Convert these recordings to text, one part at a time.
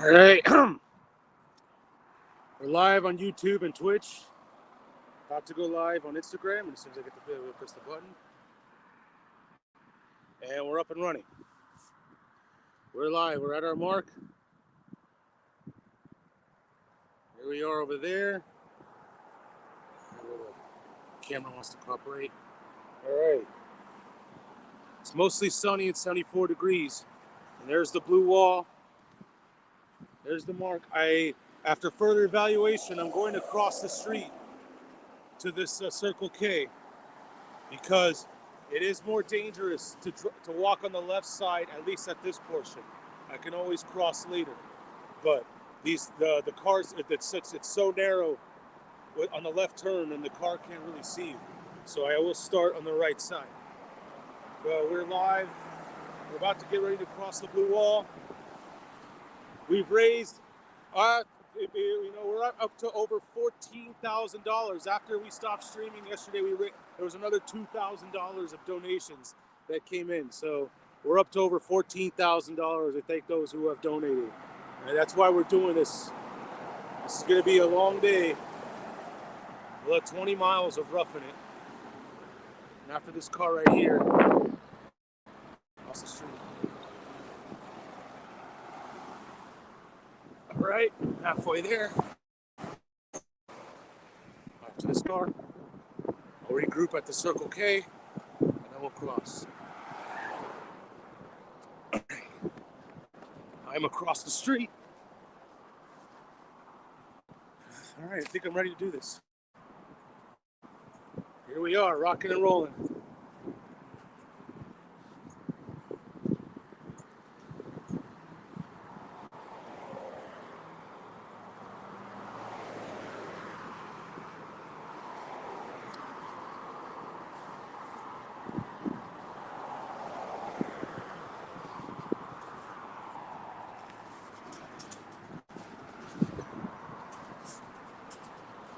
All right. We're live on YouTube and Twitch. About to go live on Instagram. And as soon as I get the video, we'll press the button. And we're up and running. We're live. We're at our mark. Here we are over there. The camera wants to cooperate. All right. It's mostly sunny and 74 degrees. And there's the blue wall. There's the mark. After further evaluation, I'm going to cross the street to this Circle K because it is more dangerous to walk on the left side, at least at this portion. I can always cross later, but the cars, it's so narrow on the left turn, and the car can't really see you. So I will start on the right side. Well, we're live. We're about to get ready to cross the blue wall. We've raised, we're up to over $14,000. After we stopped streaming yesterday, there was another $2,000 of donations that came in. So we're up to over $14,000. I thank those who have donated. And that's why we're doing this. This is going to be a long day. We'll have 20 miles of roughing it. And after this car right here, across the street. All right, halfway there. Back to this car. I'll regroup at the Circle K, and then we'll cross. I'm across the street. All right, I think I'm ready to do this. Here we are, rocking and rolling.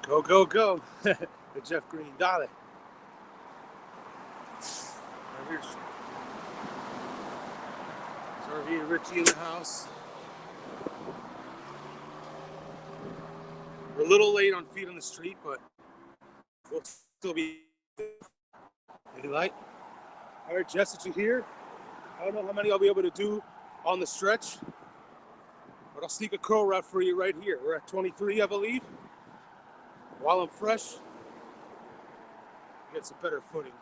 Go, go, go. The Jeff Green, dale. Here's RV and Richie in the house. We're a little late on feet on the street, but we'll still be. Any light? All right, Jess, did you hear? I don't know how many I'll be able to do on the stretch, but I'll sneak a curl route for you right here. We're at 23, I believe. While I'm fresh, get some better footing.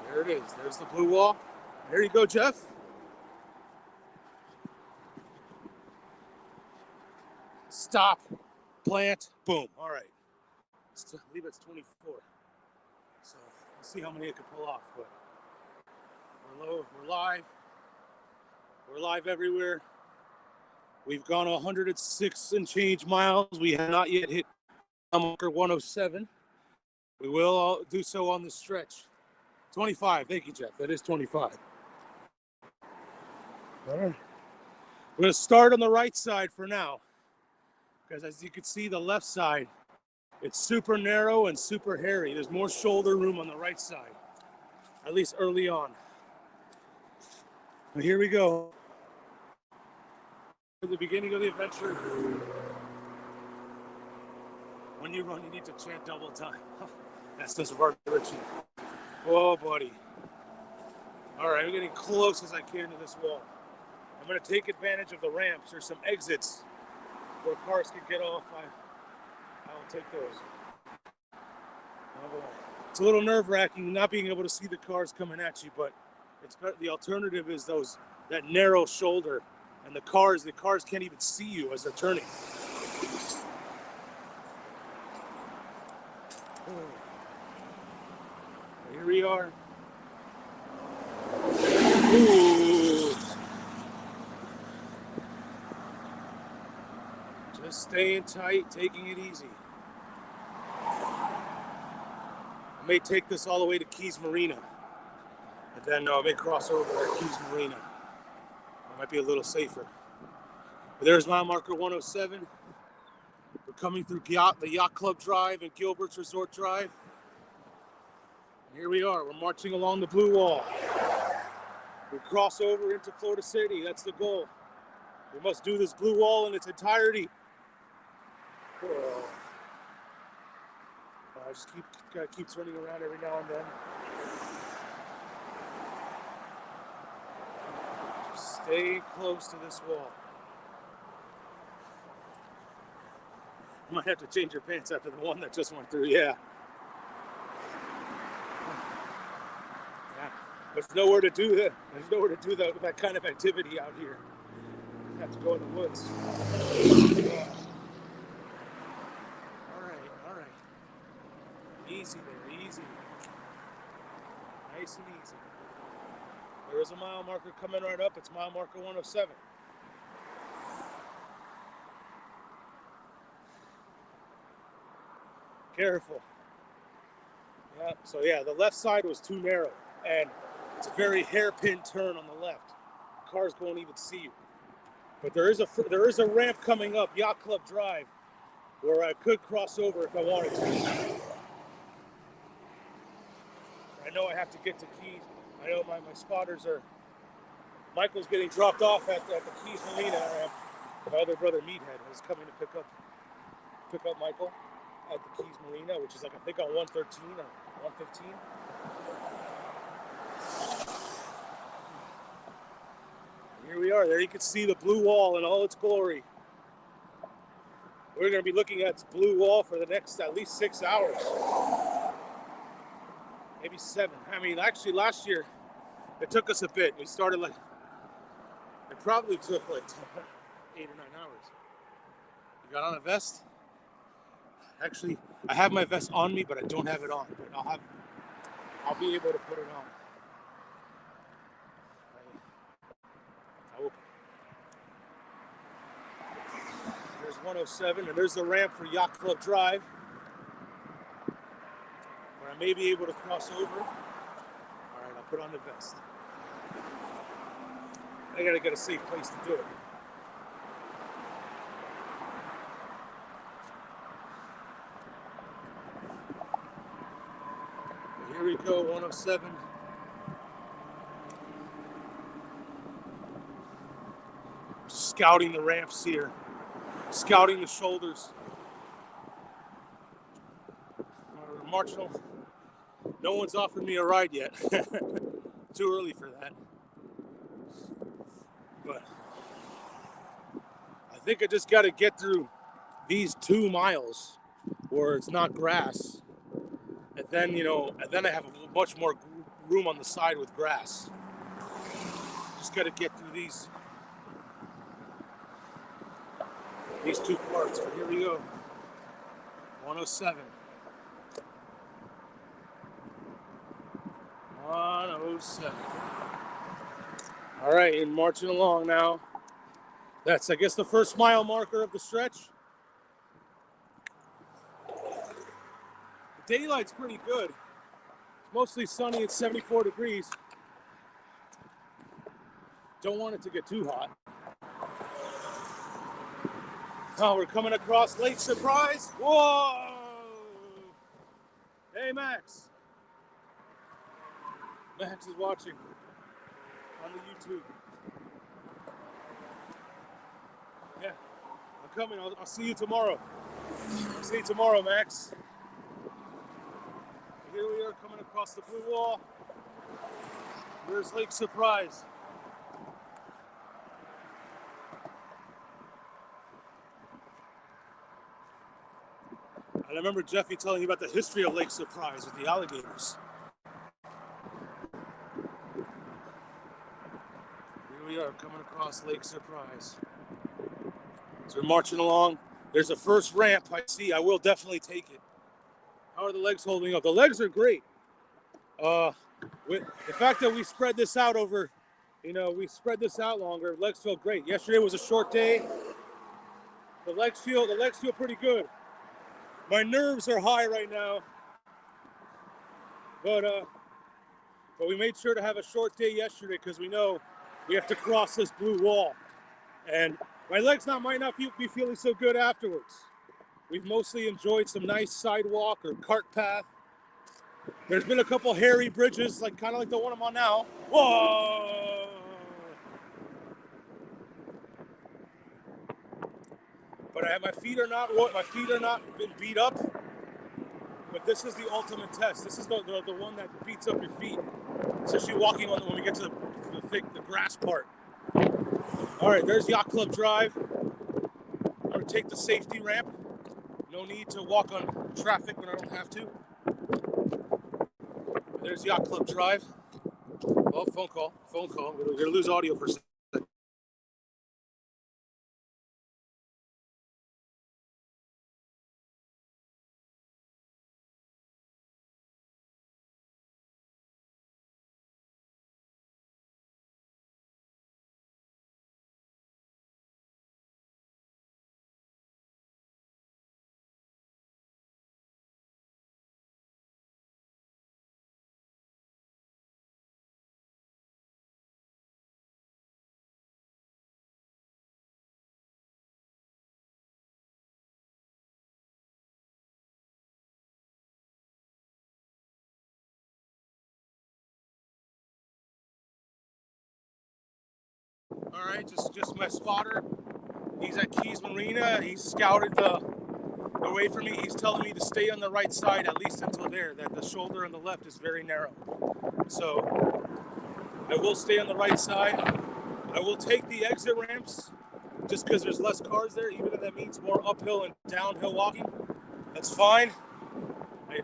There it is. There's the blue wall. There you go, Jeff. Stop. Plant. Boom. All right. I believe it's 24. So let's see how many I can pull off. But we're live. We're live everywhere. We've gone 106 and change miles. We have not yet hit marker 107. We will do so on the stretch. 25. Thank you, Jeff. That is 25. All right. We're going to start on the right side for now. Because as you can see, the left side, it's super narrow and super hairy. There's more shoulder room on the right side, at least early on. But here we go. At the beginning of the adventure, when you run, you need to chant double time. That's just hard to Richie. Oh, buddy. All right, I'm getting close as I can to this wall. I'm going to take advantage of the ramps. There's some exits where cars can get off. I will take those. Oh boy. It's a little nerve-wracking not being able to see the cars coming at you, but it's better. The alternative is that narrow shoulder, and the cars can't even see you as they're turning. Here we are. Ooh. Just staying tight, taking it easy. I may take this all the way to Keys Marina, and then I may cross over to Keys Marina. might be a little safer. But there's mile marker 107. We're coming through the Yacht Club Drive and Gilbert's Resort Drive. And here we are. We're marching along the blue wall. We cross over into Florida City. That's the goal. We must do this blue wall in its entirety. I just gotta keep turning around every now and then. Just stay close to this wall. You might have to change your pants after the one that just went through, yeah. There's nowhere to do that. There's nowhere to do that kind of activity out here. You have to go in the woods. All right. Easy there, easy. Nice and easy. There is a mile marker coming right up. It's mile marker 107. Careful. Yeah, so yeah, the left side was too narrow, and it's a very hairpin turn on the left. Cars won't even see you. But there is a ramp coming up, Yacht Club Drive, where I could cross over if I wanted to. I know I have to get to Keys. I know my spotters are. Michael's getting dropped off at the Keys Marina. My other brother Meathead is coming to pick up Michael at the Keys Marina, which is like, I think, on 113 or 115. Here we are. There you can see the blue wall in all its glory. We're going to be looking at this blue wall for the next at least 6 hours. Maybe 7. I mean, actually, last year, it took us a bit. We started it probably took 8 or 9 hours. You got on a vest? Actually, I have my vest on me, but I don't have it on. But I'll be able to put it on. There's 107, and there's the ramp for Yacht Club Drive, where I may be able to cross over. All right, I'll put on the vest. I gotta get a safe place to do it. Here we go, 107. Scouting the ramps here. Scouting the shoulders. We're marching on. No one's offered me a ride yet. Too early for that. But I think I just got to get through these 2 miles where it's not grass. And then, I have much more room on the side with grass. Just got to get through these 2 parts. But here we go. 107. 107. All right, and marching along now. That's, I guess, the first mile marker of the stretch. The daylight's pretty good. It's mostly sunny. It's 74 degrees. Don't want it to get too hot. Oh, we're coming across Lake Surprise. Whoa! Hey, Max. Max is watching on the YouTube. Yeah, I'm coming. I'll see you tomorrow. I'll see you tomorrow, Max. Here we are coming across the blue wall. There's Lake Surprise. And I remember Jeffy telling you about the history of Lake Surprise with the alligators. Here we are coming across Lake Surprise. So we're marching along. There's a first ramp I see. I will definitely take it. How are the legs holding up? The legs are great. With the fact that we spread this out over, we spread this out longer, legs feel great. Yesterday was a short day. The legs feel pretty good. My nerves are high right now. But we made sure to have a short day yesterday because we know we have to cross this blue wall. And my legs might not be feeling so good afterwards. We've mostly enjoyed some nice sidewalk or cart path. There's been a couple hairy bridges, kind of like the one I'm on now. Whoa! But my feet are not been beat up. But this is the ultimate test. This is the one that beats up your feet, especially walking on when we get to the grass part. All right, there's Yacht Club Drive. I'm gonna take the safety ramp. No need to walk on traffic when I don't have to. There's Yacht Club Drive. Oh, phone call. We're gonna lose audio for a second. All right, just my spotter. He's at Keys Marina. He's scouted the way for me. He's telling me to stay on the right side at least until there. That the shoulder on the left is very narrow. So I will stay on the right side. I will take the exit ramps just because there's less cars there, even if that means more uphill and downhill walking. That's fine. I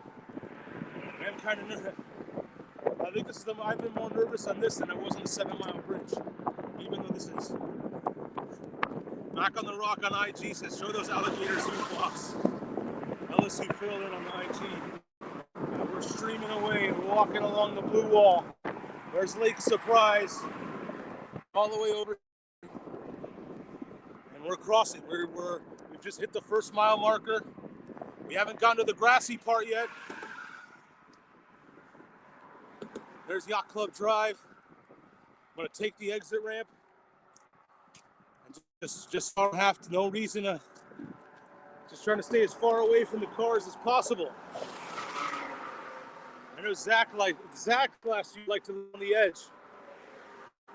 am kind of nervous. I think I've been more nervous on this than I was on the 7 Mile Bridge. Even though this is Back on the Rock on IG says, show those alligators who blocks. LSU filled in on the IG. And we're streaming away and walking along the blue wall. There's Lake Surprise all the way over. And we're crossing. We've just hit the first mile marker. We haven't gotten to the grassy part yet. There's Yacht Club Drive. I'm gonna take the exit ramp. And just don't have to, no reason to, just trying to stay as far away from the cars as possible. I know Zach last year liked to live on the edge,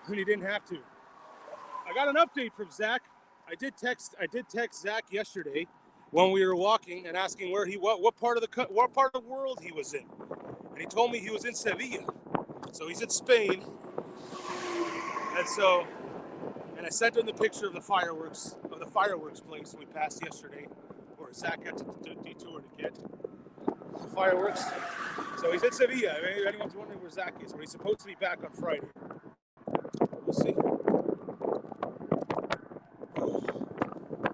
and he didn't have to. I got an update from Zach. I did text Zach yesterday when we were walking and asking what part of the world he was in, and he told me he was in Sevilla, so he's in Spain. And I sent him the picture of the fireworks place we passed yesterday, where Zach got to detour to get the fireworks. So he's in Sevilla. If anyone's wondering where Zach is, but he's supposed to be back on Friday. We'll see.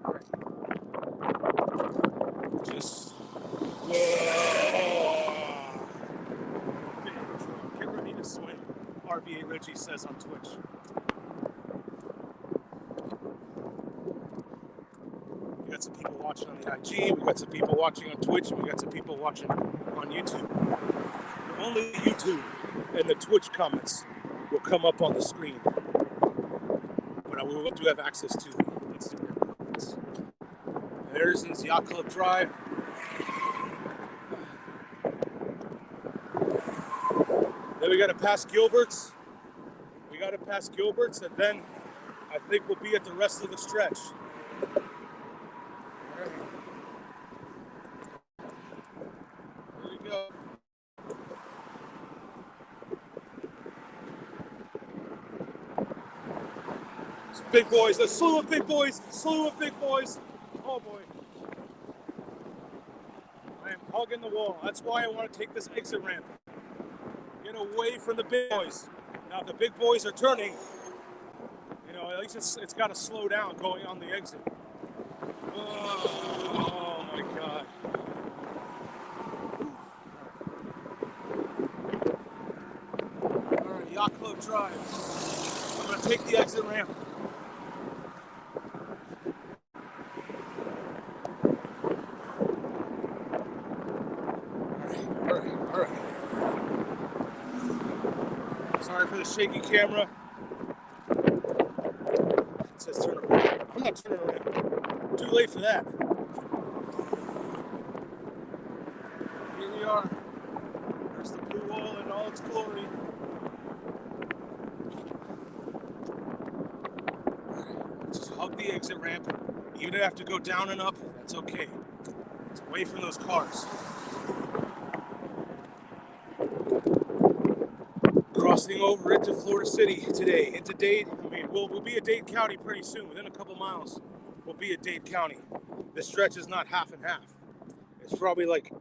All right. Just get ready to swim. RBA Richie says on Twitch. We got some people watching on the IG, we got some people watching on Twitch, and we got some people watching on YouTube. Only YouTube and the Twitch comments will come up on the screen. But we do have access to Instagram comments. There's Yacht Club Drive. Then we got to pass Gilbert's. And then I think we'll be at the rest of the stretch. Here we go. Some big boys. A slew of big boys. Oh boy. I am hugging the wall. That's why I want to take this exit ramp. Get away from the big boys. Now, if the big boys are turning, at least it's got to slow down going on the exit. Oh my God. All right, Yacht Club Drive. I'm going to take the exit ramp. All right. Sorry for the shaky camera. Too late for that. Here we are. There's the blue wall in all its glory. Just hug the exit ramp. Even if you have to go down and up, that's okay. It's away from those cars. Crossing over into Florida City today, into Dade. I mean, we'll be at Dade County pretty soon. Within a couple miles, we'll be at Dade County. This stretch is not half and half. It's probably like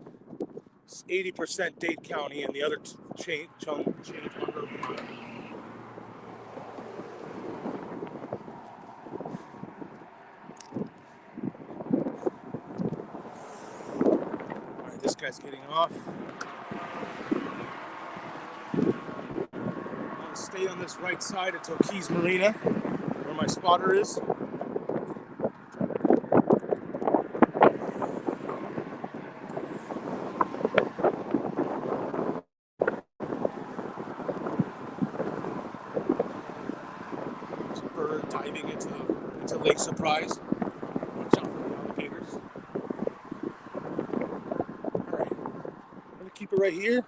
80% Dade County and the other change under. All right, this guy's getting off. Stay on this right side until Keys Marina, where my spotter is. There's a bird diving into Lake Surprise. Watch out for the alligators. All right, I'm gonna keep it right here.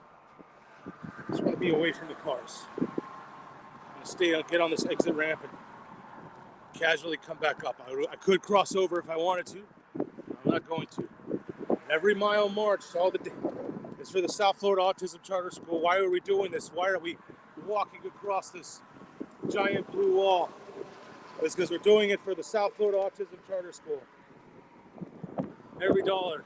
Just want to be away from the cars. Get on this exit ramp and casually come back up. I could cross over if I wanted to. I'm not going to. Every mile march is for the South Florida Autism Charter School. Why are we doing this? Why are we walking across this giant blue wall? It's because we're doing it for the South Florida Autism Charter School. Every dollar.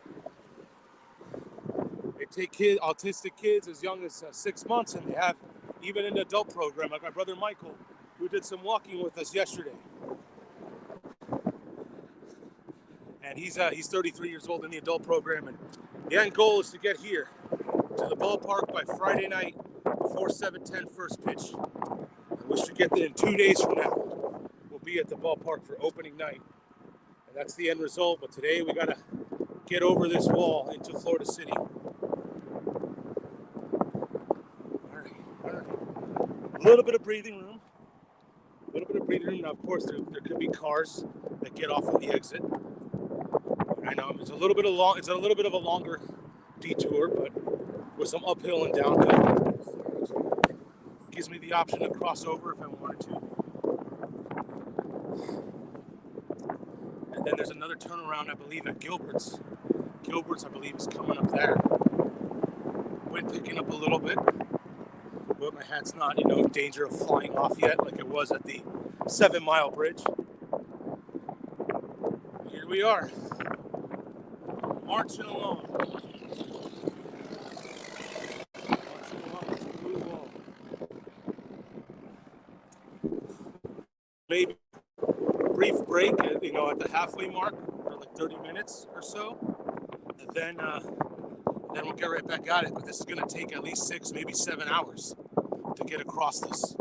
They take autistic kids as young as 6 months, and they have even in the adult program, like my brother Michael, who did some walking with us yesterday. And he's 33 years old in the adult program, and the end goal is to get here to the ballpark by Friday night before 7:10 first pitch. And we should get there in 2 days from now. We'll be at the ballpark for opening night, and that's the end result. But today we gotta get over this wall into Florida City. A little bit of breathing room. Now, of course, there could be cars that get off on the exit. I know it's a little bit of a longer detour, but with some uphill and downhill. It gives me the option to cross over if I wanted to. And then there's another turnaround, I believe, at Gilbert's. Gilbert's, I believe, is coming up there. Wind picking up a little bit. But my hat's not, in danger of flying off yet, like it was at the 7 Mile Bridge. Here we are, marching along. This blue wall. Maybe a brief break, at the halfway mark for like 30 minutes or so, and then we'll get right back at it. But this is going to take at least 6, maybe 7 hours to get across this.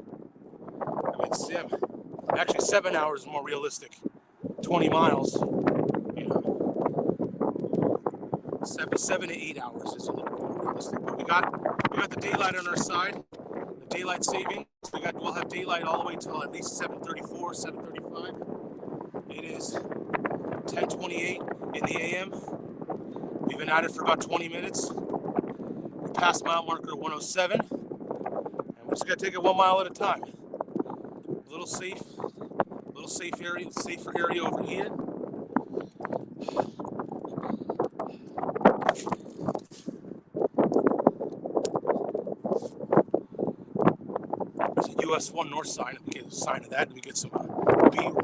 Actually 7 hours is more realistic. 20 miles, 7 to 8 hours is a little bit more realistic. But we got the daylight on our side, the daylight saving. We'll have daylight all the way till at least 7:34, 7:35. It is 10:28 in the AM. We've been at it for about 20 minutes. We passed mile marker 107. We're just gonna take it 1 mile at a time. A little safer area over here. There's a US 1 north sign. We get a sign of that. We get some B-roll.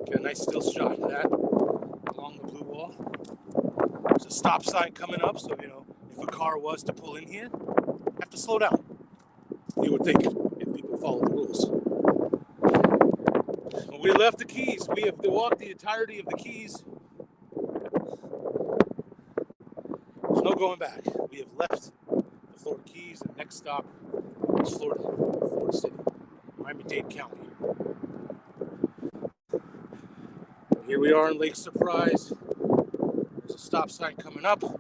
Get a nice still shot of that along the blue wall. There's a stop sign coming up, so if a car was to pull in here, have to slow down. You would think if people follow the rules. When we left the Keys, we have to walk the entirety of the Keys. There's no going back. We have left the Florida Keys, and next stop is Florida City, Miami-Dade County. Here we are in Lake Surprise. There's a stop sign coming up. I'm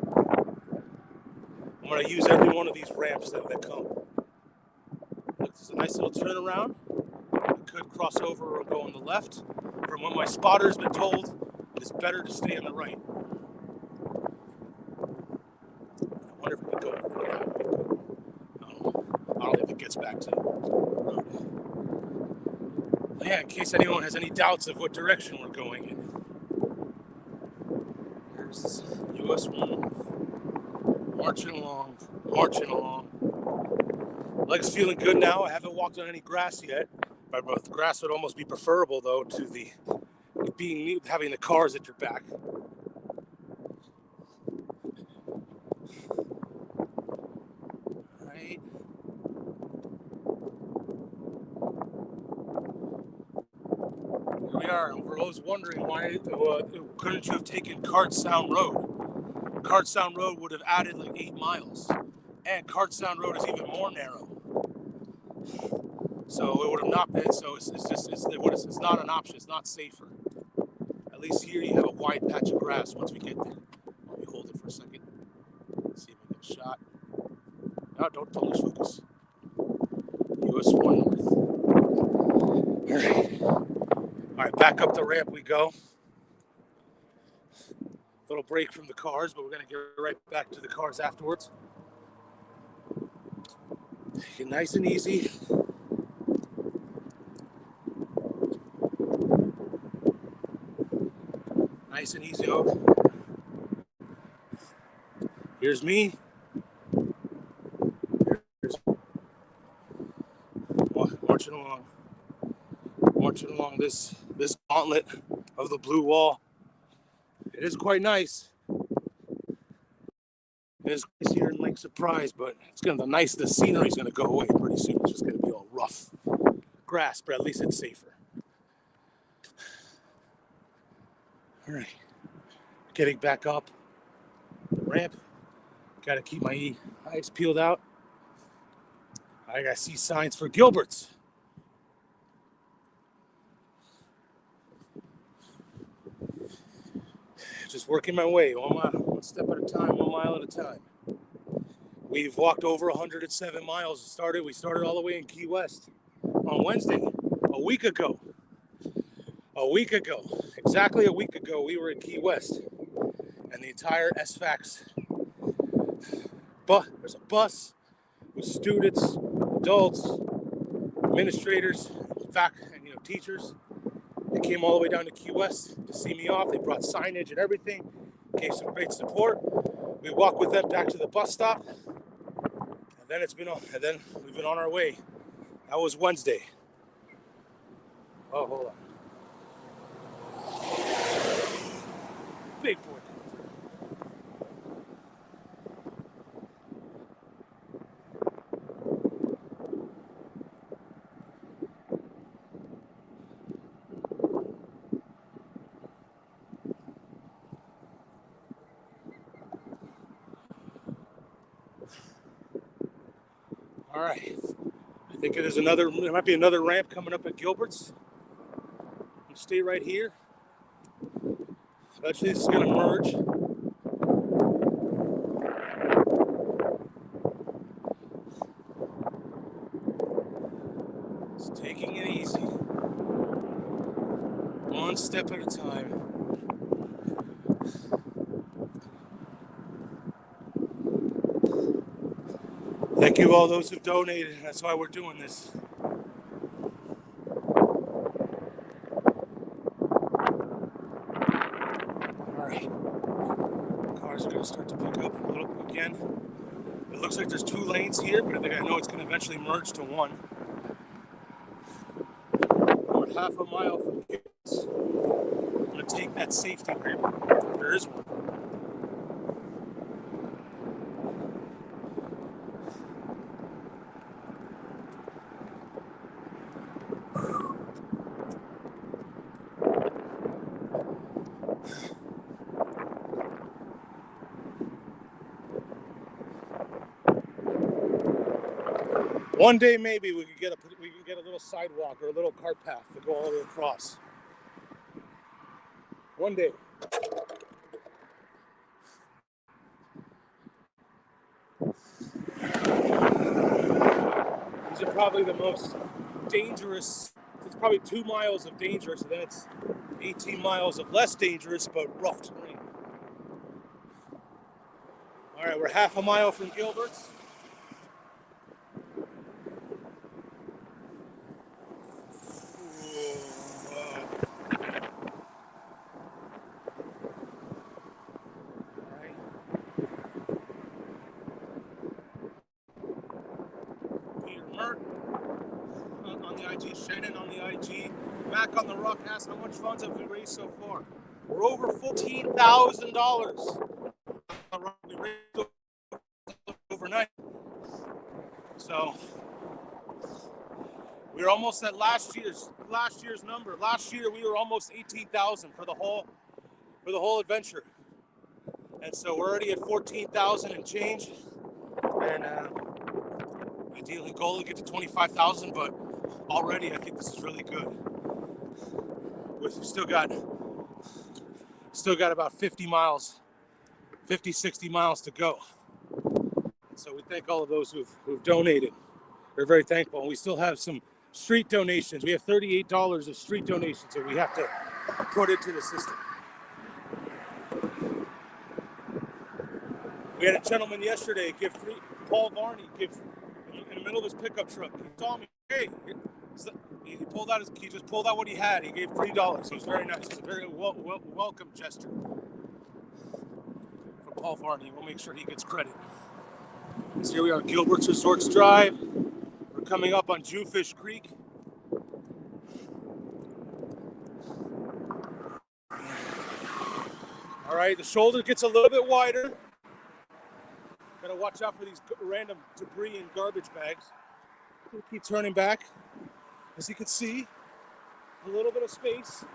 going to use every one of these ramps that come. Look, there's a nice little turnaround. We could cross over or go on the left. From what my spotter's been told, it is better to stay on the right. I wonder if it can go. I don't think it gets back to the road. Yeah, in case anyone has any doubts of what direction we're going in. There's US 1 marching along. Legs feeling good now. I haven't walked on any grass yet. But grass would almost be preferable though to the having the cars at your back. Right. Here we are. We're always wondering why couldn't you have taken Cart Sound Road? Cart Sound Road would have added like 8 miles, and Cart Sound Road is even more narrow. So it would have not been. So it's not an option. It's not safer. At least here you have a wide patch of grass. Once we get there, let me hold it for a second. See if I get a shot. No, don't lose focus. US 1 North. All right, back up the ramp we go. Little break from the cars, but we're gonna get right back to the cars afterwards. Get nice and easy. Nice and easy. Oh. Here's me. Here's marching along this gauntlet of the blue wall. It is quite nice. It is nice here in Lake Surprise, but the scenery is gonna go away pretty soon. It's just gonna be all rough grass, but at least it's safer. All right, getting back up the ramp. Got to keep my eyes peeled out. I got to see signs for Gilbert's. Just working my way, one step at a time, 1 mile at a time. We've walked over 107 miles. We started all the way in Key West on Wednesday, a week ago. Exactly a week ago, we were in Key West, and the entire SFACS, there's a bus with students, adults, administrators, and teachers. They came all the way down to Key West to see me off. They brought signage and everything, gave some great support. We walked with them back to the bus stop, and then we've been on our way. That was Wednesday. Oh, hold on. Big boy. All right. I think there might be another ramp coming up at Gilbert's. You stay right here. Eventually, this is going to merge. Just taking it easy. One step at a time. Thank you all those who've donated. That's why we're doing this. Cars are going to start to pick up a little again. It looks like there's 2 lanes here, but I know it's going to eventually merge to 1. We're at half a mile from Gilbert's. I'm going to take that safety ramp. There is one. One day maybe we can get a little sidewalk or a little cart path to go all the way across. One day. These are probably the most dangerous. It's probably 2 miles of dangerous, and then it's 18 miles of less dangerous but rough terrain. All right, we're half a mile from Gilbert's. Peter Mert on the IG, Shannon on the IG, Mac on the Rock asked how much funds have we raised so far. We're over $14,000. We raised overnight. So we're almost at last year's number. Last year we were almost 18,000 for the whole adventure, and so we're already at 14,000 and change. And ideally, goal to get to 25,000, but already I think this is really good. We've still got about 50, 60 miles to go. So we thank all of those who've donated. We're very thankful, and we still have some street donations. We have $38 of street donations that we have to put into the system. We had a gentleman yesterday give Paul Varney in the middle of his pickup truck. He saw me, hey, he just pulled out what he had. He gave $3. It was very nice. It's a very welcome gesture from Paul Varney. We'll make sure he gets credit. So here we are, Gilbert's Resorts Drive. We're coming up on Jewfish Creek. All right, the shoulder gets a little bit wider. Gotta watch out for these random debris and garbage bags. We'll keep turning back. As you can see, a little bit of space.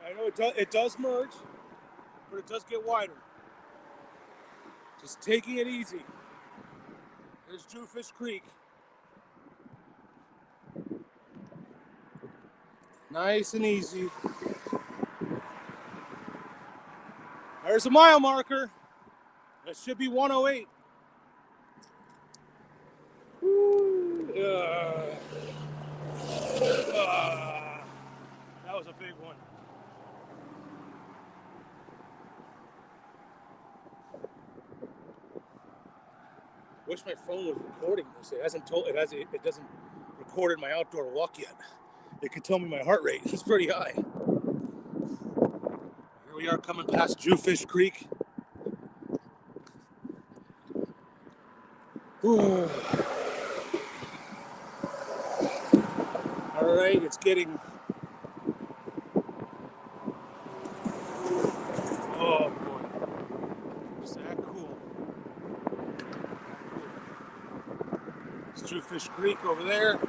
I know it does merge, but it does get wider. Just taking it easy. There's Jewfish Creek. Nice and easy. There's a mile marker. That should be 108. That was a big one. Wish my phone was recording this. It doesn't record my outdoor walk yet. It can tell me my heart rate. It's pretty high. Here we are coming past Jewfish Creek. All right, it's getting. Oh boy, is that cool? It's Jewfish Creek over there.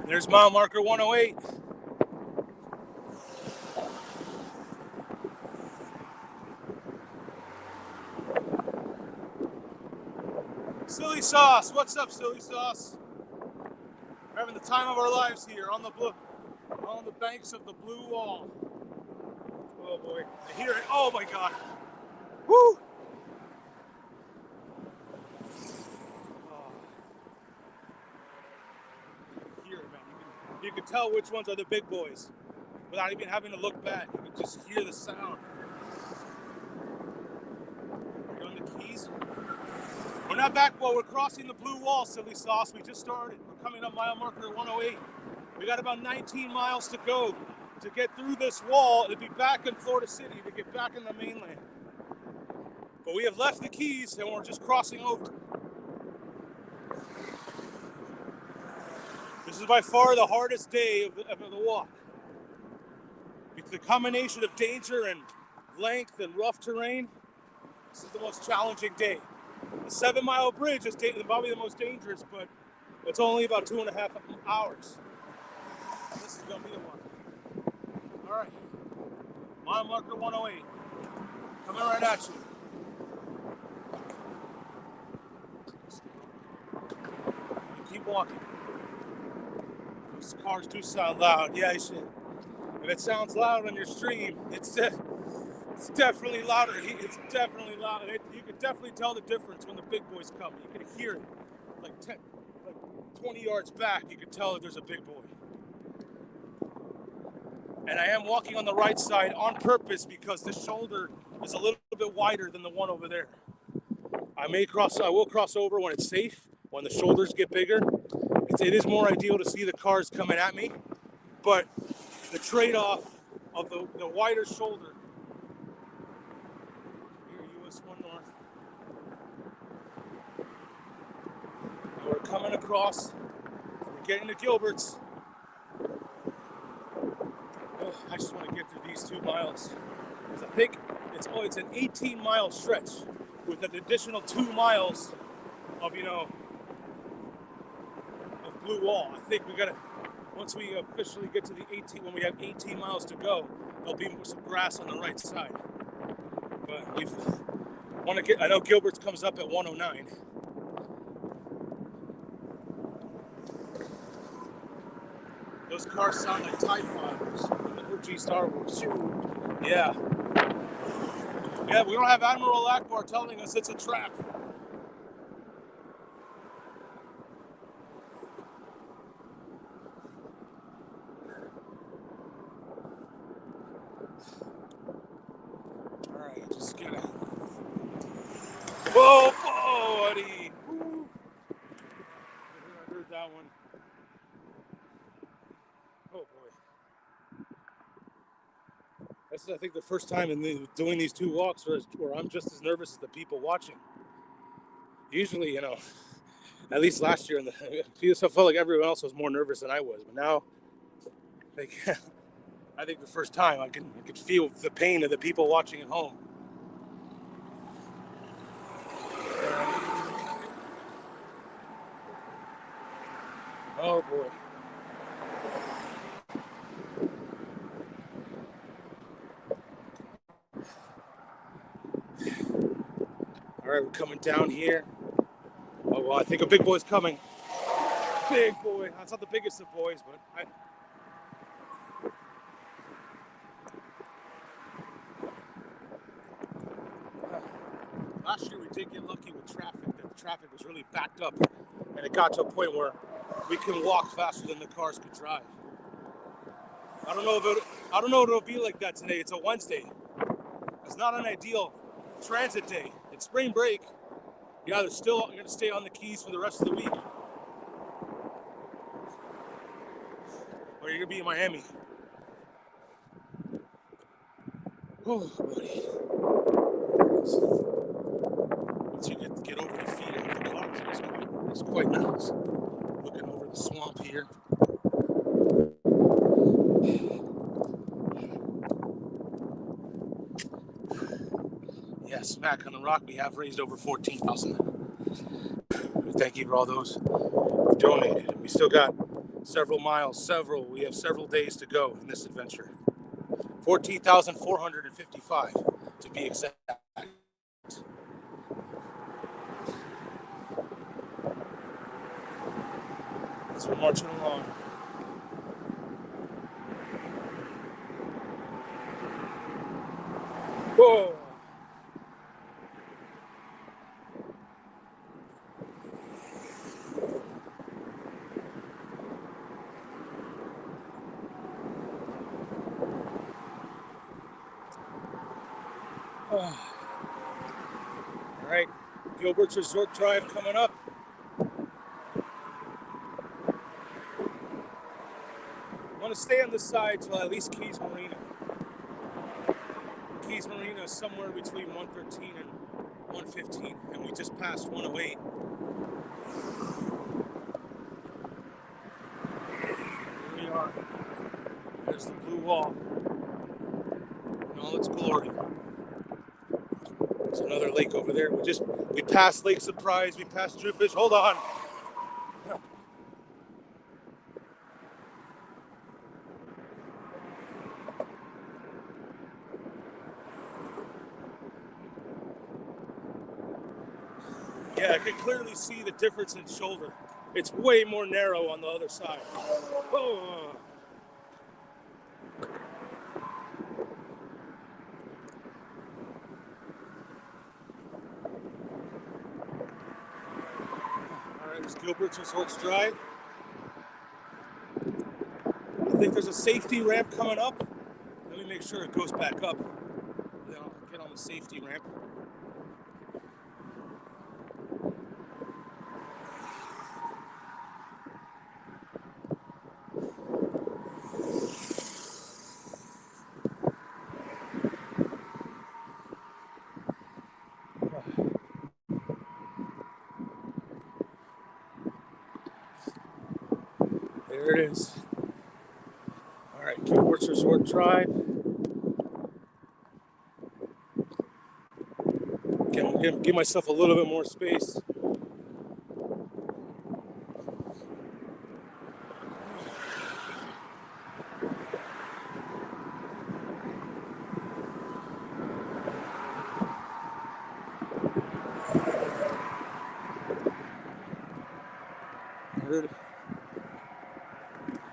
There's mile marker 108. Silly Sauce, what's up, Silly Sauce? We're having the time of our lives here on the banks of the Blue Wall. Oh boy, I hear it. Oh my God. Woo! You can tell which ones are the big boys without even having to look back. You can just hear the sound. We're on the Keys. We're not back. Well, we're crossing the Blue Wall, Silly Sauce. We just started. We're coming up mile marker 108. We got about 19 miles to go to get through this wall and be back in Florida City, to get back in the mainland. But we have left the Keys and we're just crossing over. This is by far the hardest day of the walk. It's the combination of danger and length and rough terrain. This is the most challenging day. The 7-mile bridge is probably the most dangerous, but it's only about 2.5 hours. This is gonna be the one. All right, mile marker 108, coming right at you. You keep walking. These cars do sound loud. Yeah, you should. If it sounds loud on your stream, it's It's definitely louder. It's definitely louder. You can definitely tell the difference when the big boys come. You can hear it like 20 yards back. You can tell that there's a big boy. And I am walking on the right side on purpose because the shoulder is a little bit wider than the one over there. I will cross over when it's safe, when the shoulders get bigger. It is more ideal to see the cars coming at me, but the trade-off of the wider shoulder. Here, US 1 North. And we're coming across. We're getting to Gilbert's. Oh, I just want to get through these 2 miles. I think it's an 18-mile stretch with an additional 2 miles of of blue wall. I think once we officially get to when we have 18 miles to go, there'll be some grass on the right side. But I know Gilbert's comes up at 109. Those cars sound like TIE Fighters from the OG Star Wars. Yeah. Yeah, we don't have Admiral Akbar telling us it's a trap. All right, just get it. Whoa, buddy. Woo. I heard that one. Oh, boy. This is, I think, the first time doing these 2 walks where I'm just as nervous as the people watching. Usually, at least last year, I felt like everyone else was more nervous than I was. But now, I think the first time I could feel the pain of the people watching at home. Oh boy. All right, we're coming down here. Oh, well, I think a big boy's coming. Big boy. That's not the biggest of boys, but last year we did get lucky with traffic. The traffic was really backed up, and it got to a point where we can walk faster than the cars could drive. I don't know if it'll be like that today. It's a Wednesday. It's not an ideal transit day. It's spring break. You're going to stay on the Keys for the rest of the week, or you're going to be in Miami. Oh, buddy. Once you get over the feet of the cars, it's quite nice. Looking over the swamp here. Yeah, smack on the rock, we have raised over 14,000. Thank you for all those who donated. We still got we have several days to go in this adventure. 14,455 to be exact. As we're marching along. Whoa! All right, Gilbert's Resort Drive coming up. I want to stay on this side till at least Keys Marina. Keys Marina is somewhere between 113 and 115, and we just passed 108. Here we are. There's the blue wall in all its glory. There's another lake over there. We passed Lake Surprise. We passed Drewfish. Hold on. Yeah, I can clearly see the difference in shoulder. It's way more narrow on the other side. Oh. There's Gilbert's Resorts Drive. I think there's a safety ramp coming up. Let me make sure it goes back up. Then I'll get on the safety ramp. There it is. All right, Gilbert's Resort Drive. Give myself a little bit more space.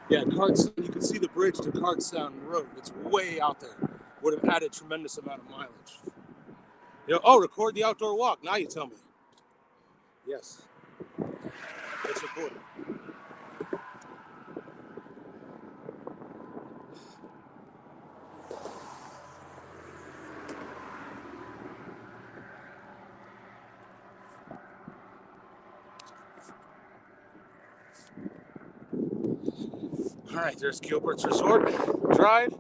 Yeah, Cartsound, you can see the bridge to Cartsound Road. It's way out there. Would have added tremendous amount of mileage. Record the outdoor walk. Now you tell me. Yes. It's recorded. All right, there's Gilbert's Resort Drive.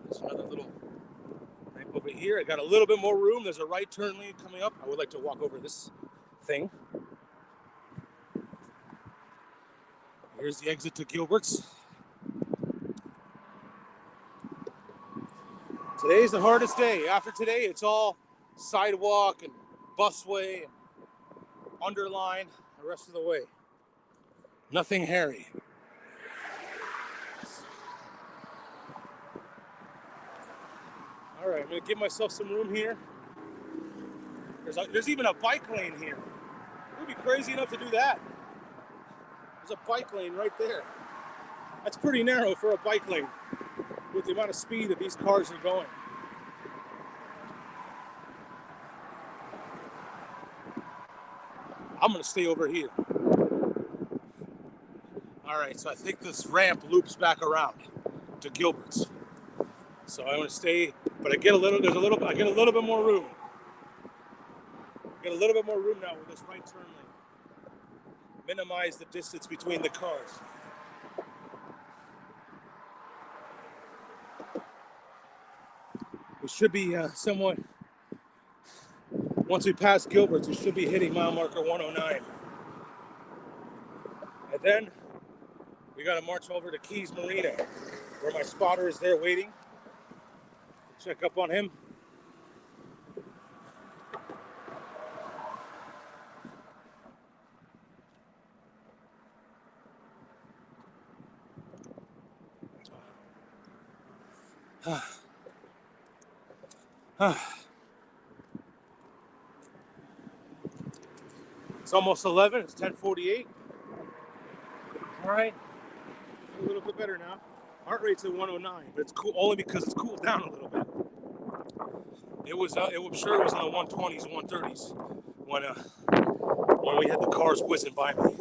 There's another little ramp over here. I got a little bit more room. There's a right turn lane coming up. I would like to walk over this thing. Here's the exit to Gilbert's. Today's the hardest day. After today, it's all sidewalk and busway and underline the rest of the way. Nothing hairy. All right, I'm gonna give myself some room here. There's even a bike lane here. It would be crazy enough to do that. There's a bike lane right there. That's pretty narrow for a bike lane with the amount of speed that these cars are going. I'm gonna stay over here. All right, so I think this ramp loops back around to Gilbert's. So I'm gonna stay, but I get a little bit more room. Get a little bit more room now with this right turn lane. Minimize the distance between the cars. We should be somewhat, once we pass Gilbert's, we should be hitting mile marker 109. And then we gotta march over to Keys Marina, where my spotter is there waiting. Check up on him. It's almost 11. It's 10:48. All right, a little bit better now. Heart rate's at 109, but it's cool only because it's cooled down a little bit. I'm sure it was in the 120s, 130s when we had the cars whizzing by me.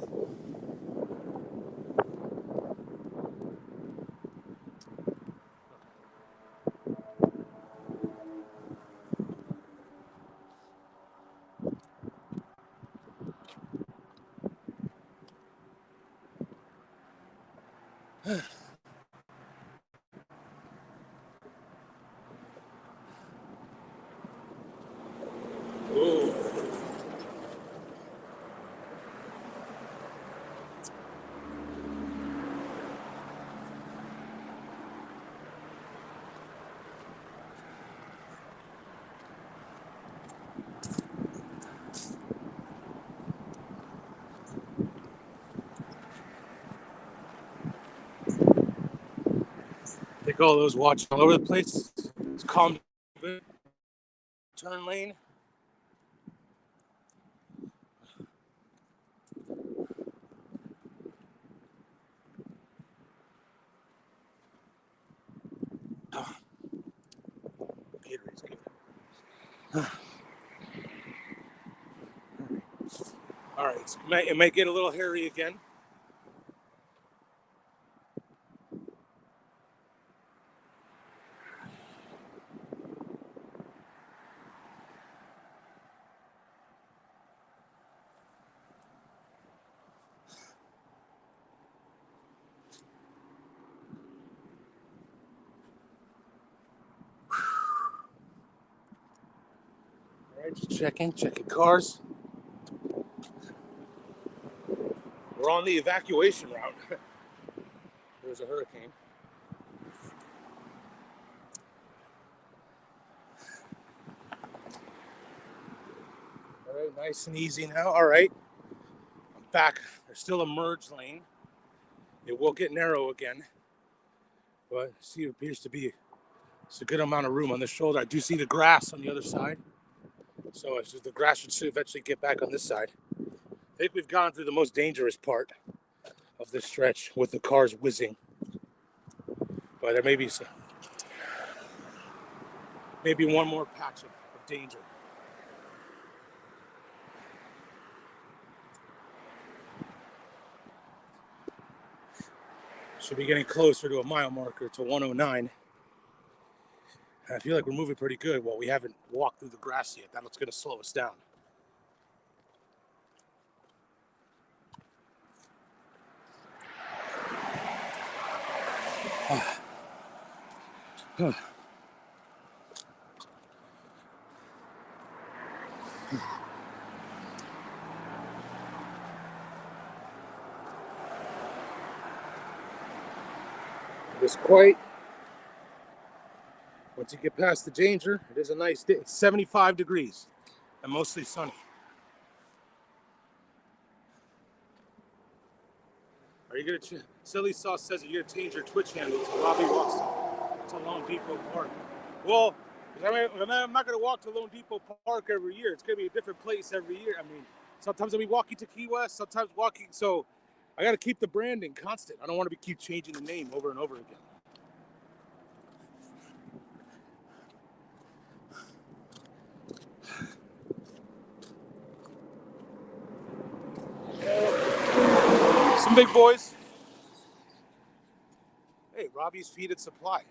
Ooh. I think all those watching all over the place. It's calm. Turn lane. Gatorade's good. All right, it may get a little hairy again. All right, just checking cars. We're on the evacuation route. There's a hurricane. All right, nice and easy now. All right, I'm back. There's still a merge lane. It will get narrow again, but see, it appears to be it's a good amount of room on the shoulder. I do see the grass on the other side, so the grass should eventually get back on this side. I think we've gone through the most dangerous part of this stretch with the cars whizzing, but there may be maybe one more patch of danger. Should be getting closer to a mile marker to 109. I feel like we're moving pretty good. Well, we haven't walked through the grass yet. That's going to slow us down. It is quite. Once you get past the danger, it is a nice day. It's 75 degrees and mostly sunny. Are you going to, Silly Sauce says that you're going to change your Twitch handle to Robbie Walks to Lone Depot Park. Well, I'm not going to walk to Lone Depot Park every year. It's going to be a different place every year. I mean, sometimes I'll be walking to Key West, sometimes walking. So I got to keep the branding constant. I don't want to keep changing the name over and over again. Some big boys. Hey, Robbie's Feed and Supply.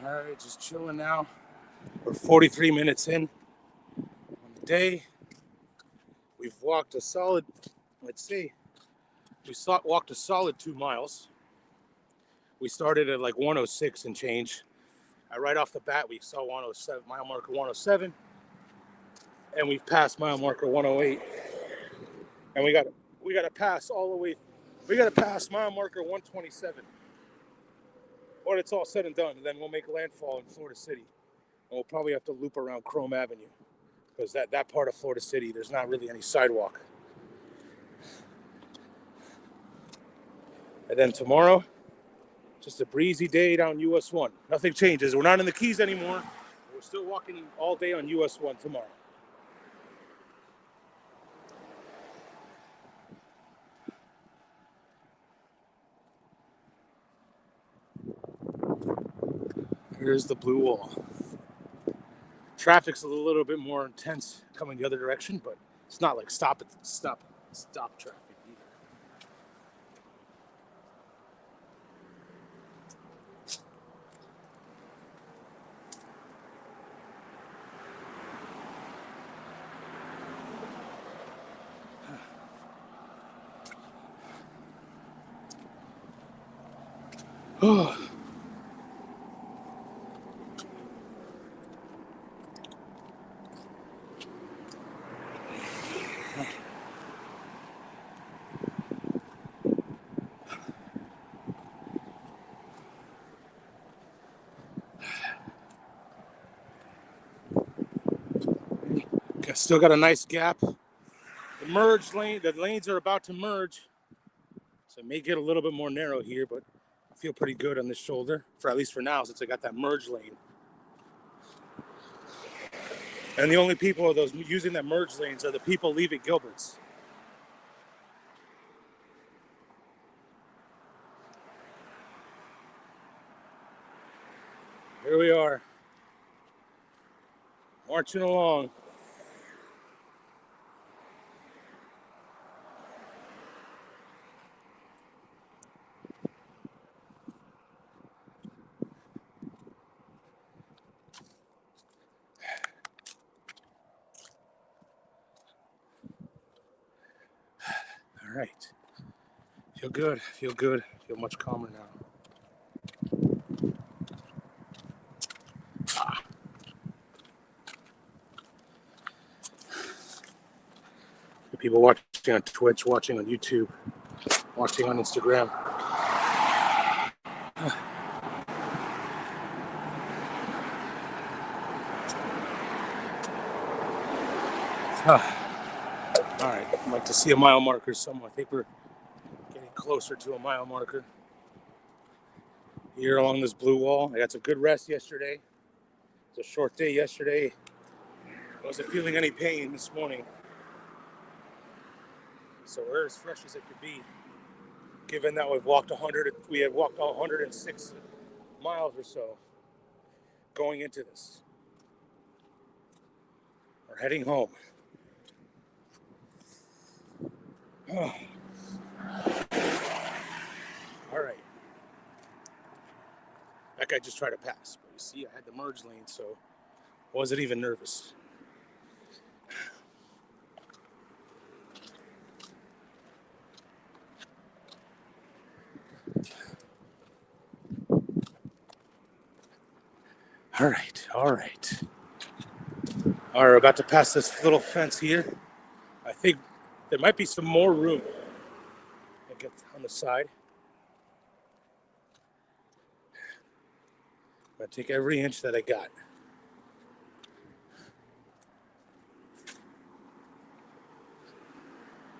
All right, just chilling now. We're 43 minutes in on the day. We've walked a solid, walked a solid 2 miles. We started at like 106 and change. Right off the bat, we saw 107, mile marker 107, and we've passed mile marker 108. And we got to pass all the way. We got to pass mile marker 127. When it's all said and done, and then we'll make landfall in Florida City. And we'll probably have to loop around Chrome Avenue because that part of Florida City, there's not really any sidewalk. And then tomorrow, just a breezy day down US 1. Nothing changes. We're not in the Keys anymore. We're still walking all day on US 1 tomorrow. Here's the blue wall. Traffic's a little bit more intense coming the other direction, but it's not like stop traffic either. Still got a nice gap. The lanes are about to merge, so it may get a little bit more narrow here, but I feel pretty good on this shoulder, for at least for now, since I got that merge lane. And the only people those using that merge lanes are the people leaving Gilbert's. Here we are, marching along. All right. Feel good, feel good, feel much calmer now. People watching on Twitch, watching on YouTube, watching on Instagram. All right, I'd like to see a mile marker somewhere. I think we're getting closer to a mile marker. Here along this blue wall. I got some good rest yesterday. It's a short day yesterday. I wasn't feeling any pain this morning. So we're as fresh as it could be. Given that we had walked 106 miles or so going into this. We're heading home. Oh. All right. That guy just tried to pass. But you see, I had the merge lane, so I wasn't even nervous. All right. We're about to pass this little fence here. I think there might be some more room. I get on the side. I'm going to take every inch that I got.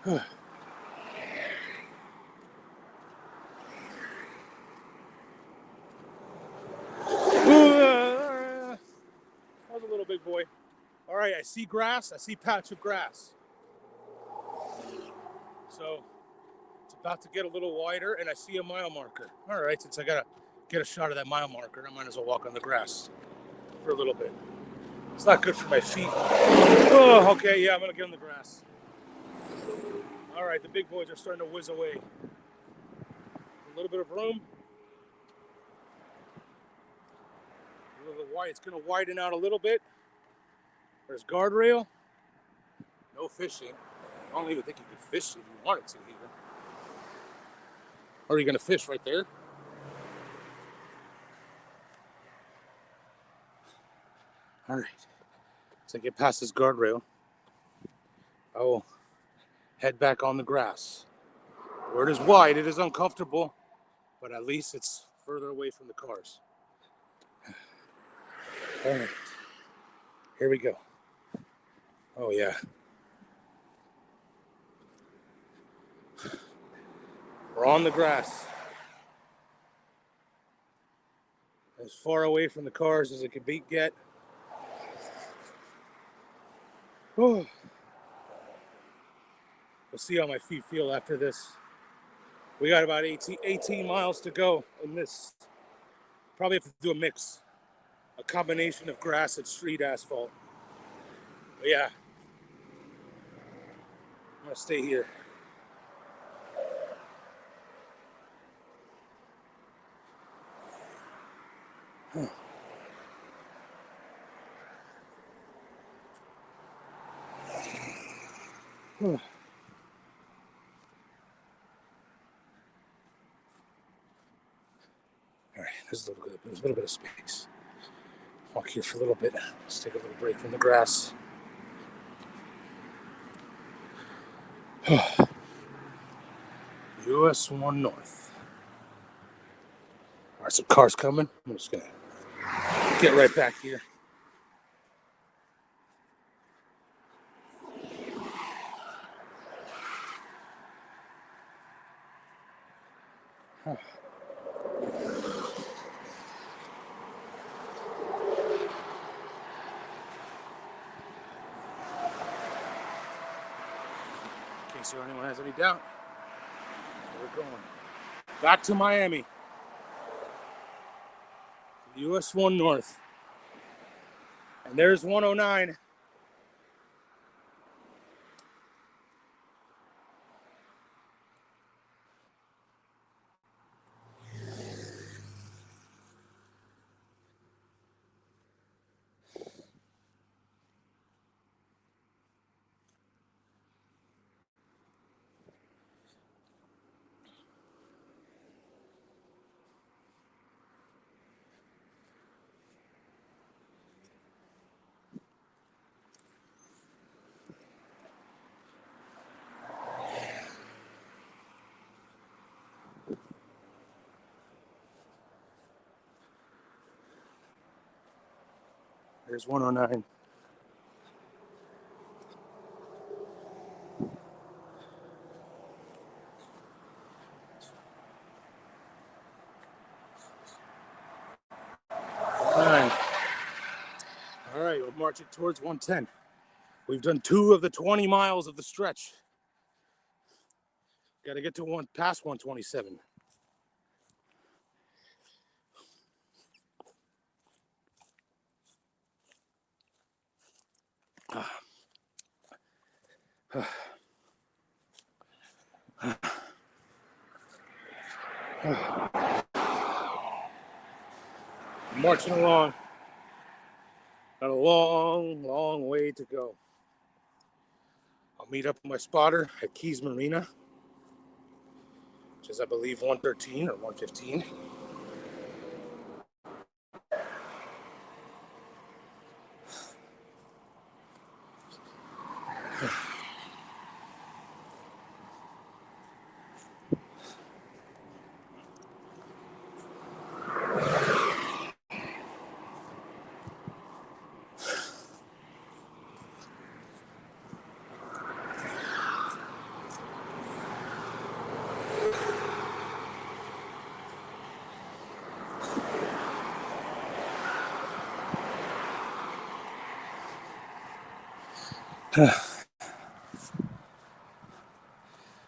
That was a little big boy. All right, I see grass. I see patch of grass. So it's about to get a little wider, and I see a mile marker. All right, since I got to get a shot of that mile marker, I might as well walk on the grass for a little bit. It's not good for my feet. Oh, okay, yeah, I'm going to get on the grass. All right, the big boys are starting to whiz away. A little bit of room. A little wide. It's going to widen out a little bit. There's guardrail. No fishing. I don't even think you could fish if you wanted to even. Or are you going to fish right there? All right. So I get past this guardrail. I will head back on the grass. Where it is wide, it is uncomfortable, but at least it's further away from the cars. All right. Here we go. Oh, yeah. We're on the grass. As far away from the cars as it could get. Oh. We'll see how my feet feel after this. We got about 18 miles to go in this. Probably have to do a mix. A combination of grass and street asphalt. But yeah. I'm going to stay here. All right, there's a little bit of space. Walk here for a little bit. Let's take a little break from the grass. US 1 North. All right, some cars coming. I'm just going to get right back here. In case anyone has any doubt, we're going back to Miami. US 1 North. And there's 109. There's 109. All right, we're marching towards 110. We've done 2 of the 20 miles of the stretch. Got to get to past 127. Marching along. Got a long, long way to go. I'll meet up with my spotter at Keys Marina, which is, I believe, 113 or 115.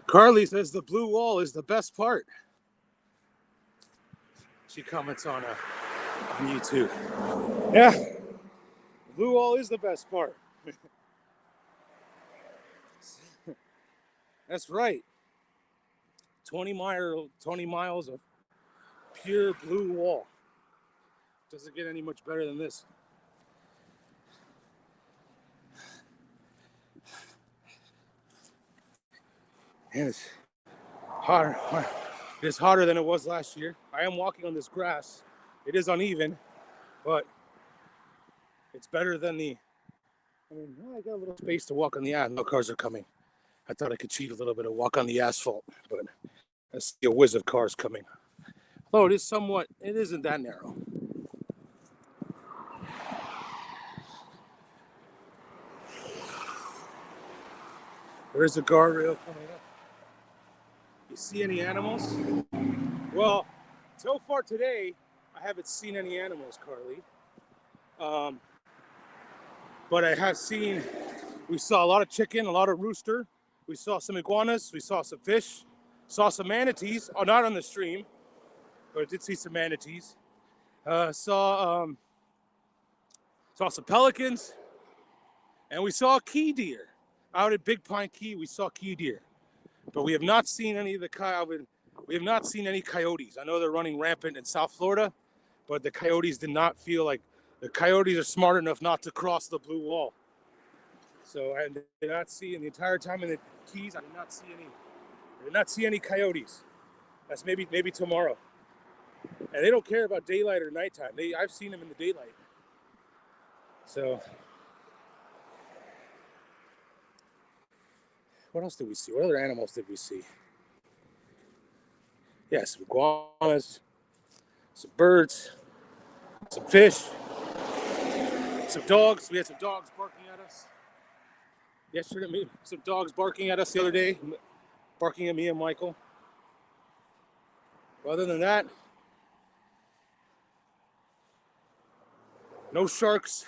Carly says the blue wall is the best part. She comments on YouTube. Yeah, the blue wall is the best part. That's right. 20 miles of pure blue wall. Doesn't get any much better than this. And it's hotter. It's hotter than it was last year. I am walking on this grass. It is uneven, but it's better than I got a little space to walk on the asphalt. No cars are coming. I thought I could cheat a little bit and walk on the asphalt, but I see a whiz of cars coming. Oh, it isn't that narrow. There is a guardrail coming up. You see any animals? Well, so far today, I haven't seen any animals, Carly. But I have seen, we saw a lot of chicken, a lot of rooster. We saw some iguanas, we saw some fish, saw some manatees. Oh, not on the stream, but I did see some manatees. Saw some pelicans, and we saw key deer. Out at Big Pine Key, we saw key deer. But we have not seen any of we have not seen any coyotes. I know they're running rampant in South Florida, but the coyotes did not feel like, the coyotes are smart enough not to cross the blue wall. So I did not see, in the entire time in the Keys, I did not see any coyotes. That's maybe tomorrow. And they don't care about daylight or nighttime. I've seen them in the daylight. So what else did we see? What other animals did we see? Yeah, some iguanas, some birds, some fish, some dogs. We had some dogs barking at us. Yesterday, some dogs barking at us the other day, barking at me and Michael. Other than that, No sharks.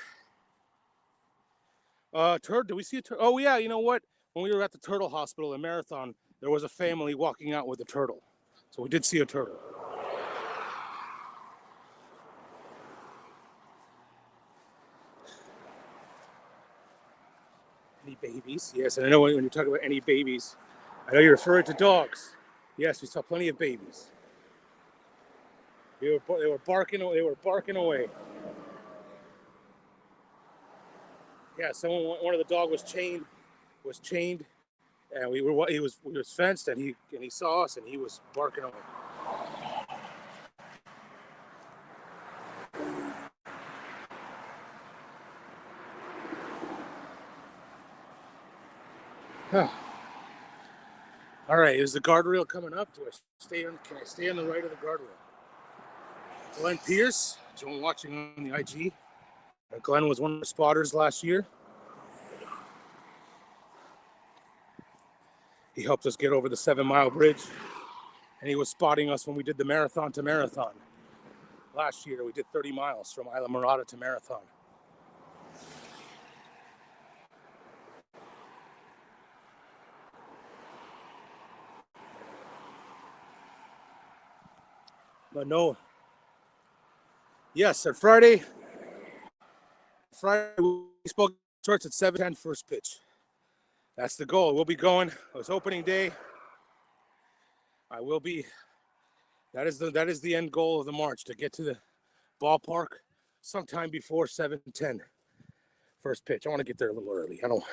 Did we see a turtle? Oh yeah, you know what? When we were at the turtle hospital in Marathon, there was a family walking out with a turtle. So we did see a turtle. Any babies? Yes, and I know when you talk about any babies, I know you're referring to dogs. Yes, we saw plenty of babies. They were barking. They were barking away. Yeah, one of the dog was chained, and we was fenced, and he saw us, and he was barking away. All right, is the guardrail coming up? Can I stay on the right of the guardrail? Glenn Pierce, Joan watching on the IG. Glenn was one of the spotters last year. He helped us get over the 7 Mile Bridge, and he was spotting us when we did the Marathon to Marathon. Last year, we did 30 miles from Isla Morada to Marathon. But no. Yes, on Friday we spoke starts at 7:10 first pitch. That's the goal. We'll be going. It's opening day. I will be. That is the end goal of the march, to get to the ballpark sometime before 7:10 first pitch. I want to get there a little early. I don't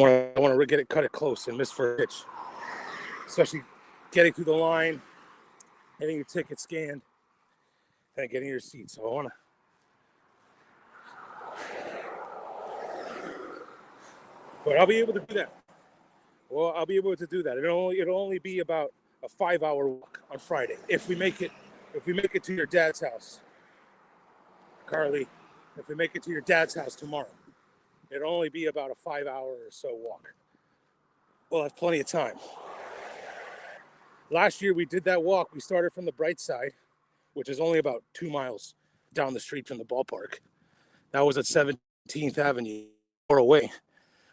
want to cut it close and miss first pitch, especially getting through the line, getting your ticket scanned, and getting your seat. So I want to. But I'll be able to do that. Well, I'll be able to do that. It'll only be about a 5-hour walk on Friday if we make it. If we make it to your dad's house, Carly, if we make it to your dad's house tomorrow, it'll only be about a 5-hour or so walk. Well, that's plenty of time. Last year we did that walk. We started from the Bright Side, which is only about 2 miles down the street from the ballpark. That was at 17th Avenue, or away.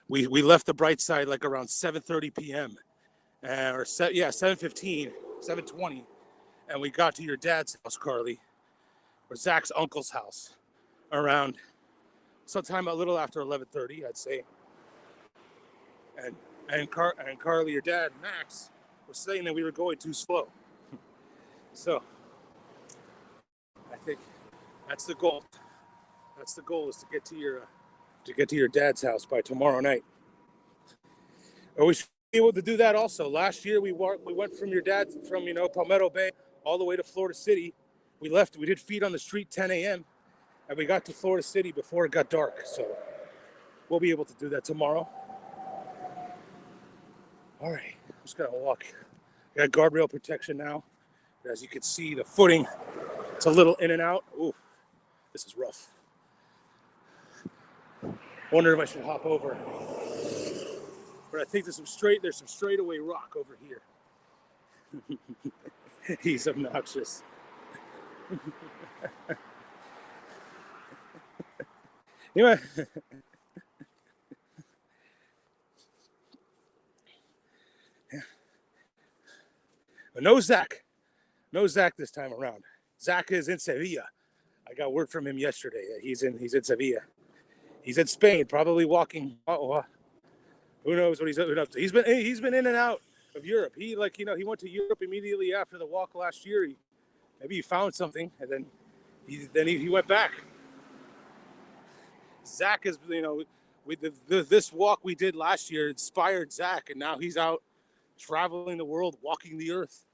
We left the Bright Side like around 7:30 p.m. Or 7:15, 7:20, and we got to your dad's house, Carly, or Zach's uncle's house, around sometime a little after 11:30, I'd say. And Carly, your dad, Max, was saying that we were going too slow. So I think that's the goal. That's the goal, is to get to your dad's house by tomorrow night. Or we should be able to do that also. Last year we went from your dad, from Palmetto Bay all the way to Florida City. We did feet on the street 10 a.m. and we got to Florida City before it got dark. So we'll be able to do that tomorrow. All right, I'm just gonna walk. I got guardrail protection now. As you can see, the footing, it's a little in and out. Ooh, this is rough. Wonder if I should hop over. But I think there's some straightaway rock over here. He's obnoxious. Anyway. But no Zach this time around. Zach is in Sevilla. I got word from him yesterday that he's in Sevilla. He's in Spain, probably walking. Who knows what he's up to? He's been in and out of Europe. He went to Europe immediately after the walk last year. Maybe he found something, and then he went back. Zach is, with this walk we did last year inspired Zach, and now he's out traveling the world, walking the earth.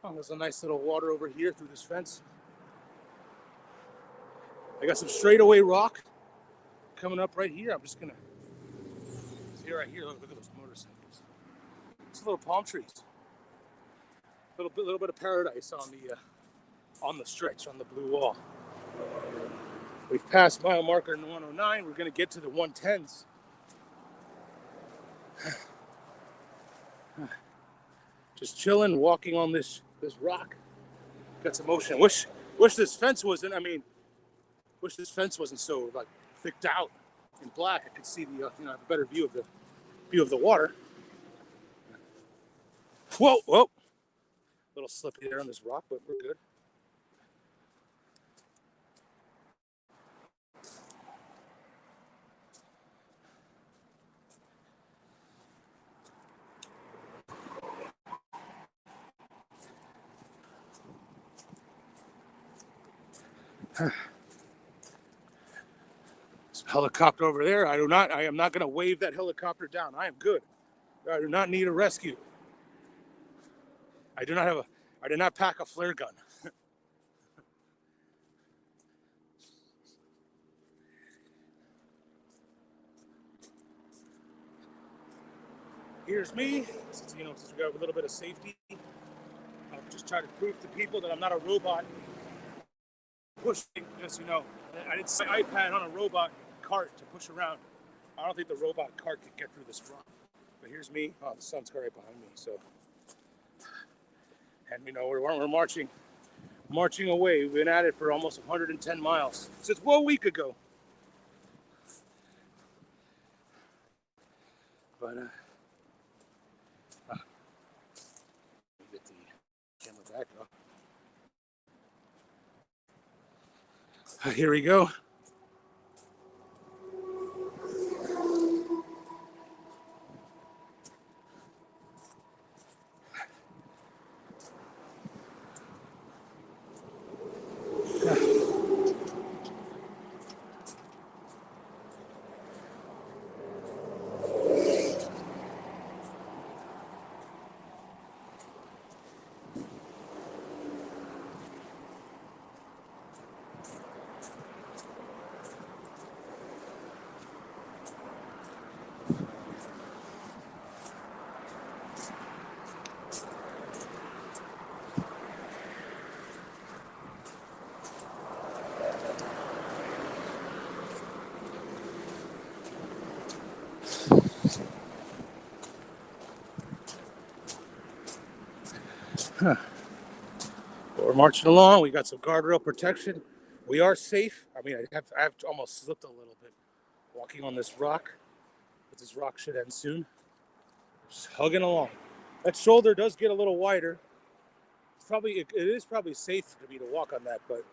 Oh, there's a nice little water over here through this fence. I got some straightaway rock coming up right here. I'm just gonna see right here. Look at those motorcycles. It's little palm trees. A little bit of paradise on the stretch, on the blue wall. We've passed mile marker 109. We're gonna get to the 110s. Just chilling, walking on this rock. Got some motion. Wish this fence wasn't. Wish this fence wasn't so like thicked out in black. I could see the have a better view of the water. Whoa, whoa! A little slippy there on this rock, but we're good. Helicopter over there. I am not going to wave that helicopter down. I am good. I do not need a rescue. I did not pack a flare gun. Here's me. Since we got a little bit of safety, I'm just trying to prove to people that I'm not a robot pushing. Just I didn't say iPad on a robot cart to push around. I don't think the robot cart could get through this rock. But here's me. Oh, the sun's right behind me. So, and we're marching away. We've been at it for almost 110 miles since 1 week ago. But get the camera back up. Here we go. We're marching along. We got some guardrail protection. We are safe. I have almost slipped a little bit walking on this rock, but this rock should end soon. Just hugging along. That shoulder does get a little wider. It is probably safe for me to walk on that, but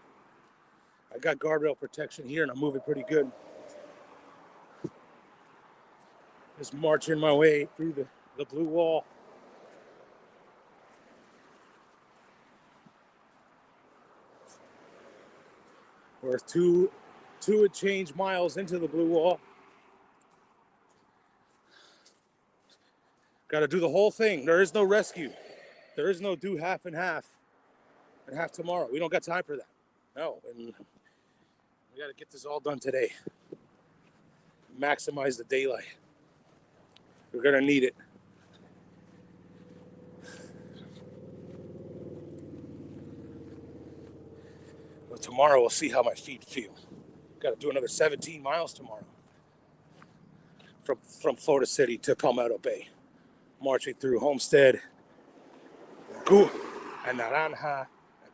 I got guardrail protection here and I'm moving pretty good. Just marching my way through the blue wall. We're two and change miles into the blue wall. Got to do the whole thing. There is no rescue. There is no do half and half tomorrow. We don't got time for that. No, and we got to get this all done today. Maximize the daylight. We're gonna need it. But tomorrow we'll see how my feet feel. Got to do another 17 miles tomorrow from Florida City to Palmetto Bay, marching through Homestead, and Naranja,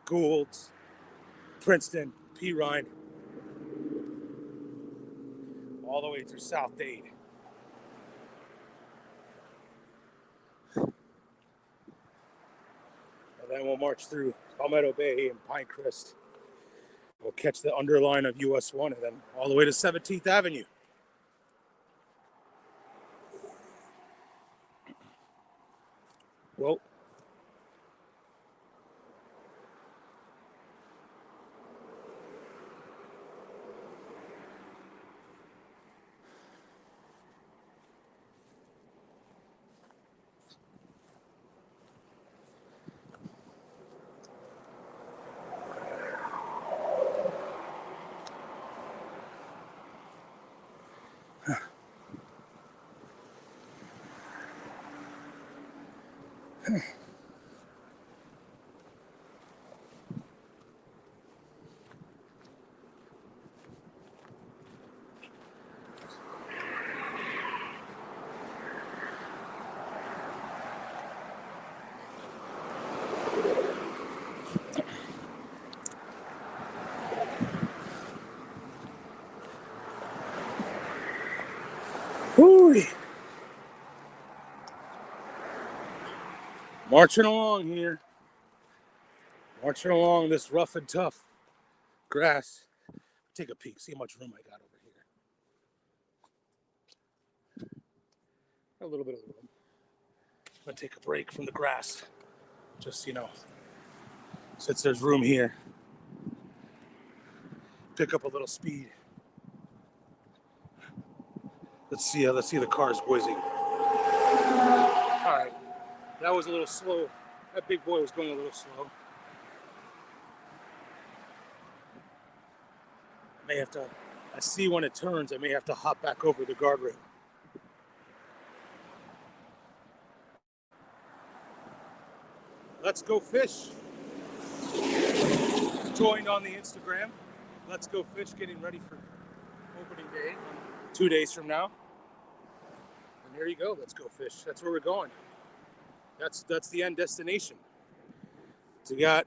Goulds, Princeton, Pirine, all the way through South Dade. And then we'll march through Palmetto Bay and Pinecrest. We'll catch the underline of US 1 and then all the way to 17th Avenue. Well, Marching along here. Marching along this rough and tough grass. Take a peek, see how much room I got over here. A little bit of room. I'm gonna take a break from the grass. Just, since there's room here. Pick up a little speed. Let's see the cars whizzing. All right, that was a little slow. That big boy was going a little slow. I see when it turns, I may have to hop back over the guardrail. Let's Go Fish. Joined on the Instagram. Let's Go Fish, getting ready for opening day, 2 days from now. And there you go, Let's Go Fish. That's where we're going. That's the end destination. So we got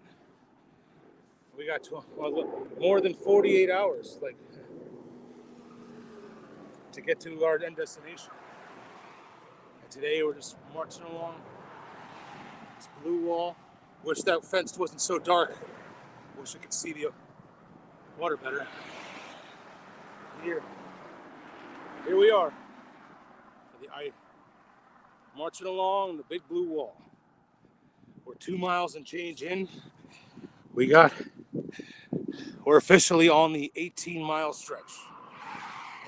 more than 48 hours, to get to our end destination. And today we're just marching along this blue wall. Wish that fence wasn't so dark. Wish I could see the water better. Here we are. Marching along the big blue wall. We're 2 miles and change in. We're officially on the 18-mile stretch.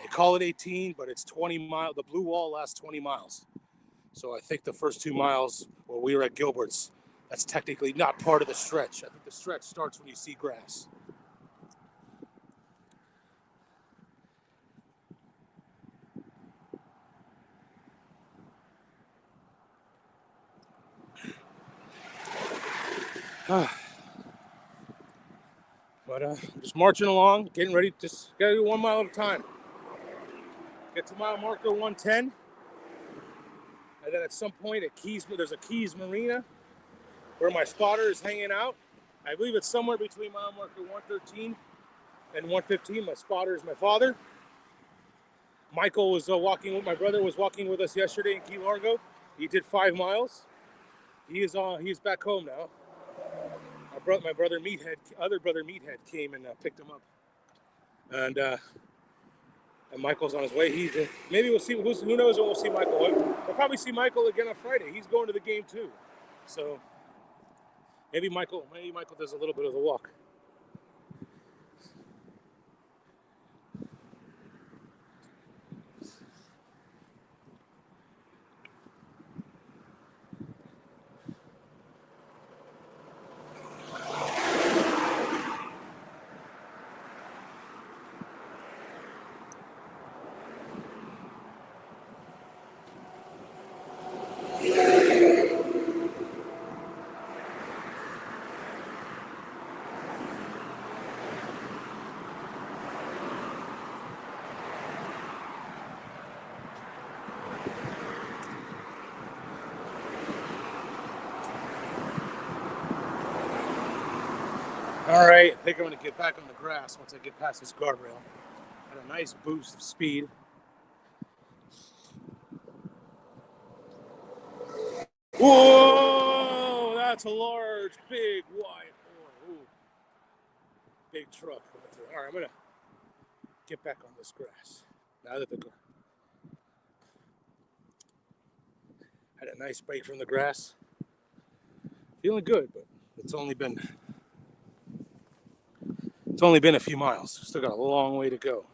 They call it 18, but it's 20 miles. The blue wall lasts 20 miles. So I think the first 2 miles where we were at Gilbert's, that's technically not part of the stretch. I think the stretch starts when you see grass. But just marching along, getting ready. Just gotta do 1 mile at a time. Get to mile marker 110, and then at some point there's a Keys Marina where my spotter is hanging out. I believe it's somewhere between mile marker 113 and 115. My spotter is my father. Michael was my brother was walking with us yesterday in Key Largo. He did 5 miles. He's back home now. My brother Meathead came and picked him up, and Michael's on his way. Maybe we'll see. Who knows when we'll see Michael? We'll probably see Michael again on Friday. He's going to the game too, so maybe Michael does a little bit of the walk. All right, I think I'm going to get back on the grass once I get past this guardrail. Had a nice boost of speed. Whoa, that's a large, big, wide boy. Ooh. Big truck. All right, I'm going to get back on this grass. Now that had a nice break from the grass. Feeling good, but it's only been a few miles. Still got a long way to go.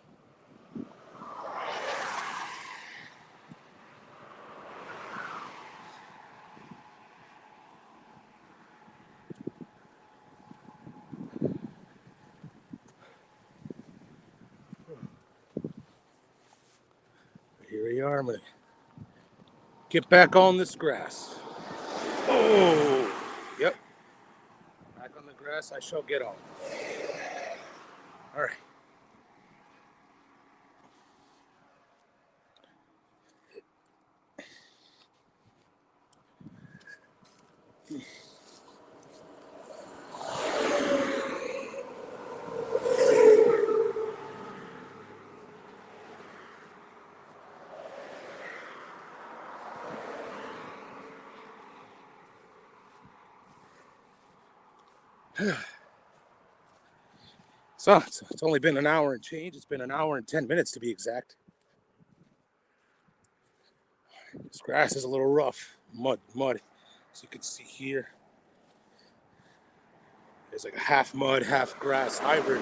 Here we are. I'm going to get back on this grass. Oh, yep. Back on the grass, I shall get on. All right. So it's only been an hour and change. It's been an hour and 10 minutes to be exact. This grass is a little rough. Mud. As you can see here, there's like a half mud, half grass hybrid.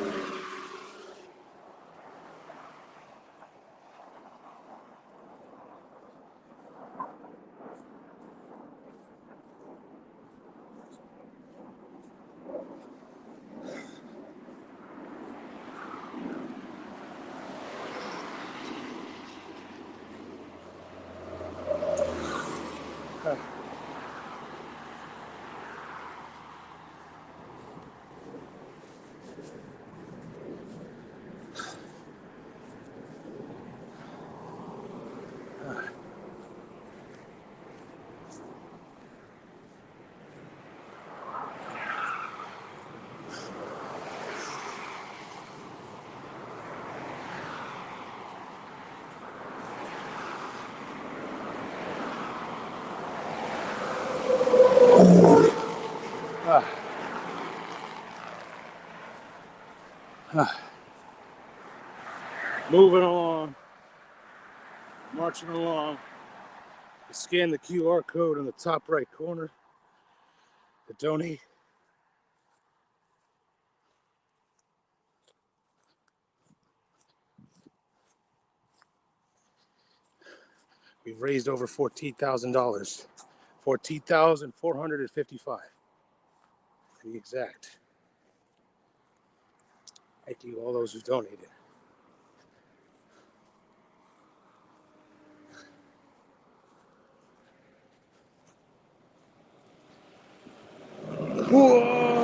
Moving along, marching along. Scan the QR code in the top right corner to donate. We've raised over $14,000. $14,455 to be exact. Thank you all those who donated. Whoa!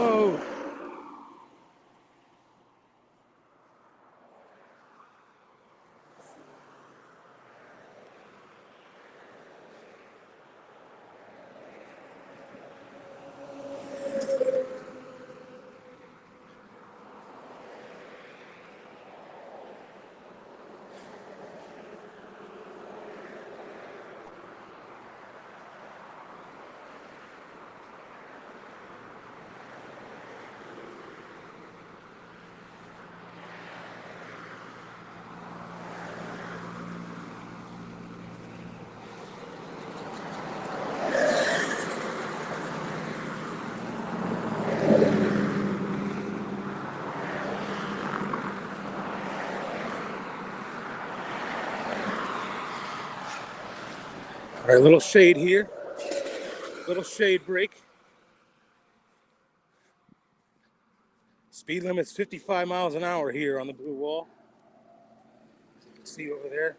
All right, little shade here. Little shade break. Speed limit's 55 miles an hour here on the blue wall. As you can see over there.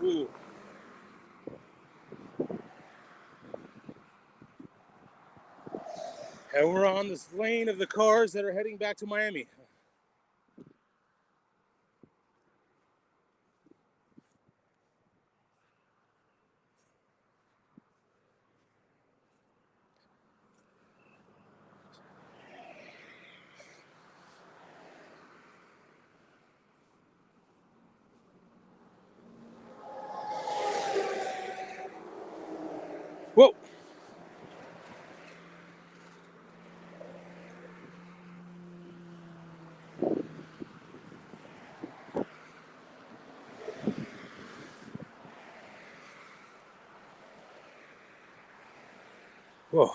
Ooh. And we're on this lane of the cars that are heading back to Miami. Whoa! Whoa.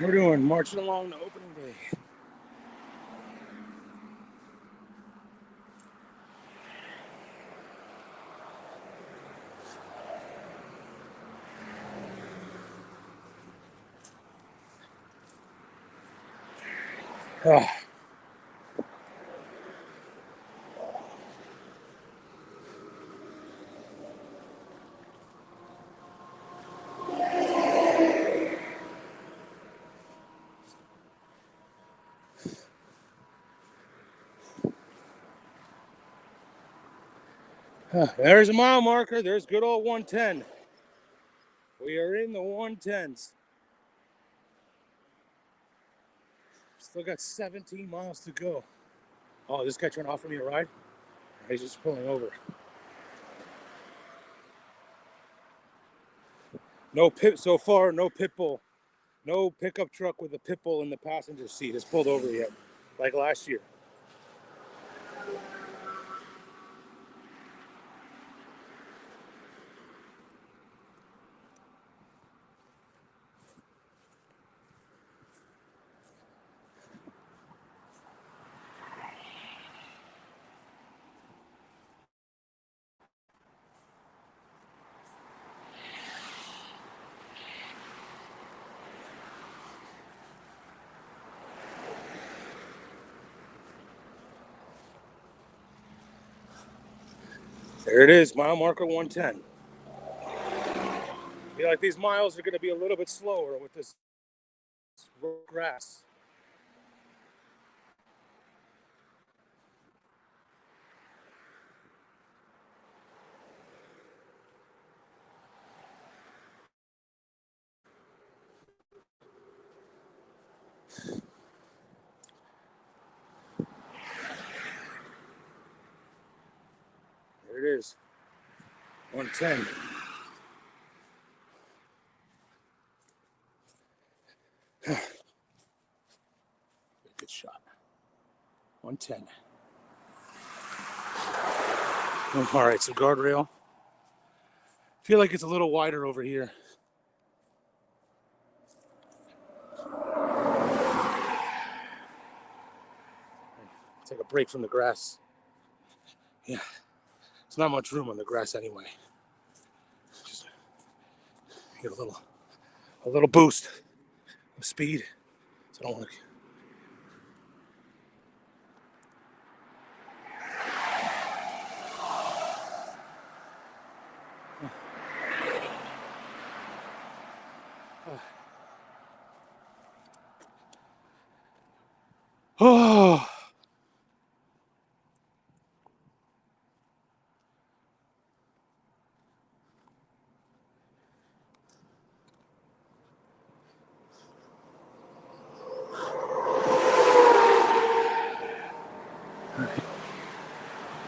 We're doing marching along to opening day. Ah. There's a mile marker. There's good old 110. We are in the 110s. Still got 17 miles to go. Oh, this guy trying to offer me a ride? He's just pulling over. No pit so far, no pit bull. No pickup truck with a pit bull in the passenger seat has pulled over yet, like last year. There it is, mile marker 110. I feel like these miles are going to be a little bit slower with this grass. There it is, 110. Good shot. 110. All right, so guardrail. Feel like it's a little wider over here. Take a break from the grass. Yeah, there's not much room on the grass anyway. Just get a little boost of speed. So I don't want to. Oh.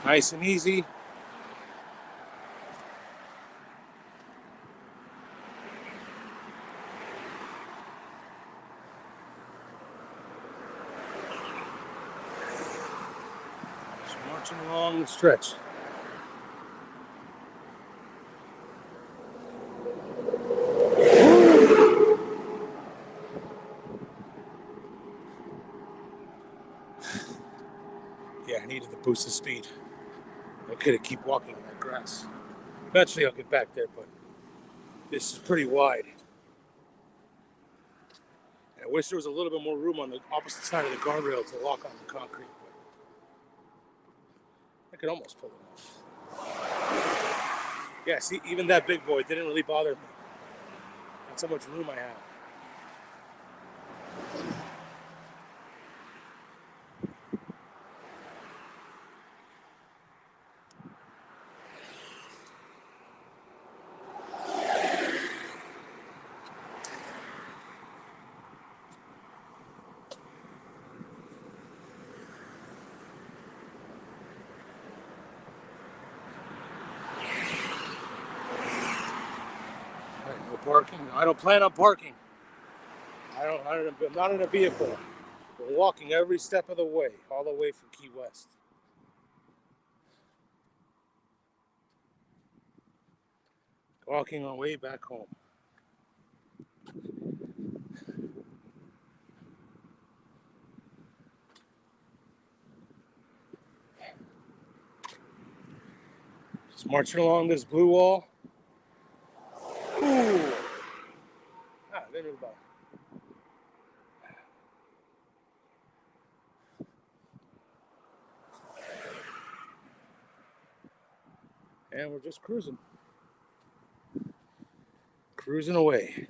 Nice and easy. Just marching along the stretch. Yeah, I needed the boost of speed. I could keep walking in that grass. Eventually I'll get back there, but this is pretty wide. I wish there was a little bit more room on the opposite side of the guardrail to walk on the concrete. But I could almost pull it off. Yeah, see, even that big boy didn't really bother me. That's how much room I have. All right, no parking. I don't plan on parking. I'm not in a vehicle. We're walking every step of the way, all the way from Key West. Walking our way back home. Just marching along this blue wall. Ooh. There it is. And we're just cruising. Cruising away.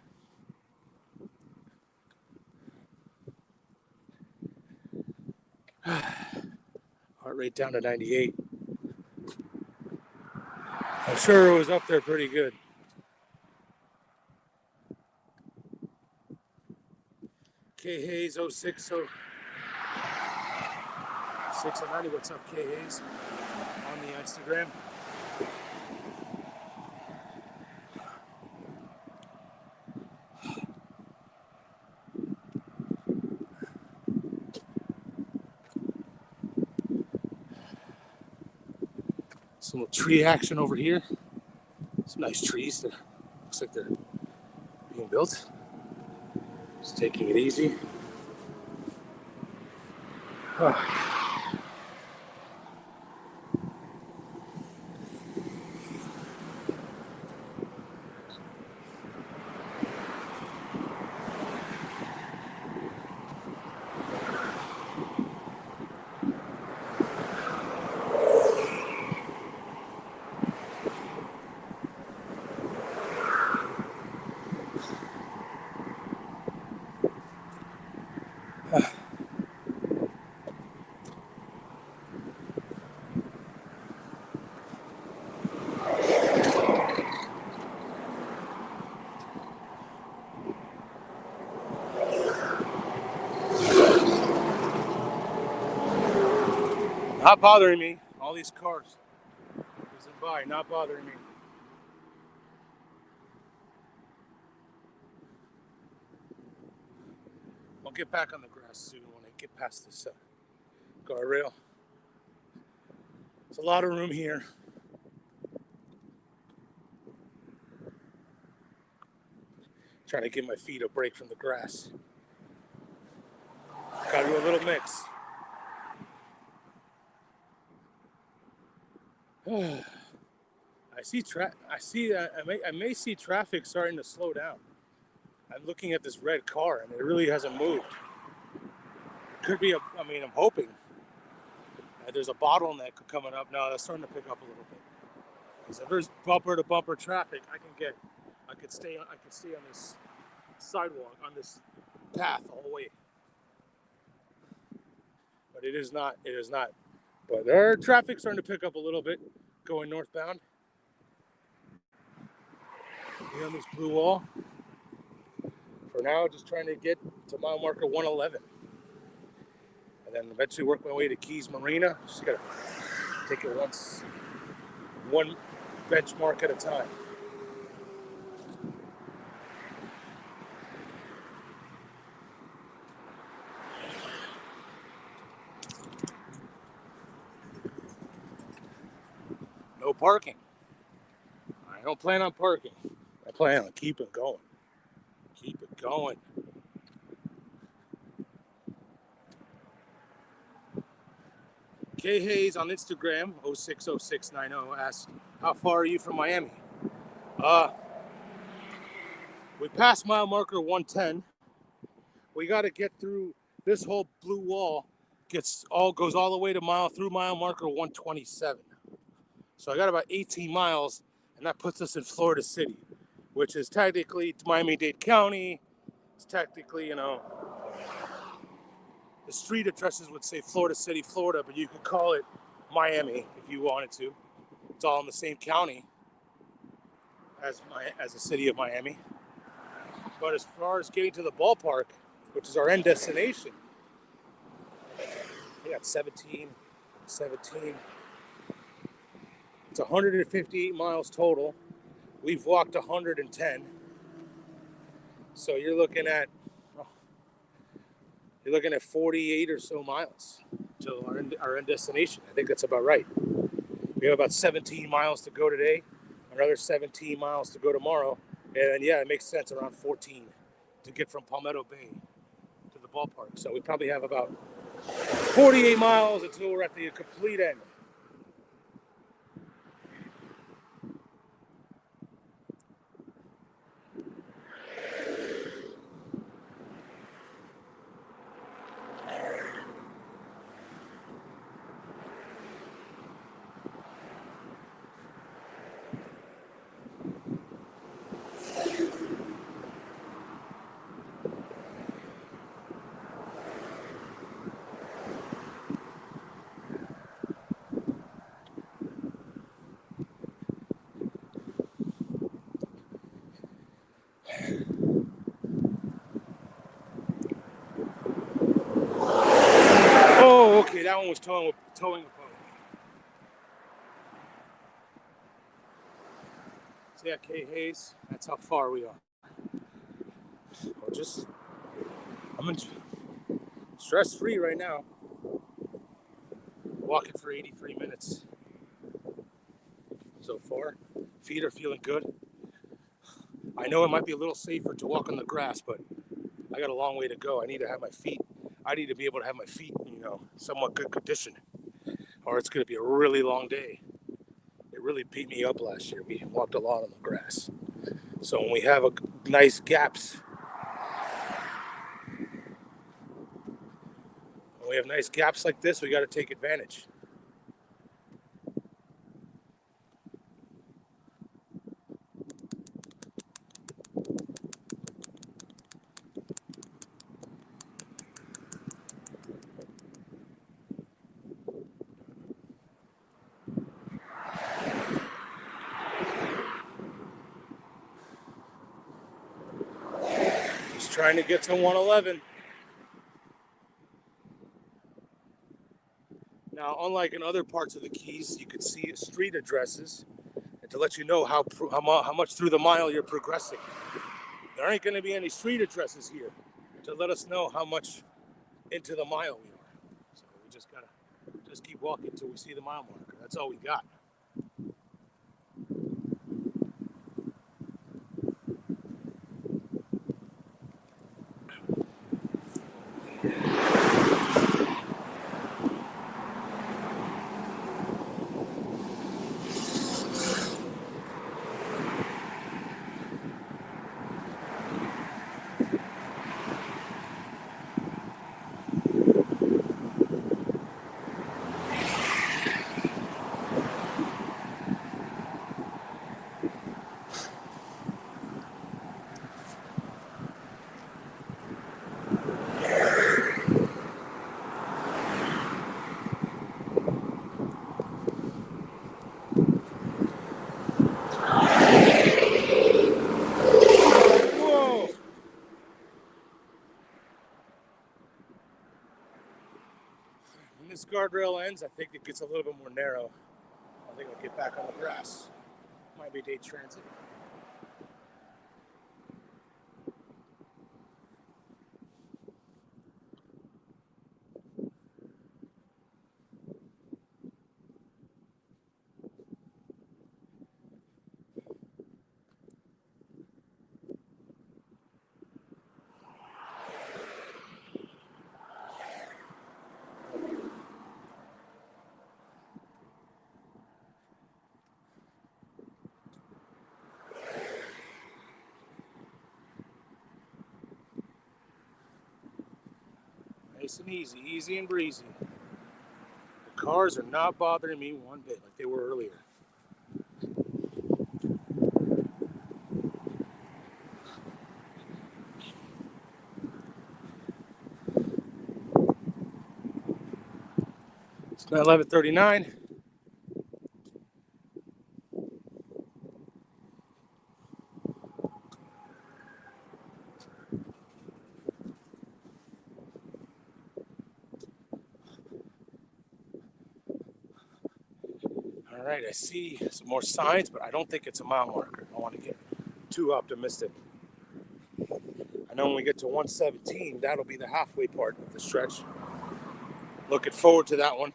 Heart rate down to 98. I'm sure it was up there pretty good. K Hayes 060690. What's up, K Hayes? On the Instagram. Some little tree action over here. Some nice trees. Looks like they're being built. Just taking it easy. Not bothering me. All these cars whizzing by, not bothering me. I'll get back on the grass soon when I get past this guardrail. There's a lot of room here. Trying to give my feet a break from the grass. Gotta do a little mix. I may see traffic starting to slow down. I'm looking at this red car and it really hasn't moved. Could be I'm hoping. There's a bottleneck coming up now that's starting to pick up a little bit. Because if there's bumper to bumper traffic, I could stay on this sidewalk, on this path all the way. But it is not. But there traffic's starting to pick up a little bit going northbound. Here on this blue wall. For now, just trying to get to mile marker 111. And then eventually work my way to Keys Marina. Just gotta take it one benchmark at a time. No parking. I don't plan on parking. I plan on keeping going. Keep it going. K Hayes on Instagram, 060690, asks, how far are you from Miami? We passed mile marker 110. We got to get through this whole blue wall. Goes all the way to mile marker 127. So I got about 18 miles, and that puts us in Florida City, which is technically Miami-Dade County. It's technically, the street addresses would say Florida City, Florida, but you could call it Miami if you wanted to. It's all in the same county as the city of Miami. But as far as getting to the ballpark, which is our end destination, we got 17. It's 158 miles total. We've walked 110. So you're looking at 48 or so miles to our end destination. I think that's about right. We have about 17 miles to go today, another 17 miles to go tomorrow, and yeah, it makes sense, around 14 to get from Palmetto Bay to the ballpark. So we probably have about 48 miles until we're at the complete end. was towing a boat. See that K Hayes? That's how far we are. I'm stress-free right now. Walking for 83 minutes so far. Feet are feeling good. I know it might be a little safer to walk on the grass, but I got a long way to go. I need to be able to have my feet, somewhat good condition, or it's going to be a really long day. It really beat me up last year. We walked a lot on the grass. So when we have nice gaps, like this, we got to take advantage. Just trying to get to 111. Now, unlike in other parts of the Keys, you could see street addresses and to let you know how much through the mile you're progressing. There ain't going to be any street addresses here to let us know how much into the mile we are. So we just gotta keep walking until we see the mile marker. That's all we got. Whoa! When this guardrail ends, I think it gets a little bit more narrow. I think I'll get back on the grass. Might be day transit. Nice and easy and breezy. The cars are not bothering me one bit like they were earlier. It's now 11:39. All right, I see some more signs, but I don't think it's a mile marker. I don't want to get too optimistic. I know when we get to 117, that'll be the halfway part of the stretch. Looking forward to that one.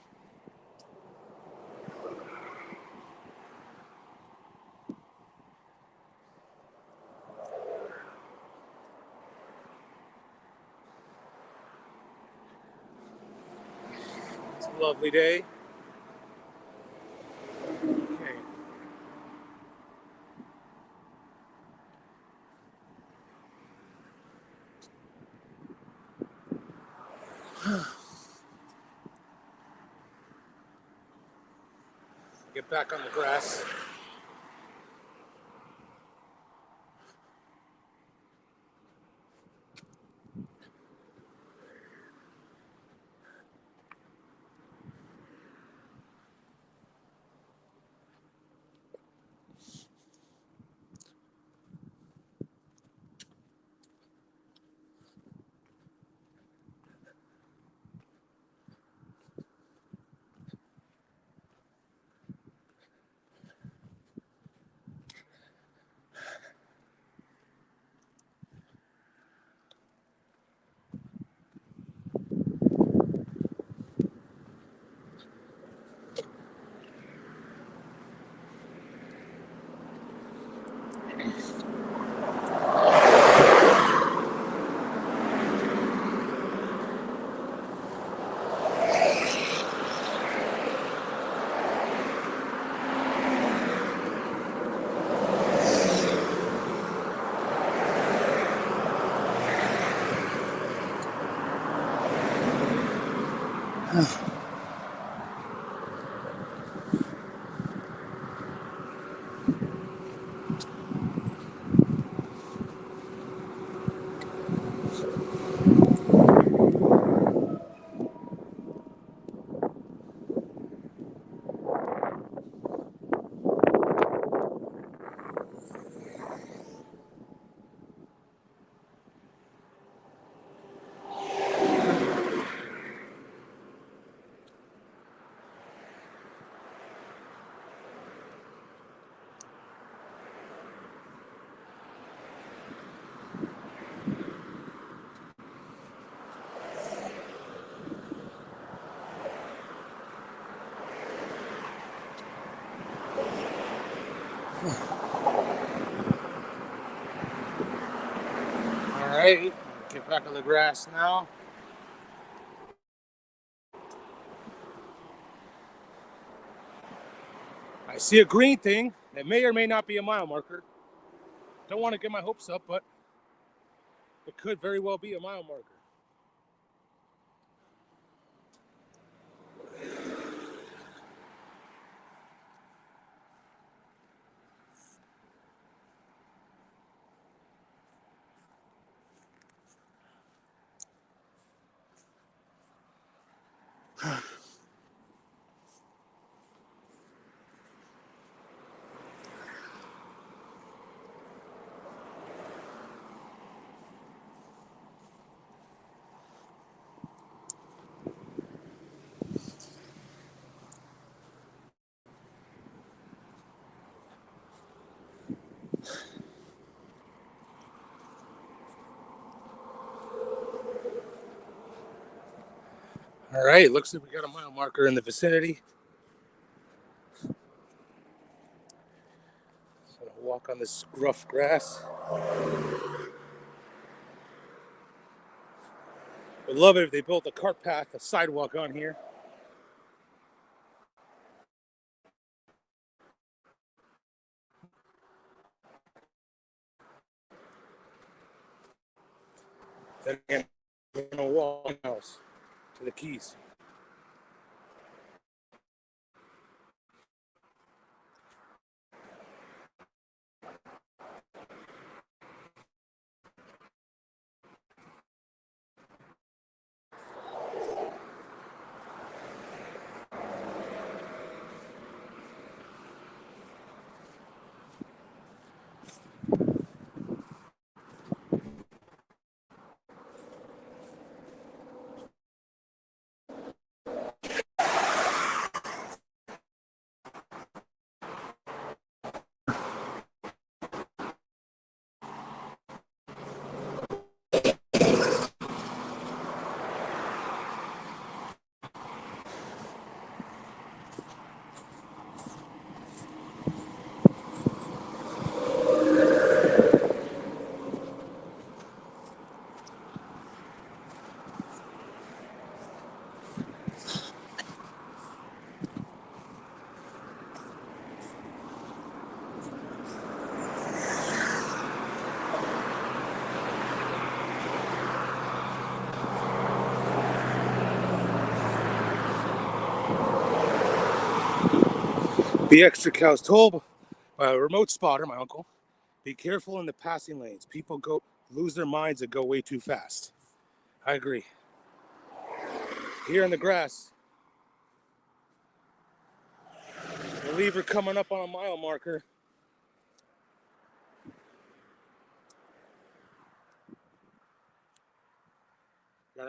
It's a lovely day. Okay. Get back on the grass. All right, get back on the grass now. I see a green thing that may or may not be a mile marker. Don't want to get my hopes up, but it could very well be a mile marker. All right, looks like we got a mile marker in the vicinity. Gonna walk on this rough grass. Would love it if they built a cart path, a sidewalk on here. Then again, I'm gonna walk house to the Keys. The extra cows told by a remote spotter, my uncle, be careful in the passing lanes. People lose their minds and go way too fast. I agree. Here in the grass, the lever coming up on a mile marker.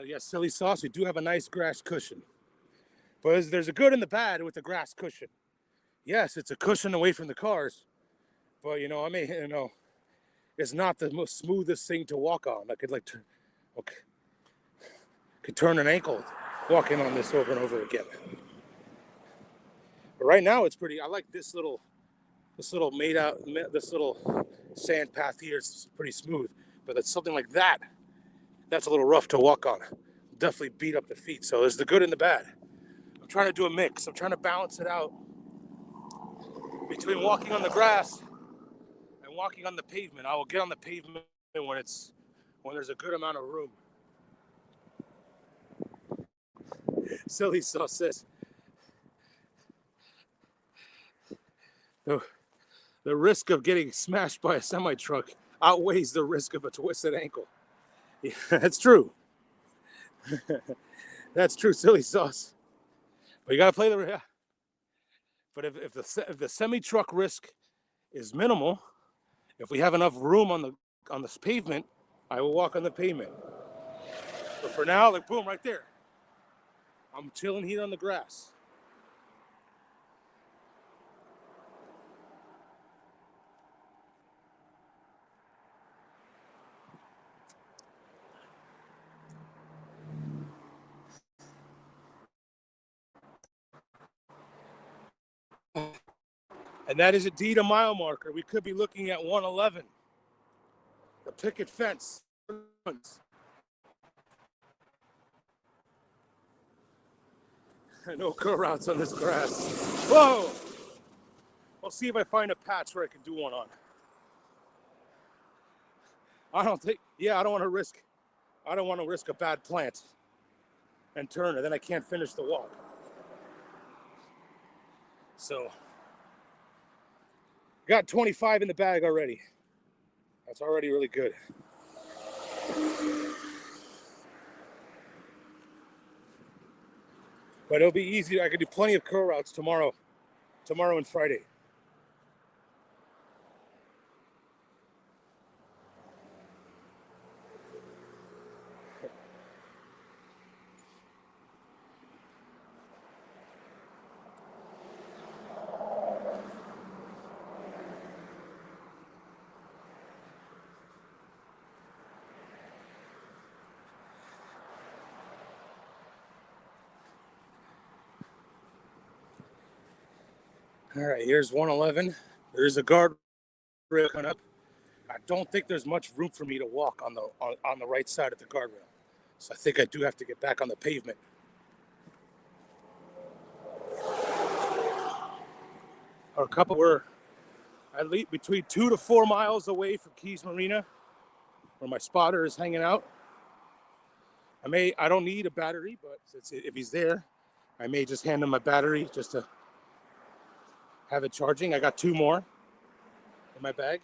Yes, silly sauce. We do have a nice grass cushion, but there's a good and the bad with the grass cushion. Yes, it's a cushion away from the cars, but it's not the most smoothest thing to walk on. I could turn an ankle walking on this over and over again. But right now it's pretty. I like this little this little sand path here. It's pretty smooth, but it's something like that. That's a little rough to walk on. Definitely beat up the feet. So there's the good and the bad. I'm trying to do a mix. I'm trying to balance it out between walking on the grass and walking on the pavement. I will get on the pavement when there's a good amount of room. Silly sauce says, oh, The risk of getting smashed by a semi-truck outweighs the risk of a twisted ankle. Yeah, that's true. That's true, silly sauce. But you gotta play the. Yeah. But if the semi-truck risk is minimal, if we have enough room on this pavement, I will walk on the pavement. But for now, like boom, right there. I'm chilling here on the grass. And that is indeed a mile marker. We could be looking at 111. The picket fence. No curl routes on this grass. Whoa! I'll see if I find a patch where I can do one on. I don't want to risk a bad plant and turn, and then I can't finish the walk. So, got 25 in the bag already. That's already really good. But it'll be easy. I can do plenty of curl routes tomorrow and Friday. All right, here's 111. There's a guardrail coming up. I don't think there's much room for me to walk on the right side of the guardrail. So I think I do have to get back on the pavement. We're at least between 2 to 4 miles away from Keys Marina, where my spotter is hanging out. I don't need a battery, but if he's there, I may just hand him my battery just to have it charging. I got 2 more in my bag.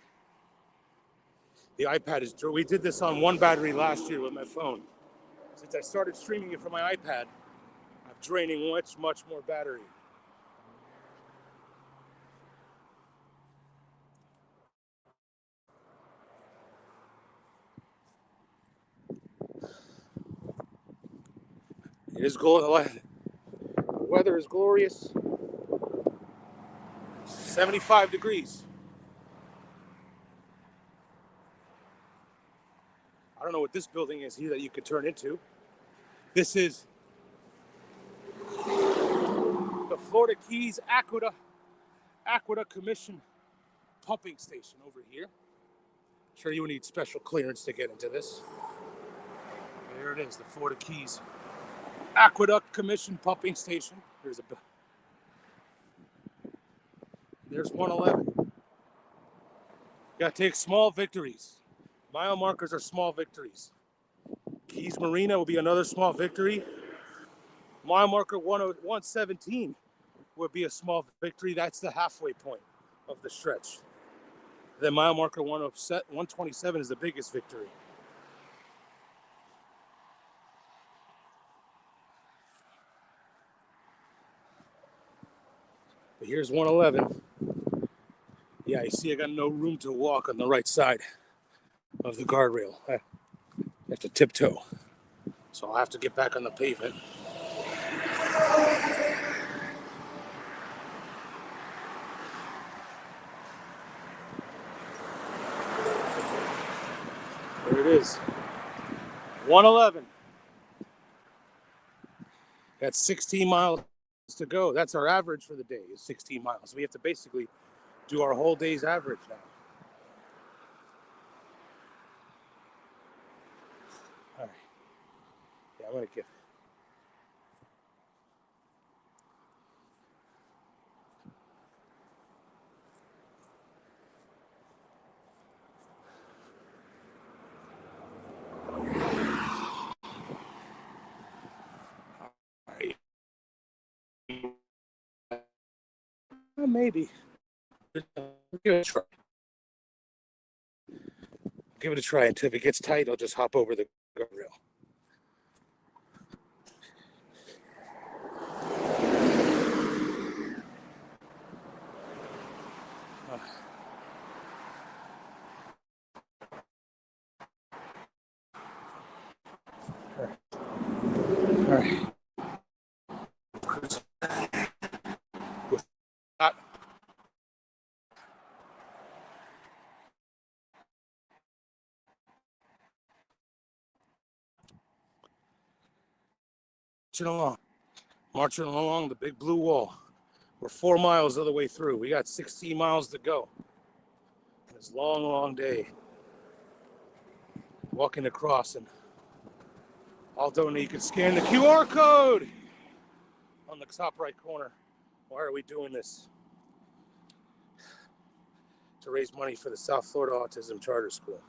The iPad we did this on 1 battery last year with my phone. Since I started streaming it from my iPad, I'm draining much more battery. It is glorious. The weather is glorious. 75 degrees. I don't know what this building is here that you could turn into. This is the Florida Keys Aqueduct Commission pumping station over here. I'm sure you would need special clearance to get into this. There it is, the Florida Keys Aqueduct Commission pumping station. There's 111. Got to take small victories. Mile markers are small victories. Keys Marina will be another small victory. Mile marker 117 would be a small victory. That's the halfway point of the stretch. Then mile marker 127 is the biggest victory. But here's 111. Yeah, you see I got no room to walk on the right side of the guardrail. I have to tiptoe. So I'll have to get back on the pavement. There it is. 111. That's 16 miles to go. That's our average for the day, is 16 miles. We have to basically do our whole day's average now. All right. Yeah, I'm going to get. Maybe. Give it a try. Give it a try until if it gets tight, I'll just hop over the guardrail. All right. Marching along the big blue wall. We're 4 miles of the way through. We got 16 miles to go. It's a long, long day. Walking across, and I'll donate. You can scan the QR code on the top right corner. Why are we doing this? To raise money for the South Florida Autism Charter School.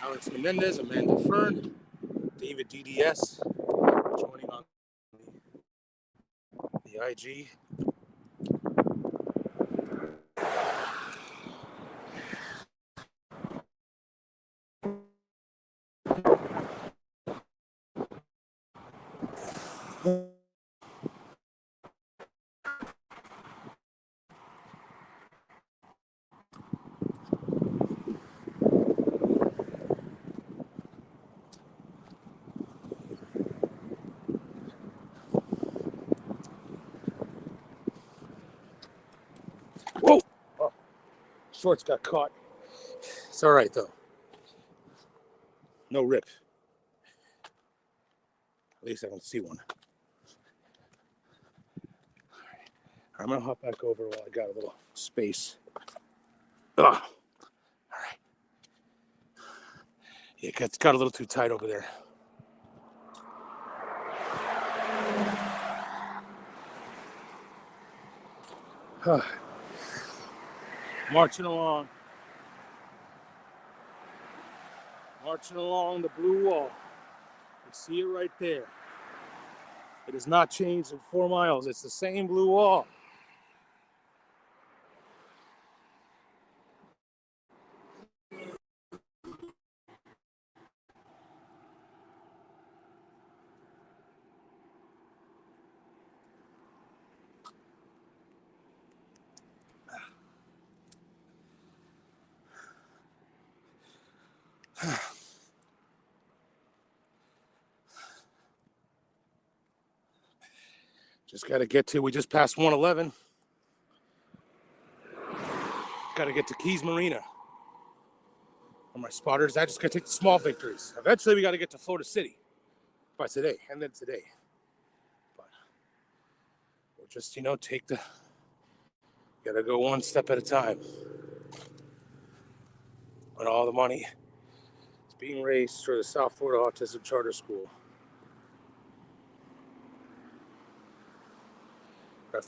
Alex Menendez, Amanda Fern, David DDS, joining on the IG. Whoa! Oh, shorts got caught. It's all right though. No rip. At least I don't see one. I'm gonna hop back over while I got a little space. Ugh. All right. Yeah, it's got a little too tight over there. Marching along. Marching along the blue wall. You see it right there. It has not changed in 4 miles. It's the same blue wall. Just got to get to, we just passed 111. Got to get to Keys Marina. For my spotters, I just got to take the small victories. Eventually, we got to get to Florida City by today, and then today. But we'll just, got to go one step at a time. And all the money is being raised for the South Florida Autism Charter School. Got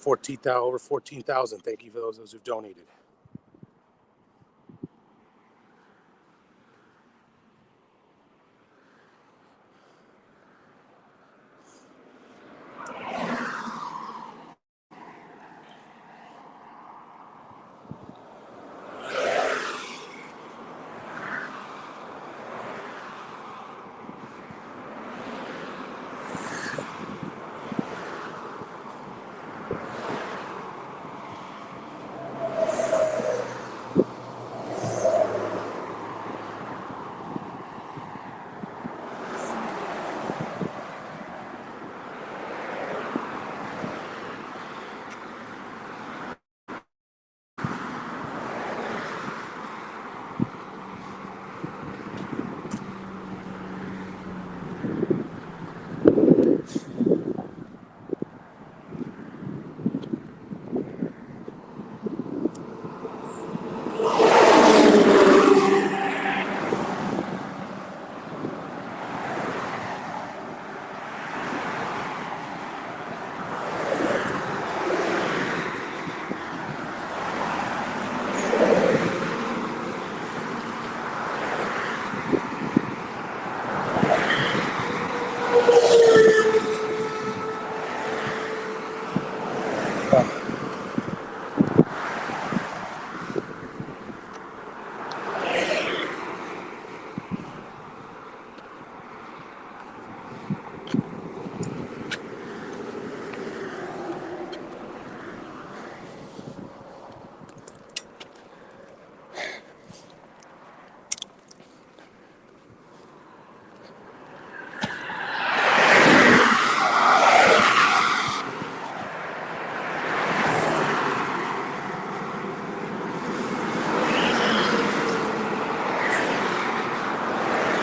over 14,000. Thank you for those who've donated.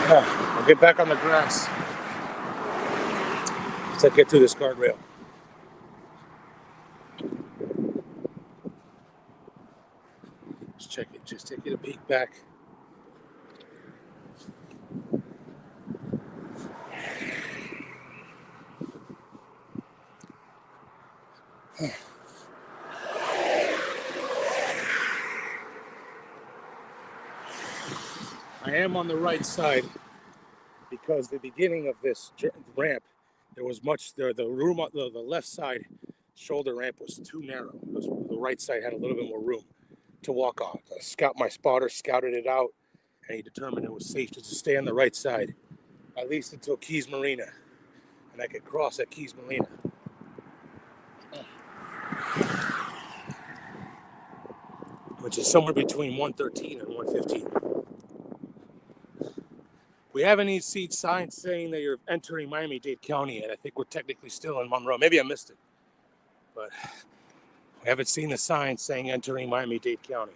I'll get back on the grass once I get through this guardrail. Just check it. Just take it a peek back. I am on the right side because the beginning of this ramp, there was the room on the left side shoulder ramp was too narrow. The right side had a little bit more room to walk on. My spotter scouted it out, and he determined it was safe to just stay on the right side, at least until Keys Marina, and I could cross at Keys Marina. Which is somewhere between 113 and 115. We haven't even seen signs saying that you're entering Miami-Dade County yet. I think we're technically still in Monroe. Maybe I missed it, but we haven't seen the sign saying entering Miami-Dade County.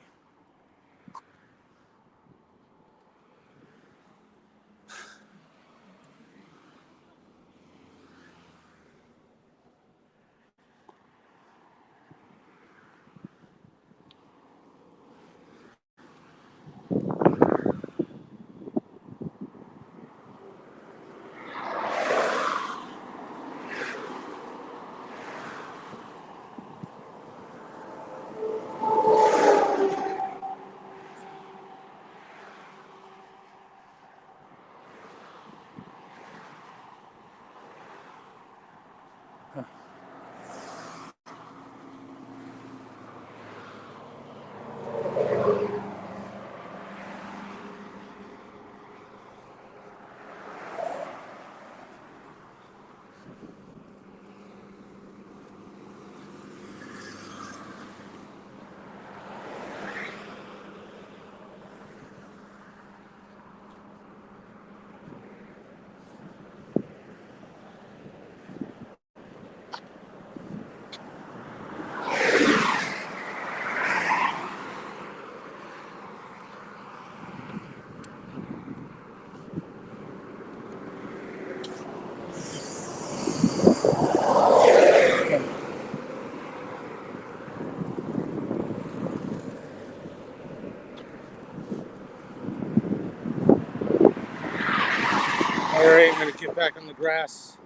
All right, I'm gonna get back on the grass.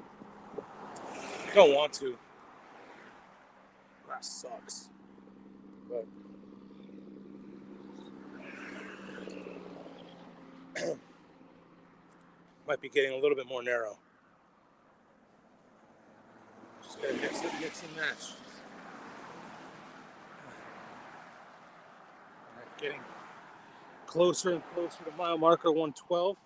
Don't want to. Grass sucks, but might be getting a little bit more narrow. Just gotta mix and match. Right, getting closer and closer to mile marker 112.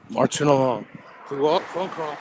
Marching along. Phone call.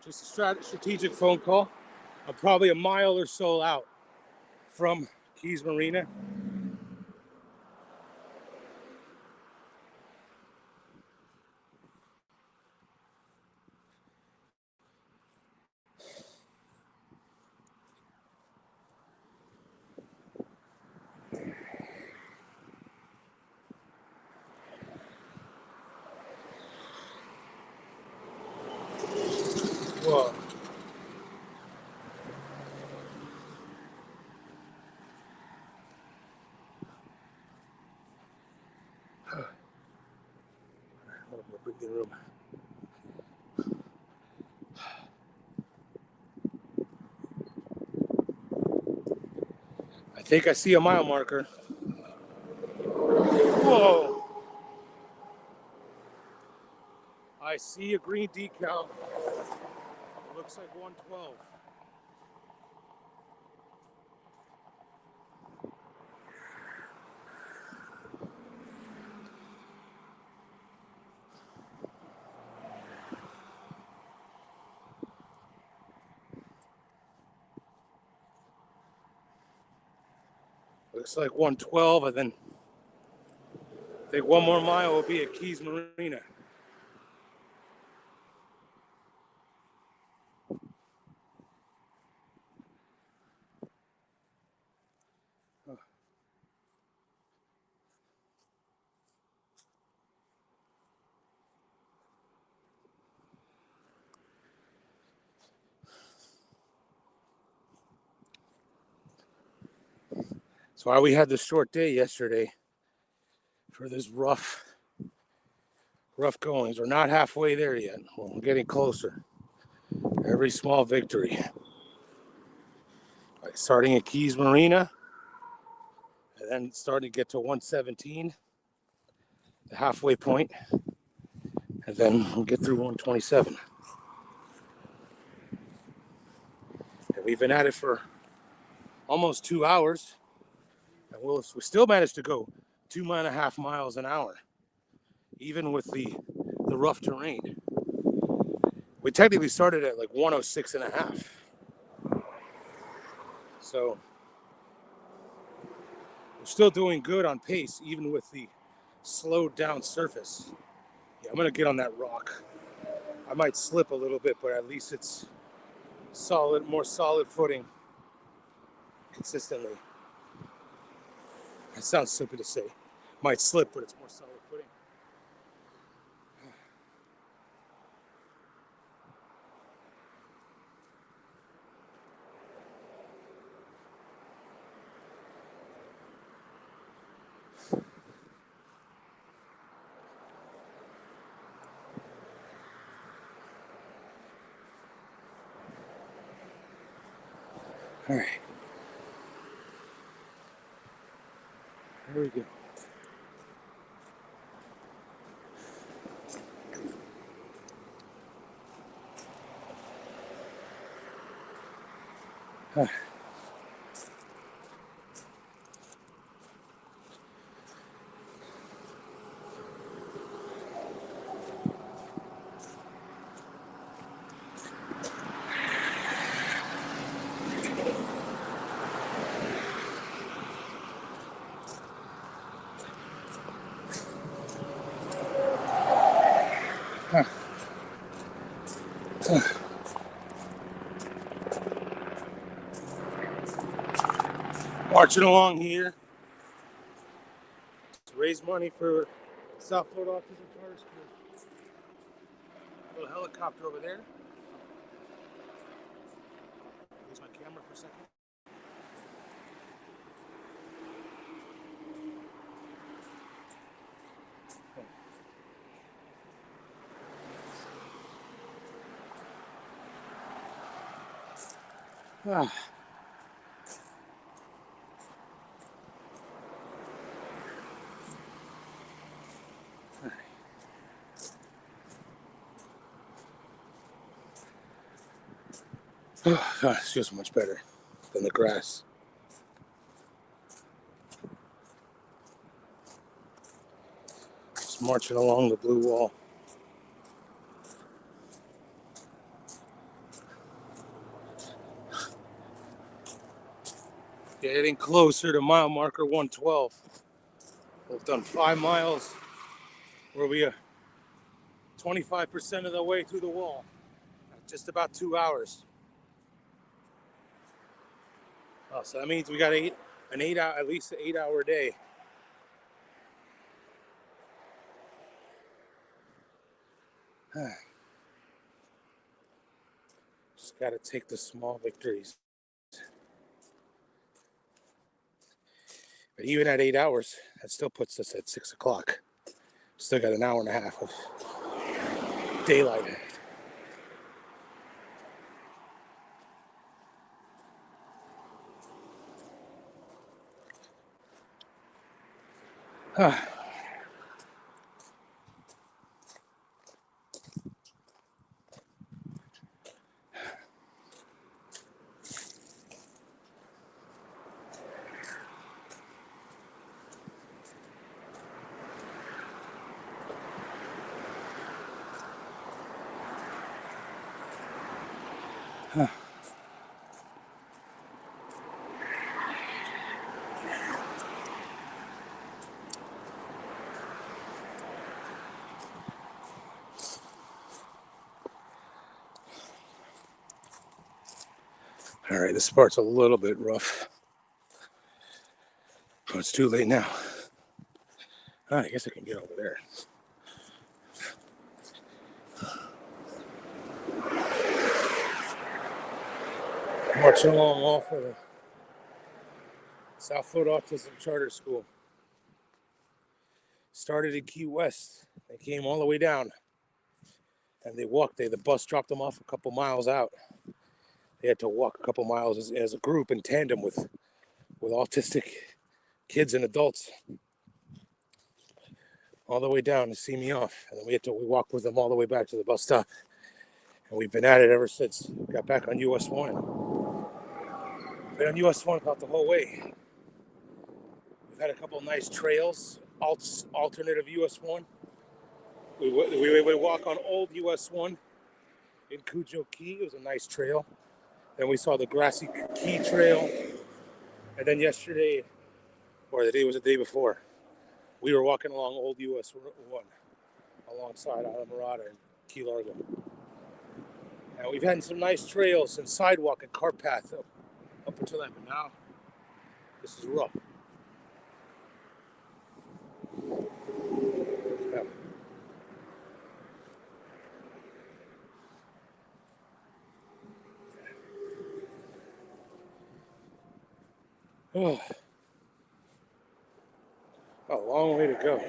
Just a strategic phone call. I'm probably a mile or so out from Keys Marina. Whoa. A little more breathing room. I think I see a mile marker. Whoa. I see a green decal. It looks like 112. Looks like 112, and then I think one more mile will be at Keys Marina. That's why we had this short day yesterday for this rough goings. We're not halfway there yet. We're getting closer. Every small victory. Like starting at Keys Marina, and then starting to get to 117, the halfway point, and then we'll get through 127. And we've been at it for almost 2 hours, and we still managed to go 2.5 miles an hour, even with the rough terrain. We technically started at like 106.5. So we're still doing good on pace, even with the slowed down surface. Yeah, I'm gonna get on that rock. I might slip a little bit, but at least it's solid, more solid footing consistently. That sounds stupid to say. Might slip, but it's more solid footing. All right. Here we go. Marching along here to raise money for South Florida Autism Charter School. Little helicopter over there. Use my camera for a second. It feels much better than the grass. Just marching along the blue wall. Getting closer to mile marker 112. We've done 5 miles where we are 25% of the way through the wall. Just about 2 hours. Oh, so that means we got at least an 8-hour day. Just got to take the small victories. But even at 8 hours, that still puts us at 6 o'clock. Still got an hour and a half of daylight. All right, this part's a little bit rough. Oh, it's too late now. I guess I can get over there. Marching along off of the Southfield Autism Charter School. Started in Key West. They came all the way down. And they walked. The bus dropped them off a couple miles out. They had to walk a couple miles as a group in tandem with autistic kids and adults all the way down to see me off. And then we walked with them all the way back to the bus stop. And we've been at it ever since. Got back on US 1. Been on US 1 about the whole way. We've had a couple nice trails, alternative US 1. We would walk on old US 1 in Cujo Key. It was a nice trail. Then we saw the Grassy Key Trail. And then yesterday, or the day before, we were walking along old US 1 alongside Alamorada and Key Largo. And we've had some nice trails and sidewalk and cart path up until then, but now this is rough. Yeah. Oh, a long way to go.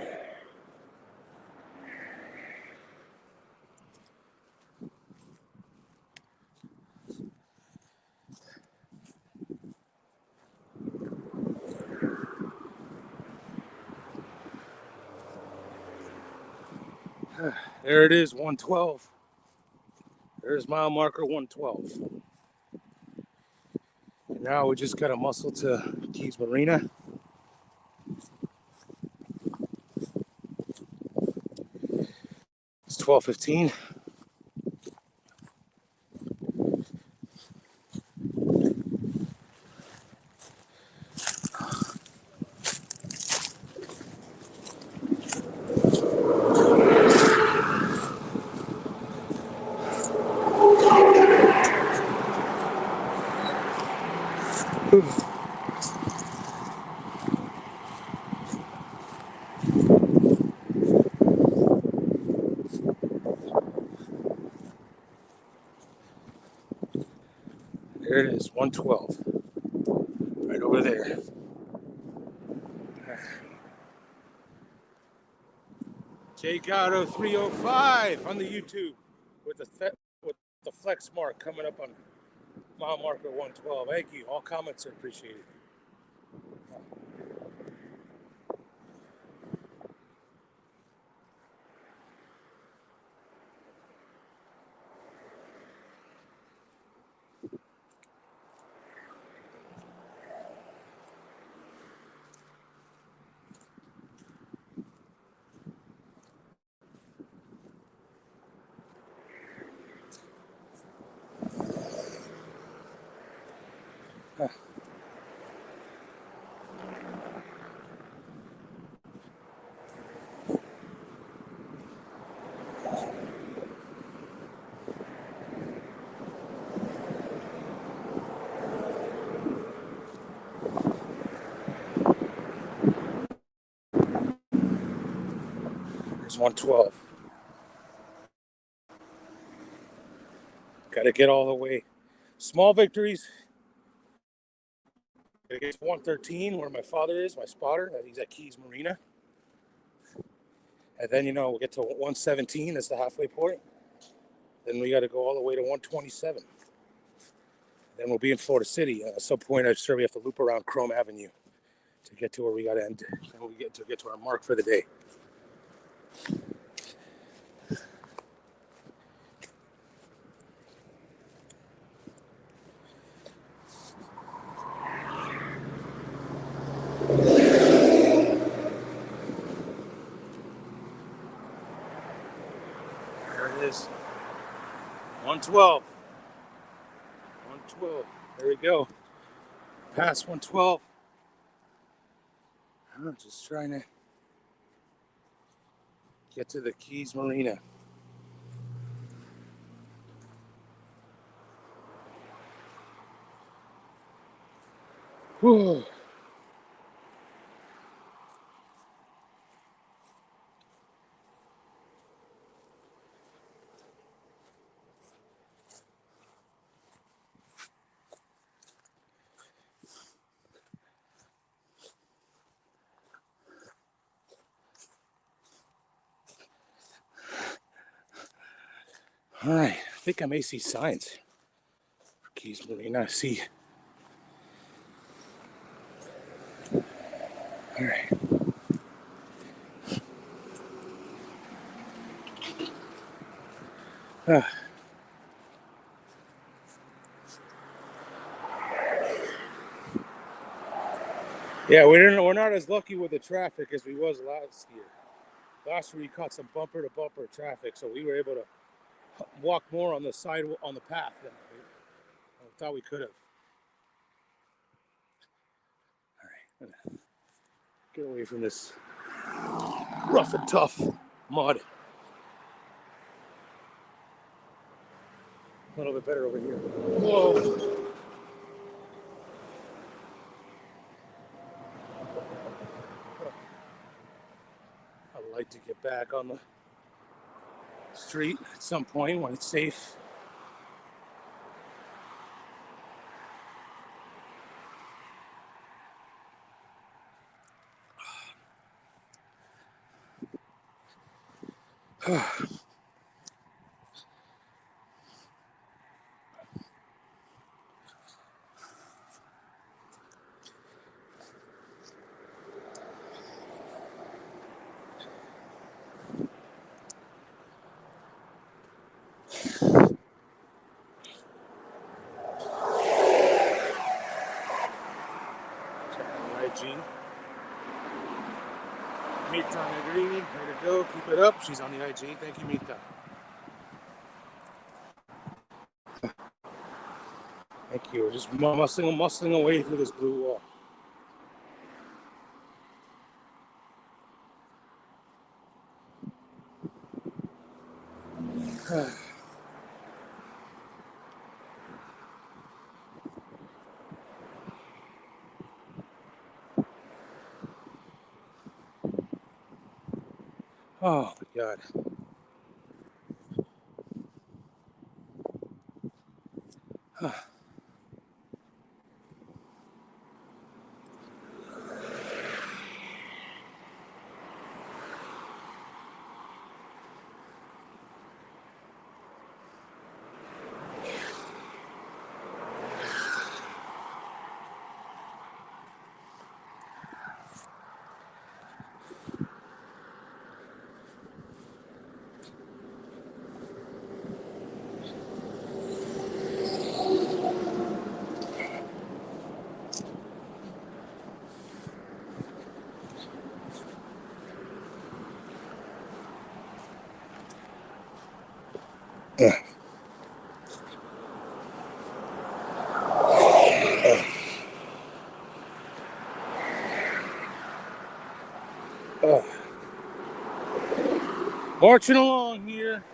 There it is, 112. There's mile marker 112. And now we just got to muscle to Keys Marina. It's 12:15. There it is, 112. Right over there. Jay Gatto 305 on the YouTube with the flex mark coming up on mile marker 112. Thank you. All comments are appreciated. It's 112. Got to get all the way. Small victories. Got to get to 113 where my father is, my spotter. He's at Keys Marina. And then, we'll get to 117. That's the halfway point. Then we got to go all the way to 127. Then we'll be in Florida City. At some point, I'm sure we have to loop around Chrome Avenue to get to where we got to end. And we get to our mark for the day. There it is. 112. 112. There we go. Past 112. I'm just trying to get to the Keys Marina. Whew. All right, I think I may see signs for Keys Marina. See. All right. Yeah, we're not as lucky with the traffic as we was last year. Last year we caught some bumper to bumper traffic, so we were able to walk more on the side on the path than I thought we could have. All right, get away from this rough and tough mud. A little bit better over here. Whoa. I'd like to get back on the street at some point when it's safe. IG. Mita Negrini, way to go. Keep it up. She's on the IG. Thank you, Mita. Thank you. We're just muscling away through this blue wall. Oh my God. Marching along here.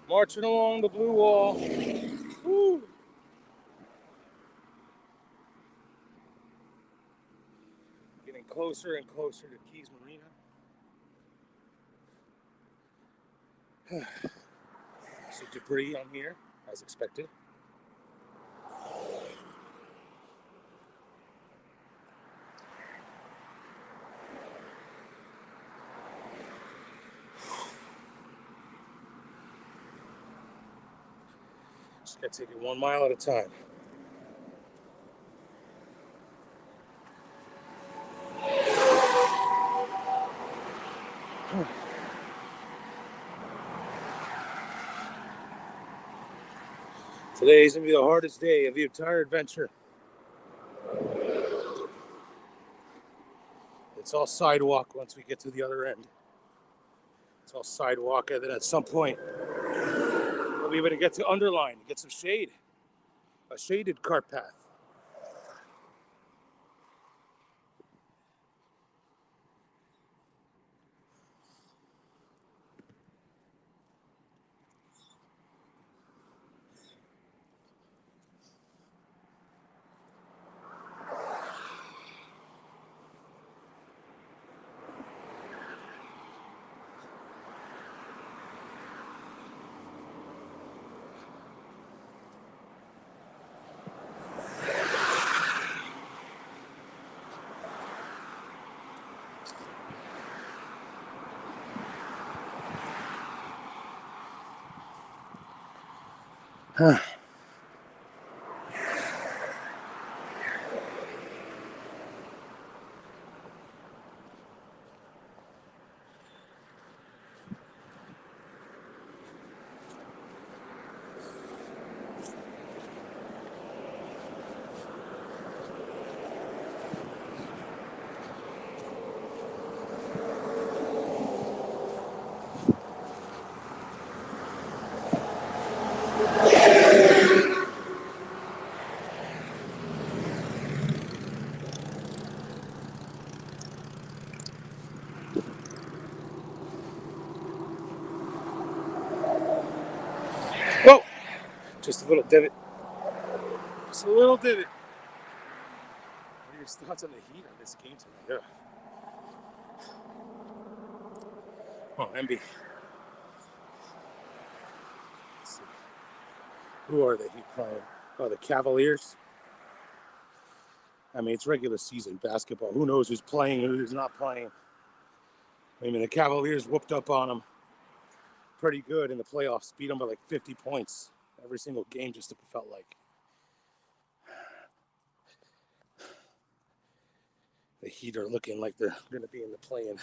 Marching along the blue wall. Woo. Getting closer and closer to Keys Marina. Some debris on here, as expected. Just gotta take it 1 mile at a time. Today is gonna be the hardest day of the entire adventure. It's all sidewalk once we get to the other end. It's all sidewalk, and then at some point, we'll be able to get to Underline, get some shade, a shaded cart path. Whoa! Just a little divot. Just a little divot. What are your thoughts on the heat on this game tonight? Oh, MB. Let's see. Who are the Heat playing? Oh, the Cavaliers. I mean, it's regular season basketball. Who knows who's playing and who's not playing? I mean, the Cavaliers whooped up on them pretty good in the playoffs. Beat them by like 50 points every single game, just it felt like. The Heat are looking like they're going to be in the play-in.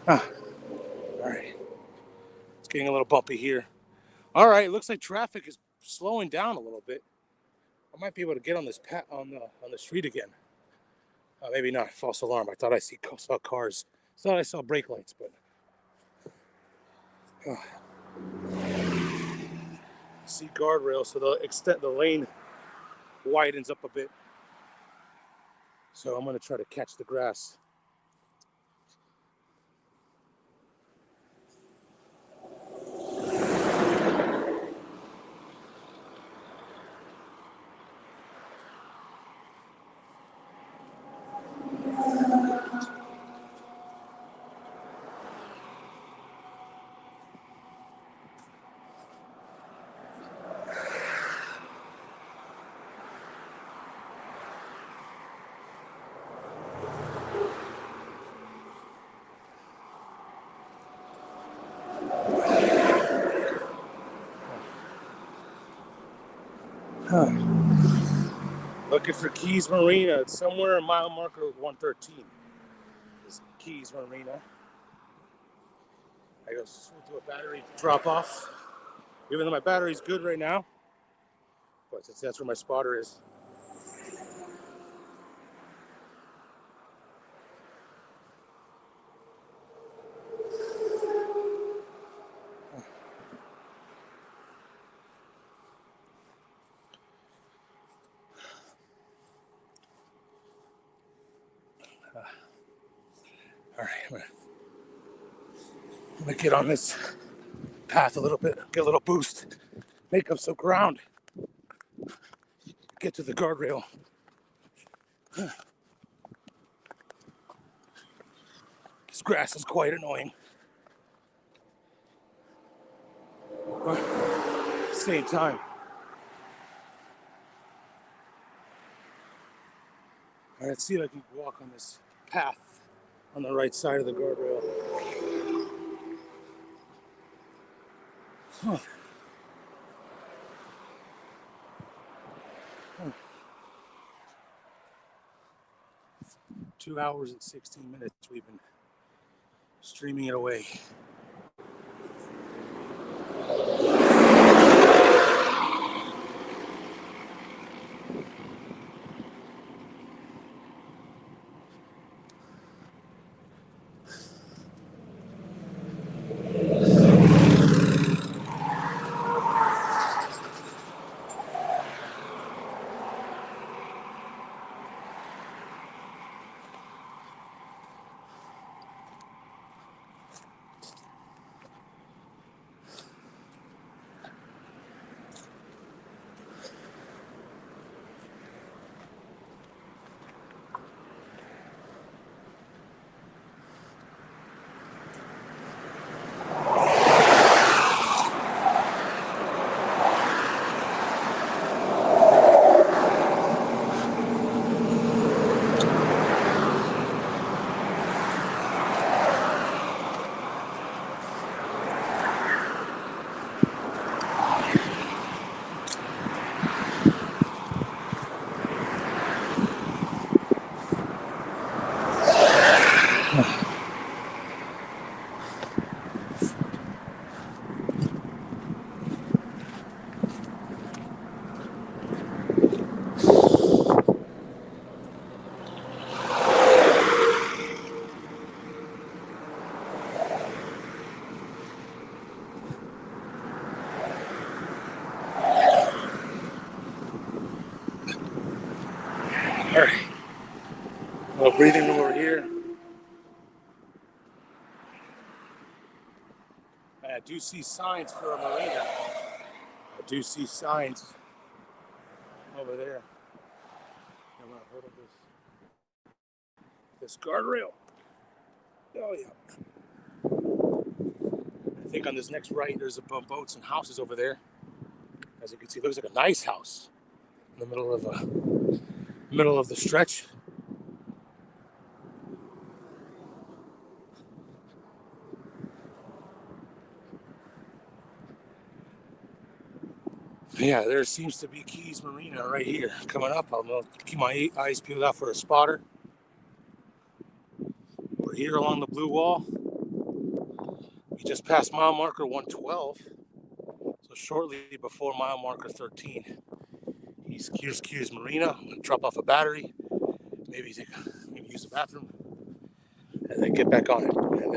All right. It's getting a little bumpy here. All right, it looks like traffic is slowing down a little bit. I might be able to get on this on the street again. Maybe not. False alarm. I thought I saw cars. Thought I saw brake lights, but see guardrails, so the lane widens up a bit. So I'm gonna try to catch the grass. Looking for Keys Marina. It's somewhere in mile marker 113. This Keys Marina. I go do a battery drop off. Even though my battery's good right now, but since that's where my spotter is. All right, I'm gonna get on this path a little bit, get a little boost, make up some ground, get to the guardrail. This grass is quite annoying. But at the same time, let's see if I can walk on this path on the right side of the guardrail. Huh. 2 hours and 16 minutes we've been streaming it away. All right, well, breathing room over here. I do see signs for a marina. I do see signs over there. I'm gonna hold up this guardrail. Oh yeah. I think on this next right, there's a boats and houses over there. As you can see, it looks like a nice house in the middle of the stretch. Yeah, there seems to be Keys Marina right here coming up. I'll keep my eyes peeled out for a spotter. We're here along the blue wall. We just passed mile marker 112, so shortly before mile marker 13. Here's Keys Marina. I'm gonna drop off a battery, maybe use the bathroom, and then get back on it. And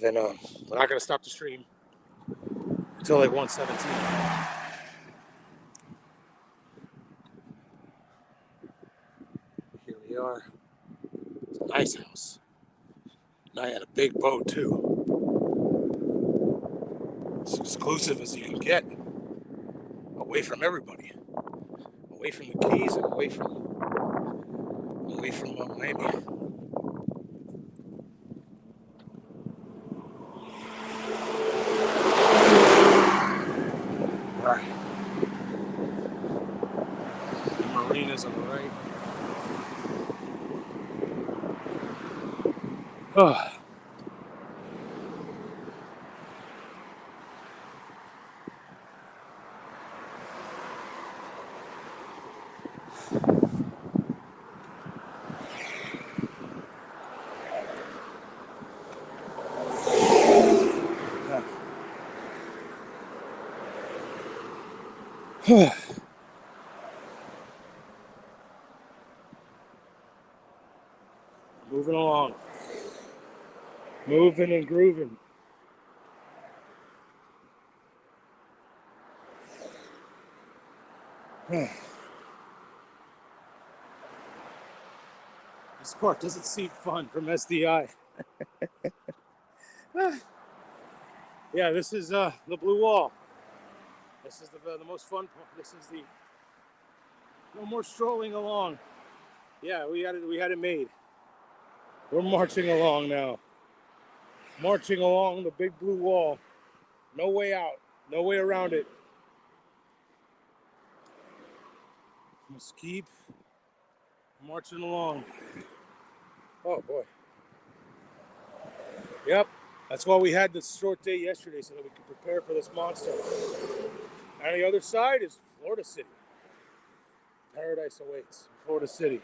then we're not gonna stop the stream until like 117. Here we are. It's a nice house. And I had a big boat too. As exclusive as you can get, away from everybody, away from the Keys, and away from Miami. All right, the marina's on the right. Oh. Moving along. Moving and grooving. This part doesn't seem fun from SDI. Yeah, this is the blue wall. This is the most fun part. This is no more strolling along. Yeah, we had it made. We're marching along now. Marching along the big blue wall. No way out. No way around it. Must keep marching along. Oh boy. Yep. That's why we had this short day yesterday, so that we could prepare for this monster. And the other side is Florida City. Paradise awaits. Florida City.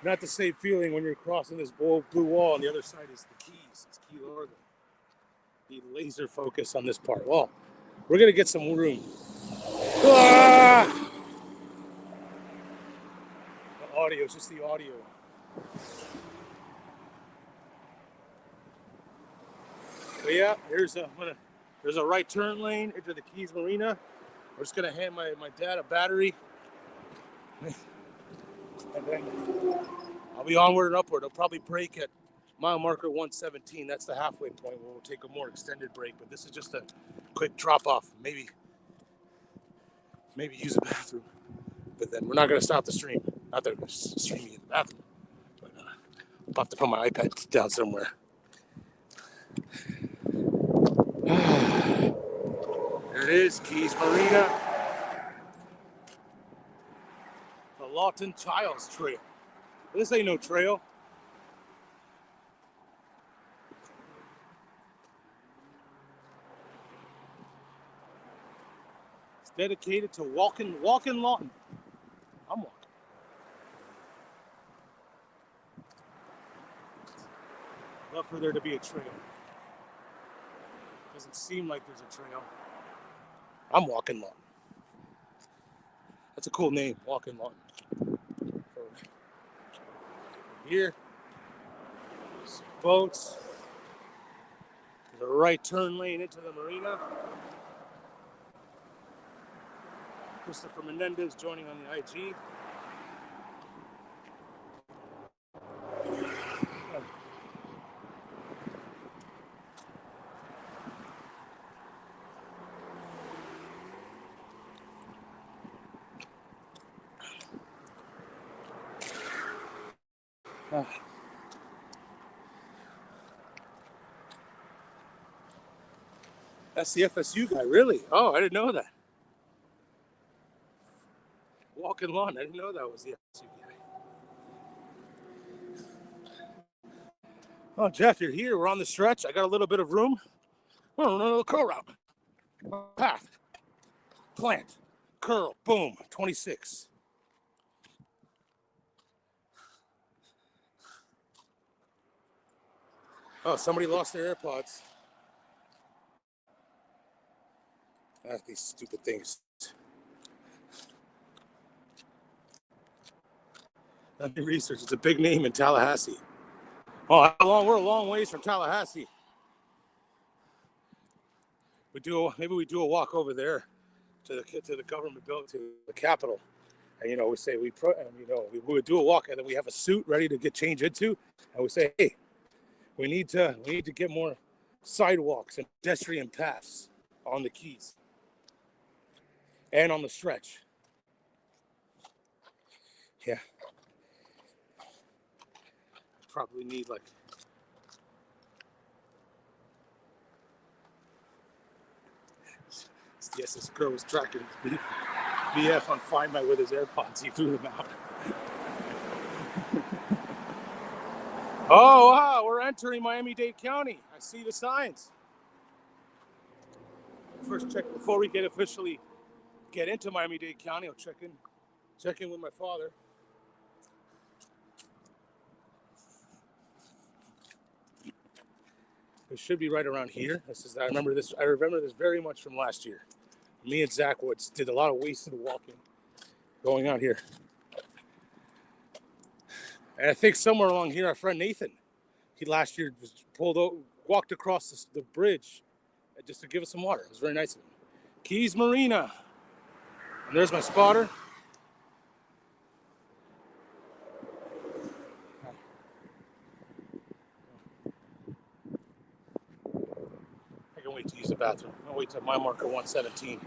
Not the same feeling when you're crossing this blue wall, and the other side is the Keys. It's Key Largo. Be laser focused on this part. Well, we're gonna get some room. Ah! The audio, it's just the audio. But yeah, there's a right turn lane into the Keys Marina. We're just gonna hand my dad a battery, and then I'll be onward and upward. I'll probably break at mile marker 117. That's the halfway point where we'll take a more extended break. But this is just a quick drop off. Maybe use a bathroom. But then we're not gonna stop the stream. Not that we're streaming in the bathroom. But I'll have to put my iPad down somewhere. There it is, Keys Marina. The Lawton Childs Trail. This ain't no trail. It's dedicated to walking Lawton. I'm walking. Love for there to be a trail. Doesn't seem like there's a trail. I'm walking Lawton. That's a cool name, walking Lawton. Here, some boats. There's a right turn lane into the marina. Christopher Menendez joining on the IG. That's the FSU guy, really? Oh, I didn't know that. Walking Lawn, I didn't know that was the FSU guy. Oh, Jeff, you're here. We're on the stretch. I got a little bit of room. We're on a little curl route. Path. Plant. Curl. Boom. 26. Oh, somebody lost their AirPods. These stupid things. Let me research. It's a big name in Tallahassee. Oh, we're a long ways from Tallahassee. Maybe we do a walk over there to the government building, to the Capitol, and we say we would do a walk, and then we have a suit ready to get changed into, and we say, hey, we need to get more sidewalks and pedestrian paths on the Keys and on the stretch. Yeah, probably need like. Yes, this girl was tracking BF on Find My with his AirPods. He threw them out. Oh, wow, we're entering Miami-Dade County. I see the signs. First check before we officially get into Miami-Dade County. I'll check in with my father. It should be right around here. I remember this very much from last year. Me and Zach Woods did a lot of wasted walking going on here. And I think somewhere along here, our friend Nathan, he last year walked across the bridge just to give us some water. It was very nice of him. Keys Marina. And there's my spotter. I can wait to use the bathroom. I'll wait till mile marker 117.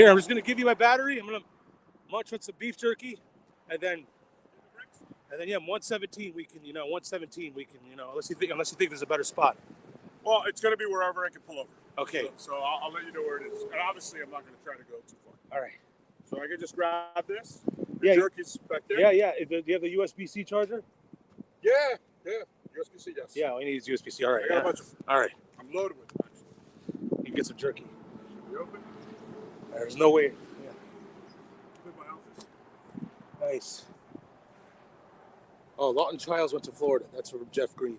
Here, I'm just gonna give you my battery. I'm gonna munch with some beef jerky, and then yeah, 117 we can, 117 we can, unless you think there's a better spot. Well, it's going to be wherever I can pull over. Okay. So I'll let you know where it is. And obviously, I'm not going to try to go too far. All right. So I can just grab this. Yeah. Jerky's back there. Yeah. Do you have the USB-C charger? Yeah. USB-C, yes. Yeah, all you need is USB-C. All right. I got a bunch of them. All right. I'm loaded with them, actually. You can get some jerky. You open? There's no way. Yeah. Put my office. Nice. Oh, Lawton Childs went to Florida. That's from Jeff Green.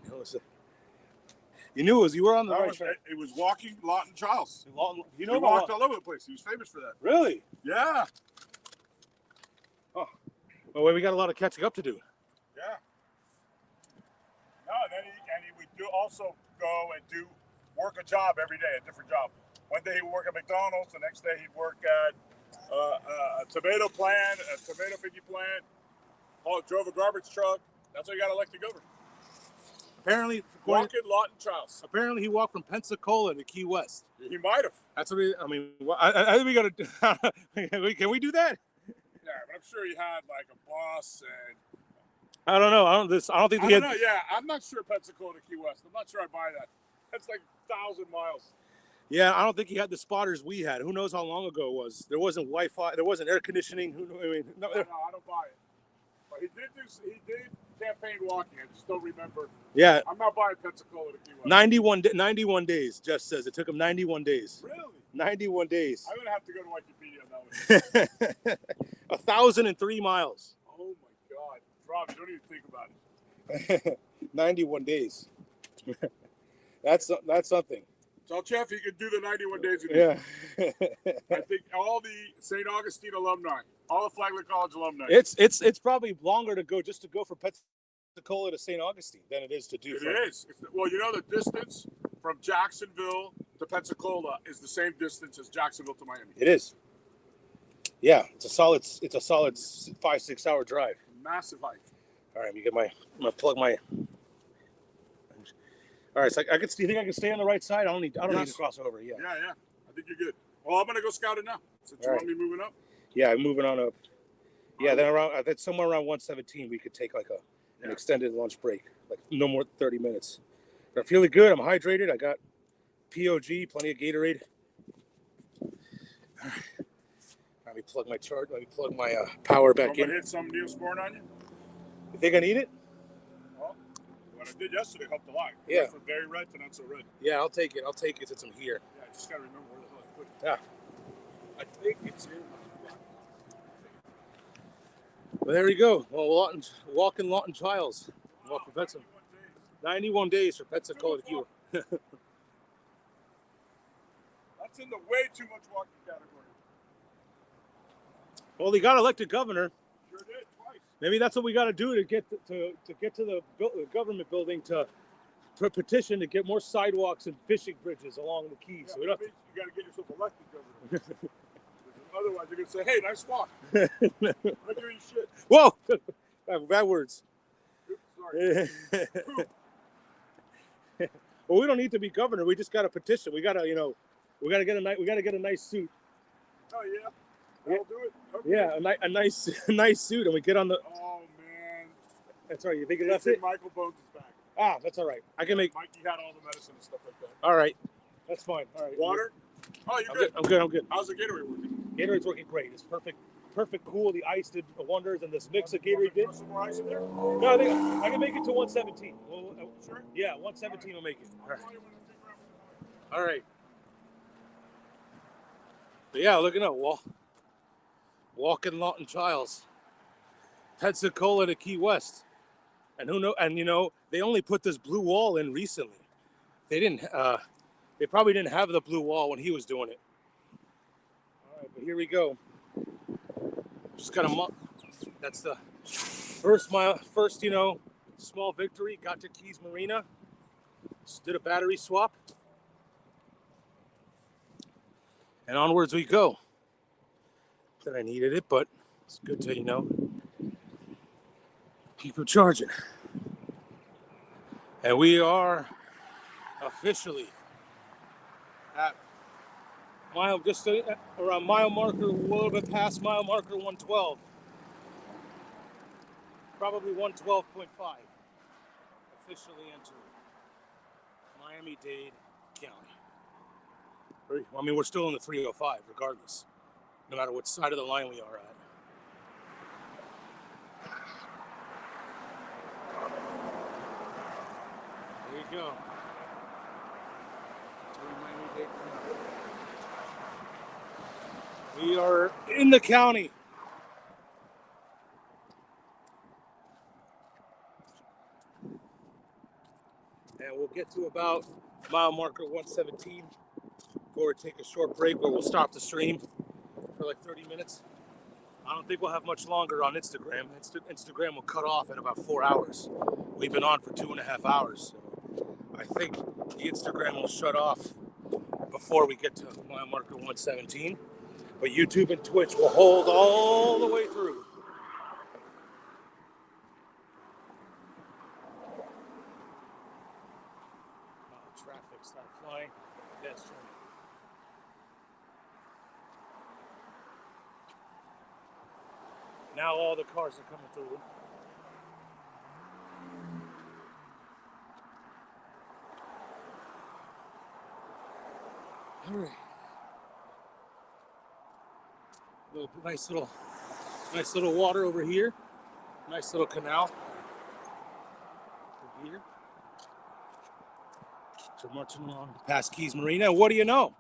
You knew you were on the right track. It was walking Lawton Childs. Lawton, he walked all over the place. He was famous for that. Really? Yeah. Oh, well, we got a lot of catching up to do. Yeah. No, and he would also go and work a job every day, a different job. One day he'd work at McDonald's. The next day he'd work at a tomato plant, a tomato picky plant. Drove a garbage truck. That's how he got elected governor. Apparently, walking Lawton Childs. Apparently, he walked from Pensacola to Key West. He might have. That's what I think we got to. Can we do that? Yeah, but I'm sure he had like a bus and. I don't know. I don't think he had. Yeah, I'm not sure Pensacola to Key West. I'm not sure I buy that. That's like 1,000 miles. Yeah, I don't think he had the spotters we had. Who knows how long ago it was? There wasn't Wi-Fi. There wasn't air conditioning. No, I don't buy it. But he did campaign walking. I just don't remember. Yeah. I'm not buying Pensacola to Key West. 91 days, Jeff says. It took him 91 days. Really? 91 days. I'm going to have to go to Wikipedia on that one. 1,003 miles. Oh, my God. Rob, you don't even think about it. 91 days. That's something. Tell Jeff he could do the 91 days. Yeah. I think all the St. Augustine alumni, all the Flagler College alumni. It's probably longer to go from Pensacola to St. Augustine than it is to do. It is. Well, the distance from Jacksonville to Pensacola is the same distance as Jacksonville to Miami. It is. Yeah, it's a solid 5-6 hour drive. Massive hike. All right, I'm gonna plug my. All right, so do you think I can stay on the right side? I don't need to cross over. Yeah. Yeah. I think you're good. Well, I'm gonna go scout it now. Since you want me moving up. Yeah, I'm moving on up. Yeah, then I think somewhere around 117 we could take like an extended lunch break, like no more than 30 minutes. But I'm feeling good. I'm hydrated. I got POG, plenty of Gatorade. Let me plug my charge. Let me plug my power back in. Hit some Neosporin on you. You think I need it? Well, what I did yesterday helped a lot. Yeah. From very red to not so red. Yeah, I'll take it. Since I'm here. Yeah, I just gotta remember where the hell I put it. Yeah. I think it's in. Well, there you go. Well, walking Lawton Childs. Walk for Pensacola. 91 days for Pensacola to Cuba. That's in the way too much walking category. Well, he got elected governor. Sure did, twice. Maybe that's what we got to do to get to the government building to petition to get more sidewalks and fishing bridges along the Keys. Yeah, so we don't you got to get yourself elected governor. Otherwise, you're going to say, hey, nice walk. I'm not doing shit. Whoa! Bad words. Oops, sorry. Well, we don't need to be governor. We just got to petition. We got to, we got to get a nice suit. Oh, yeah? That'll do it? Okay. Yeah, a nice suit, and we get on the... Oh, man. That's right. You think that's it? Michael Bones is back. Ah, that's all right. I can make... Mikey had all the medicine and stuff like that. All right. That's fine. All right. Water? Oh, you're good. I'm good. How's the Gatorade working? Gatorade's working great. It's perfect cool. The ice did wonders, and this mix of Gatorade did. Some more ice in there? No, I think I can make it to 117. Sure? Yeah, 117 will make it. All right. But yeah, looking up, walking Lawton Childs, Pensacola to Key West, and they only put this blue wall in recently. They didn't. They probably didn't have the blue wall when he was doing it. All right, but here we go. Just got that's the first small victory. Got to Keys Marina. Just did a battery swap. And onwards we go. That I needed it, but it's good to, keep it charging. And we are officially at Just around mile marker, a little bit past mile marker 112. Probably 112.5. Officially entered Miami-Dade County. I mean, we're still in the 305 regardless, no matter what side of the line we are at. There you go. Miami-Dade County. We are in the county. And we'll get to about mile marker 117 or take a short break where we'll stop the stream for like 30 minutes. I don't think we'll have much longer on Instagram. Instagram will cut off in about 4 hours. We've been on for 2.5 hours. So I think the Instagram will shut off before we get to mile marker 117. But YouTube and Twitch will hold all the way through. Traffic start flying. That's true. Now all the cars are coming through. All right. Nice little water over here. Nice little canal over here. So marching along past Keys Marina. What do you know?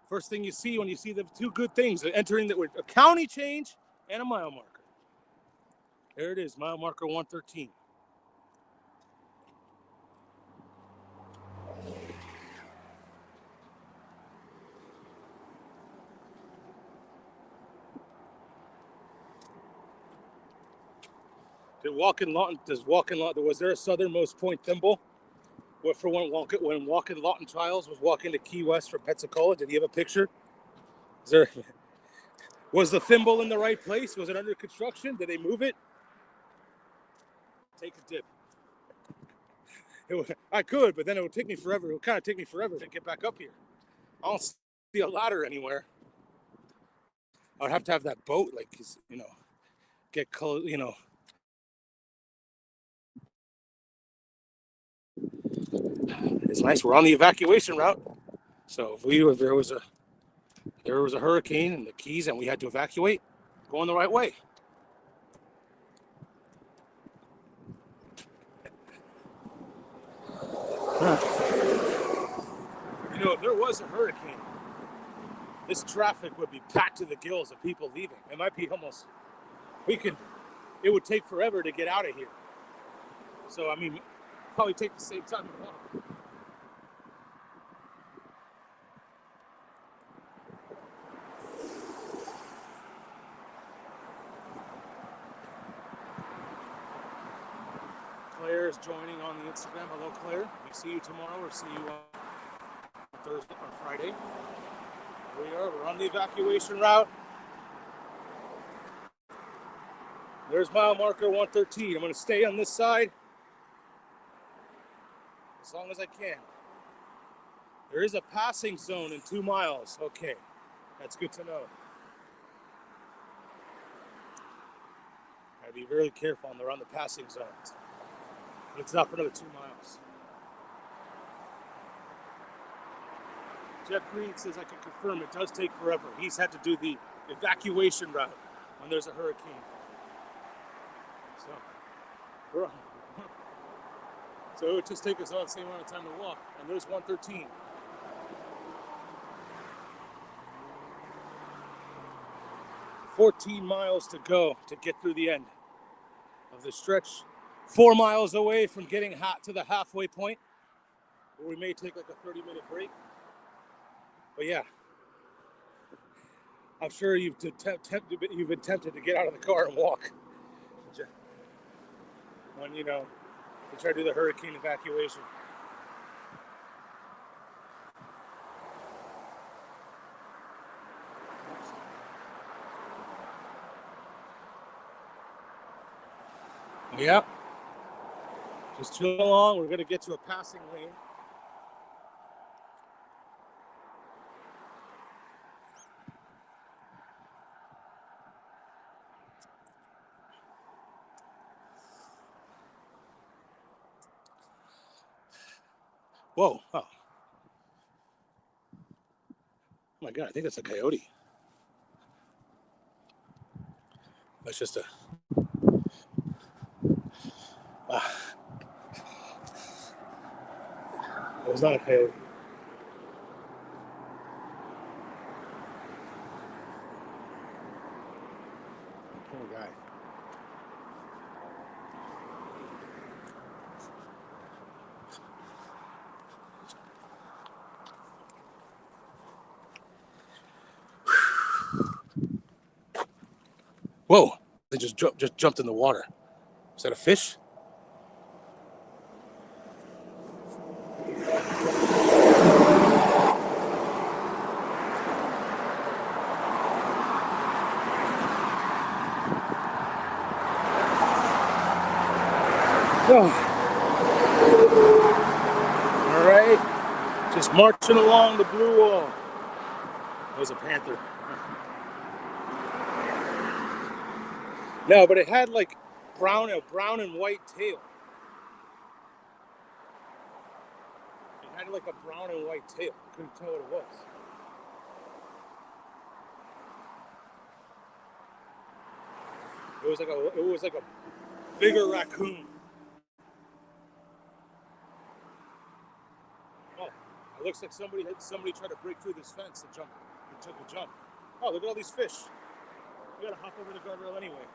First thing you see when you see the two good things, entering a county change and a mile marker. There it is, mile marker 113. Was there a southernmost point thimble? For when Walking Lawton Childs was walking to Key West from Pensacola? Did he have a picture? Was the thimble in the right place? Was it under construction? Did they move it? Take a dip. I could, but then it would take me forever. It would kind of take me forever to get back up here. I don't see a ladder anywhere. I would have to have that boat, get close, It's nice. We're on the evacuation route. So if there was a hurricane in the Keys and we had to evacuate, going the right way. If there was a hurricane, this traffic would be packed to the gills of people leaving. It might be it would take forever to get out of here. So, probably take the same time to walk. Claire is joining on the Instagram. Hello, Claire. We see you tomorrow or see you on Thursday or Friday. We're on the evacuation route. There's mile marker 113. I'm going to stay on this side as long as I can. There is a passing zone in 2 miles. Okay, that's good to know. I'd be really careful around the passing zones. But it's not for another 2 miles. Jeff Green says I can confirm it does take forever. He's had to do the evacuation route when there's a hurricane. So it would just take us all the same amount of time to walk. And there's 113. $14 miles to go to get through the end of the stretch. 4 miles away from getting to the halfway point, where we may take like a 30-minute break. But yeah, I'm sure you've been tempted to get out of the car and walk when we try to do the hurricane evacuation. Yeah, just chill along. We're going to get to a passing lane. Whoa. Oh. Oh my God, I think that's a coyote. That's just a... it was not a coyote. Poor guy. Whoa! They just jumped in the water. Is that a fish? Oh. All right, just marching along the blue wall. That was a panther. No, but it had like a brown and white tail. It had like a brown and white tail. I couldn't tell what it was. It was like a bigger raccoon. Oh, it looks like somebody tried to break through this fence and took a jump. Oh, look at all these fish. We gotta hop over the guardrail anyway.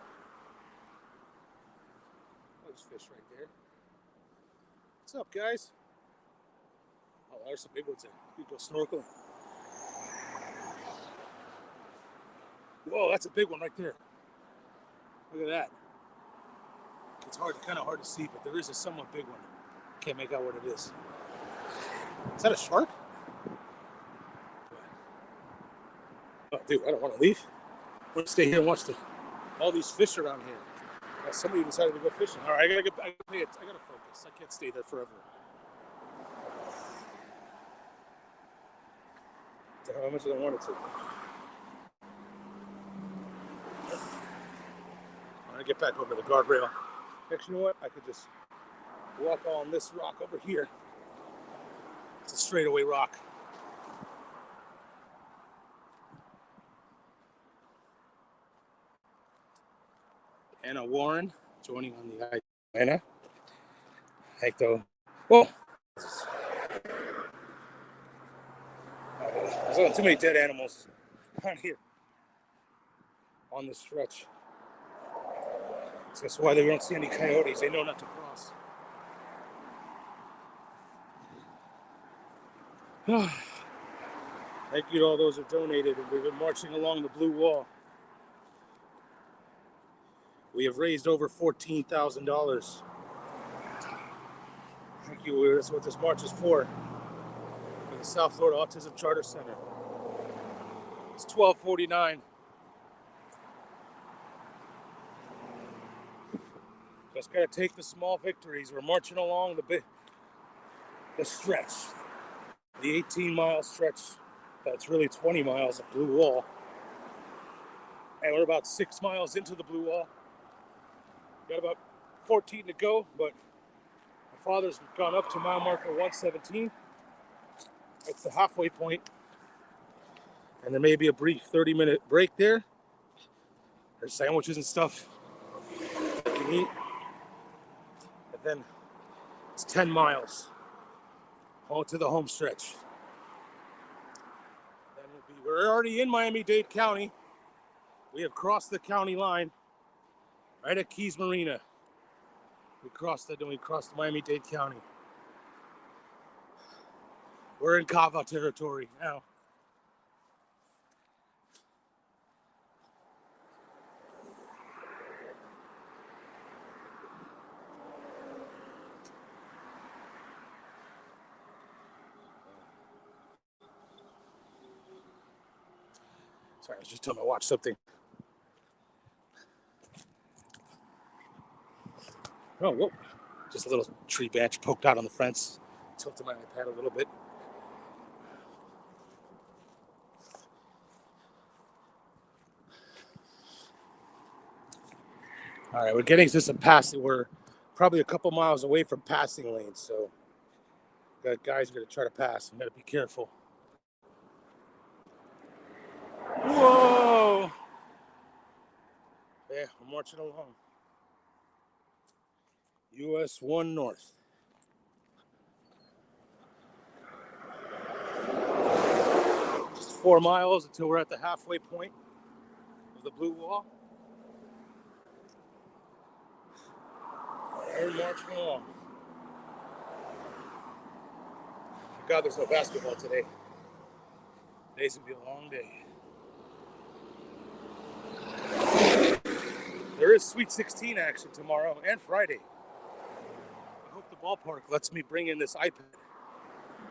Oh, there's fish right there. What's up, guys? Oh, there's some big ones there. You go snorkeling. Whoa, that's a big one right there. Look at that. It's kind of hard to see, but there is a somewhat big one. Can't make out what it is. Is that a shark? Oh, dude, I don't want to leave. I'm gonna stay here and watch all these fish around here. Somebody decided to go fishing. All right, I gotta focus. I can't stay there forever. How much did I want it to? I'm gonna get back over the guardrail. Actually, you know what? I could just walk on this rock over here. It's a straightaway rock. Anna Warren joining on the Anna. Heck though. Whoa! There's too many dead animals on here on this stretch. So that's why they don't see any coyotes. They know not to cross. Thank you to all those who donated. We've been marching along the blue wall. We have raised over $14,000. Thank you. That's what this march is for the South Florida Autism Charter Center. It's 12:49. Just gotta take the small victories. We're marching along the stretch, the 18-mile stretch. That's really 20 miles of blue wall, and we're about 6 miles into the blue wall. Got about 14 to go, but my father's gone up to mile marker 117. It's the halfway point, and there may be a brief 30-minute break there. There's sandwiches and stuff you can eat. And then it's 10 miles on to the home stretch. Then we're already in Miami-Dade County. We have crossed the county line right at Keys Marina. We crossed Miami-Dade County. We're in Cava territory now. Sorry, I was just telling my watch something. Oh, whoa. Just a little tree branch poked out on the fence. Tilted my iPad a little bit. All right, we're getting to some passing. We're probably a couple miles away from passing lanes, so Got guys are gonna try to pass. You gotta be careful. Whoa! Yeah, we're marching along. US 1 North. Just 4 miles until we're at the halfway point of the blue wall. We're marching along. Thank God there's no basketball today. Today's gonna be a long day. There is Sweet 16 action tomorrow and Friday. I hope the ballpark lets me bring in this iPad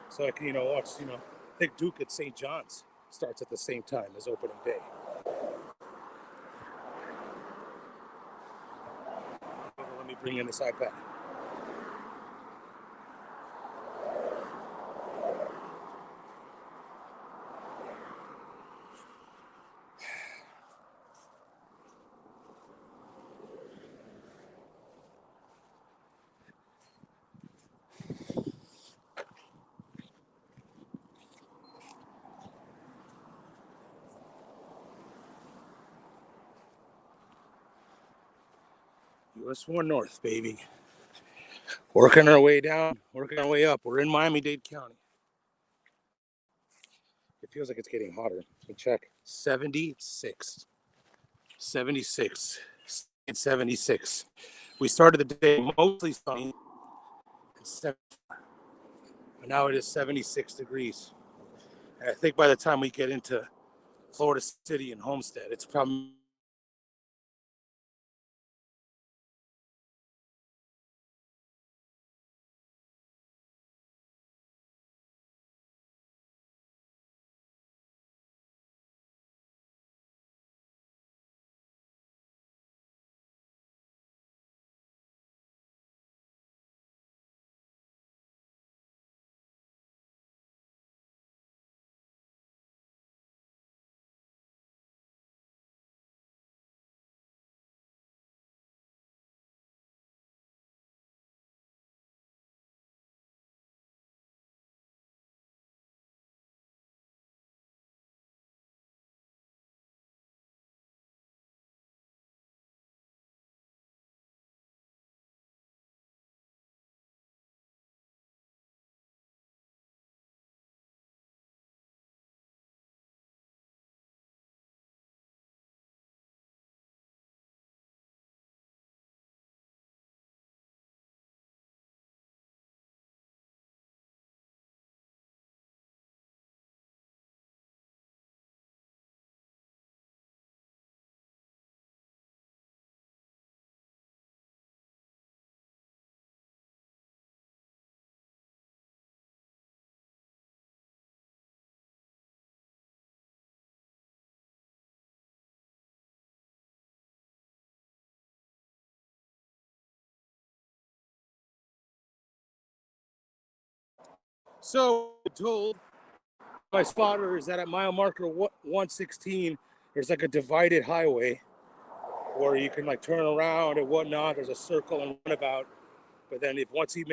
so I can, watch, I think Duke at St. John's starts at the same time as opening day. Let me bring in this iPad. US 1 North, baby. Working our way down, working our way up. We're in Miami-Dade County. It feels like it's getting hotter. Let me check. 76. 76. It's 76. We started the day mostly sunny. And now it is 76 degrees. And I think by the time we get into Florida City and Homestead, it's probably so told my spotter is that at mile marker 116, there's like a divided highway where you can like turn around and whatnot. There's a circle and runabout. But then once he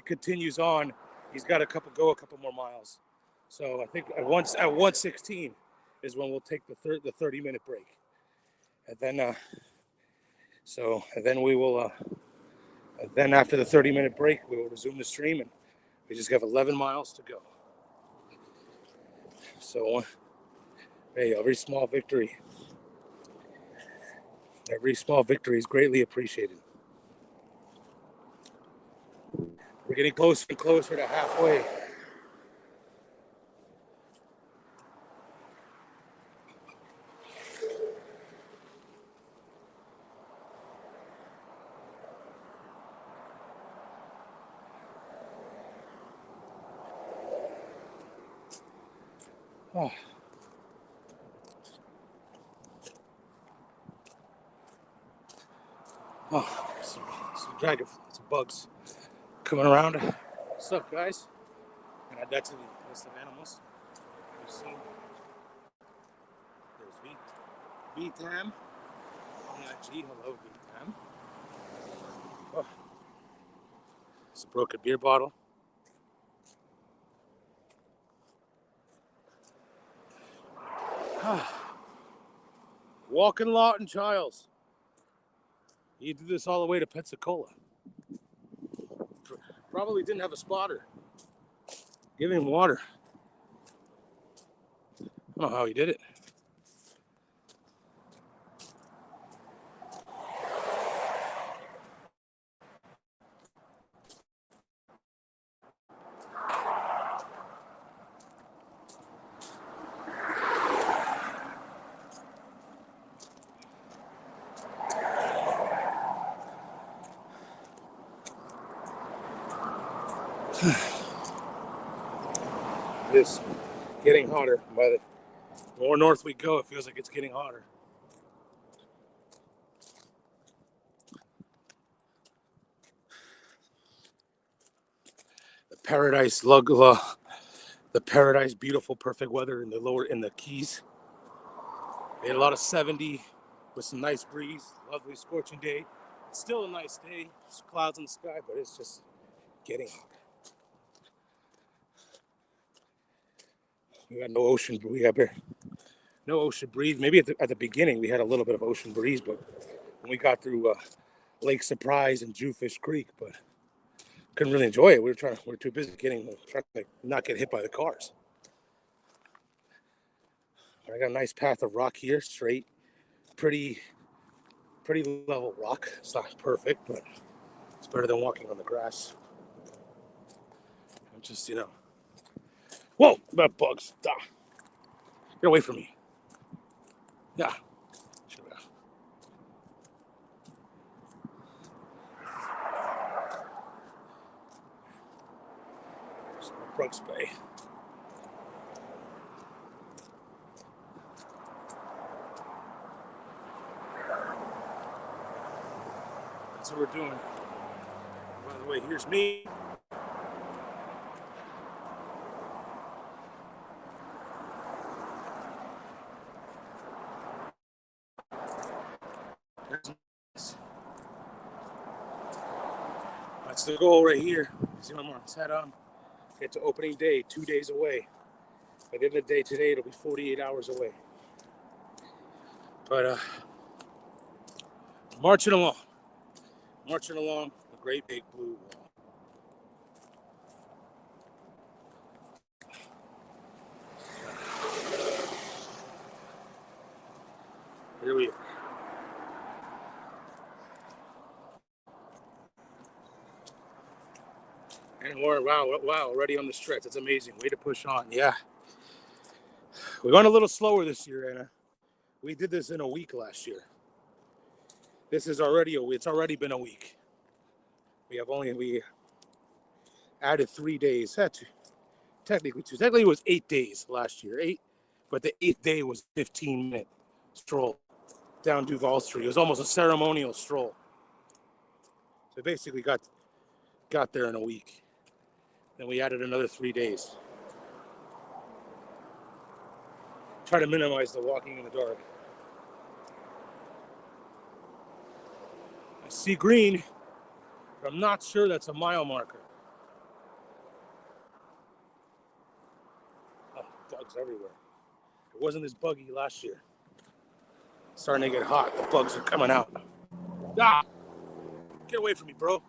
continues on, he's got a couple more miles. So I think at 116 is when we'll take the 30-minute break. And then we will then after the 30-minute break, we will resume the stream, and we just have 11 miles to go. So hey, every small victory is greatly appreciated. We're getting closer and closer to halfway. Oh. Oh, some dragonflies, some bugs coming around. What's up, guys? And add that to the list of animals we've seen. There's VTAM on IG. Hello, VTAM. Oh, it's a broken beer bottle. Walking Lawton Childs. You did this all the way to Pensacola. Probably didn't have a spotter. Give him water. I don't know how he did it. It's getting hotter. By the more north we go, it feels like it's getting hotter. The paradise, beautiful, perfect weather in the Keys. We had a lot of 70 with some nice breeze, lovely scorching day. It's still a nice day. There's clouds in the sky, but it's just getting hot. We got no ocean. We have no ocean breeze. Maybe at the beginning we had a little bit of ocean breeze, but when we got through Lake Surprise and Jewfish Creek, but couldn't really enjoy it. We were too busy trying to not get hit by the cars. I got a nice path of rock here, straight, pretty level rock. It's not perfect, but it's better than walking on the grass. I'm just, whoa, that bugs. Get away from me. Yeah. Brooks Bay. That's what we're doing. By the way, here's me. That's the goal right here. See my mom's head on. Get to opening day, 2 days away. By the end of the day today, it'll be 48 hours away. But marching along the great big blue wall. Here we are. And we're wow, already on the stretch. That's amazing. Way to push on. Yeah. We're going a little slower this year, Anna. We did this in a week last year. It's already been a week. We added 3 days. Technically it was 8 days last year. But the 8th day was 15-minute stroll down Duval Street. It was almost a ceremonial stroll. So basically got there in a week. Then we added another 3 days. Try to minimize the walking in the dark. I see green, but I'm not sure that's a mile marker. Oh, bugs everywhere. It wasn't this buggy last year. It's starting to get hot. The bugs are coming out. Ah! Get away from me, bro.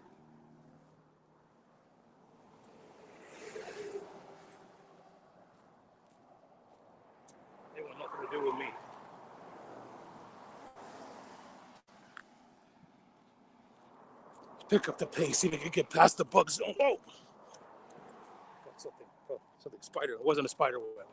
They want nothing to do with me. Pick up the pace, see if we can get past the bug zone. Whoa! Something spider. It wasn't a spider web.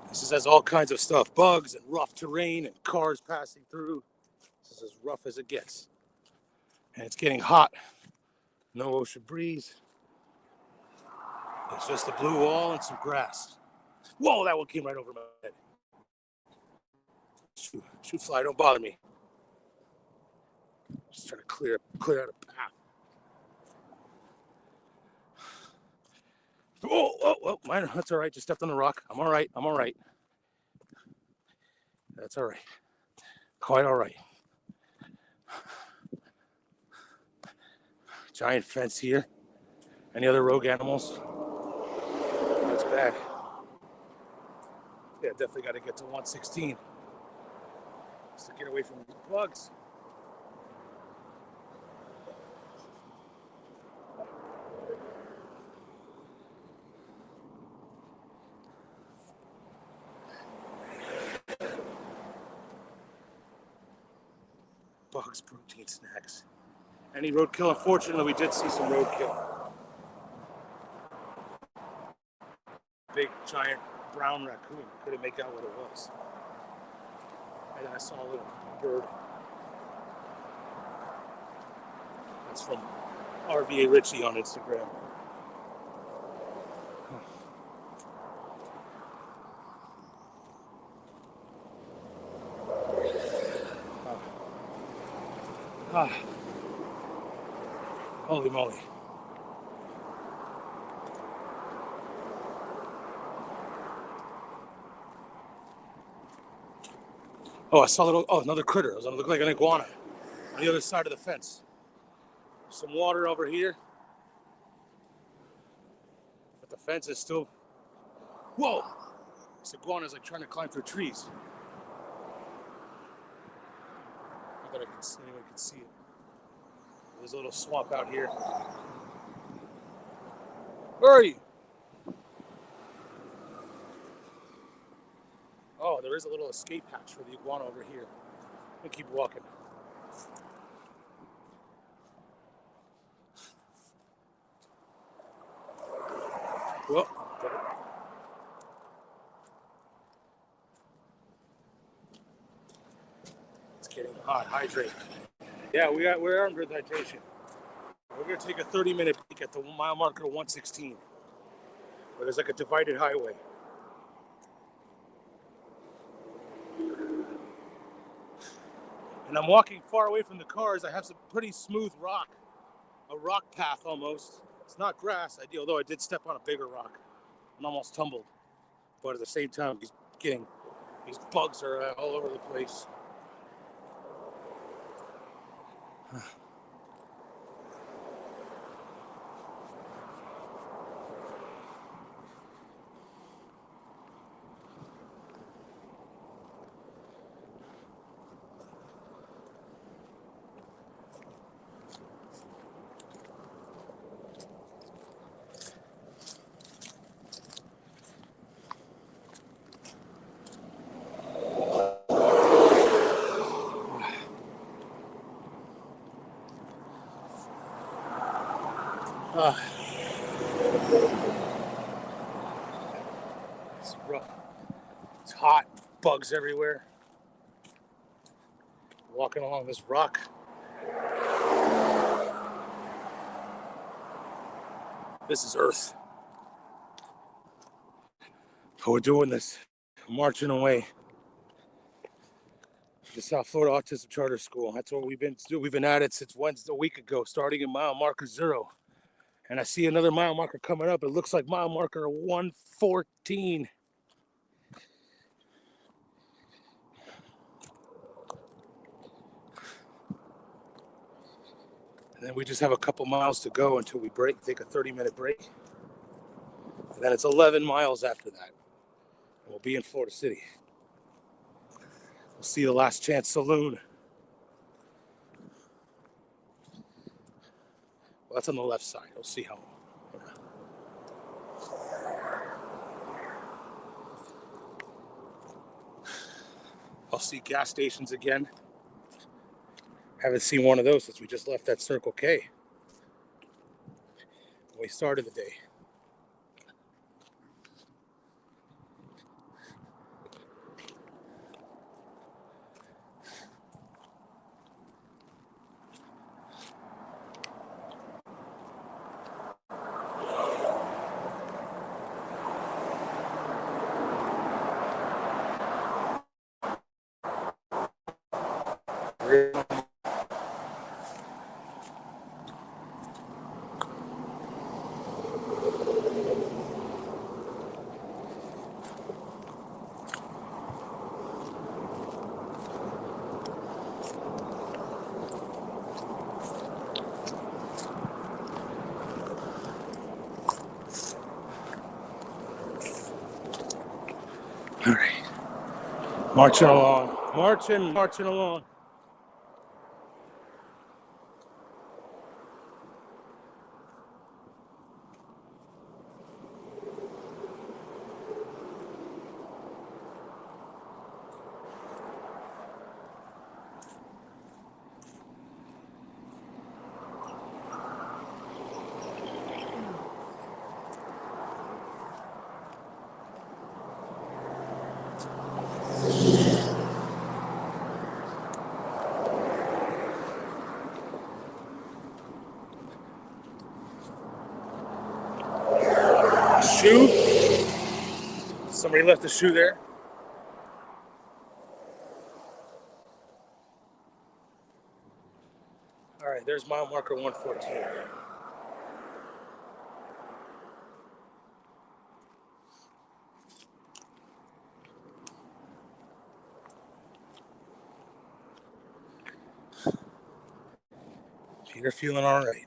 This has all kinds of stuff, bugs and rough terrain and cars passing through. This is as rough as it gets. And it's getting hot. No ocean breeze. It's just a blue wall and some grass. Whoa, that one came right over my head. Shoot fly, don't bother me. Just trying to clear out a path. Oh, minor. That's all right. Just stepped on the rock. I'm all right. That's all right. Quite all right. Giant fence here. Any other rogue animals? That's bad. Yeah, definitely got to get to 116. Just to get away from these bugs. Bugs, protein snacks. Any roadkill? Unfortunately, we did see some roadkill. Big, giant, brown raccoon. Couldn't make out what it was. And I saw a little bird. That's from RVA Richie on Instagram. Holy moly. Oh, I saw another critter. It was gonna look like an iguana on the other side of the fence. Some water over here. But the fence is still, whoa! This iguana is like trying to climb through trees. Not that anyone can see it. There's a little swamp out here. Where are you? Oh, there is a little escape hatch for the iguana over here. I'm gonna keep walking. Well, it's getting hot. Hydrate. Yeah, we're armed with hydration. We're gonna take a 30-minute peek at the mile marker 116, where there's like a divided highway. And I'm walking far away from the cars. I have some pretty smooth rock, a rock path almost. It's not grass, although I did step on a bigger rock and almost tumbled. But at the same time, these bugs are all over the place. It's rough. It's hot. Bugs everywhere. Walking along this rock. This is Earth. But we're doing this. Marching away to South Florida Autism Charter School. That's what we've been doing. We've been at it since Wednesday, a week ago, starting at mile marker 0. And I see another mile marker coming up. It looks like mile marker 114. And then we just have a couple miles to go until we take a 30-minute break. And then it's 11 miles after that. We'll be in Florida City. We'll see the Last Chance Saloon. Well, that's on the left side. We'll see how. I'll see gas stations again. Haven't seen one of those since we just left that Circle K when we started the day. All right. Marching along. Marching along. Shoe. Somebody left a shoe there. All right, there's mile marker 114. You're feeling all right.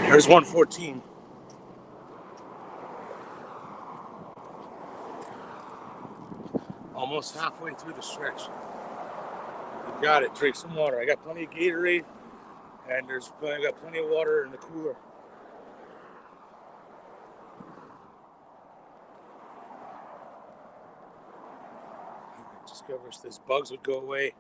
There's 114. Almost halfway through the stretch. You got it. Drink some water. I got plenty of Gatorade, and I got plenty of water in the cooler. Just wish these bugs would go away.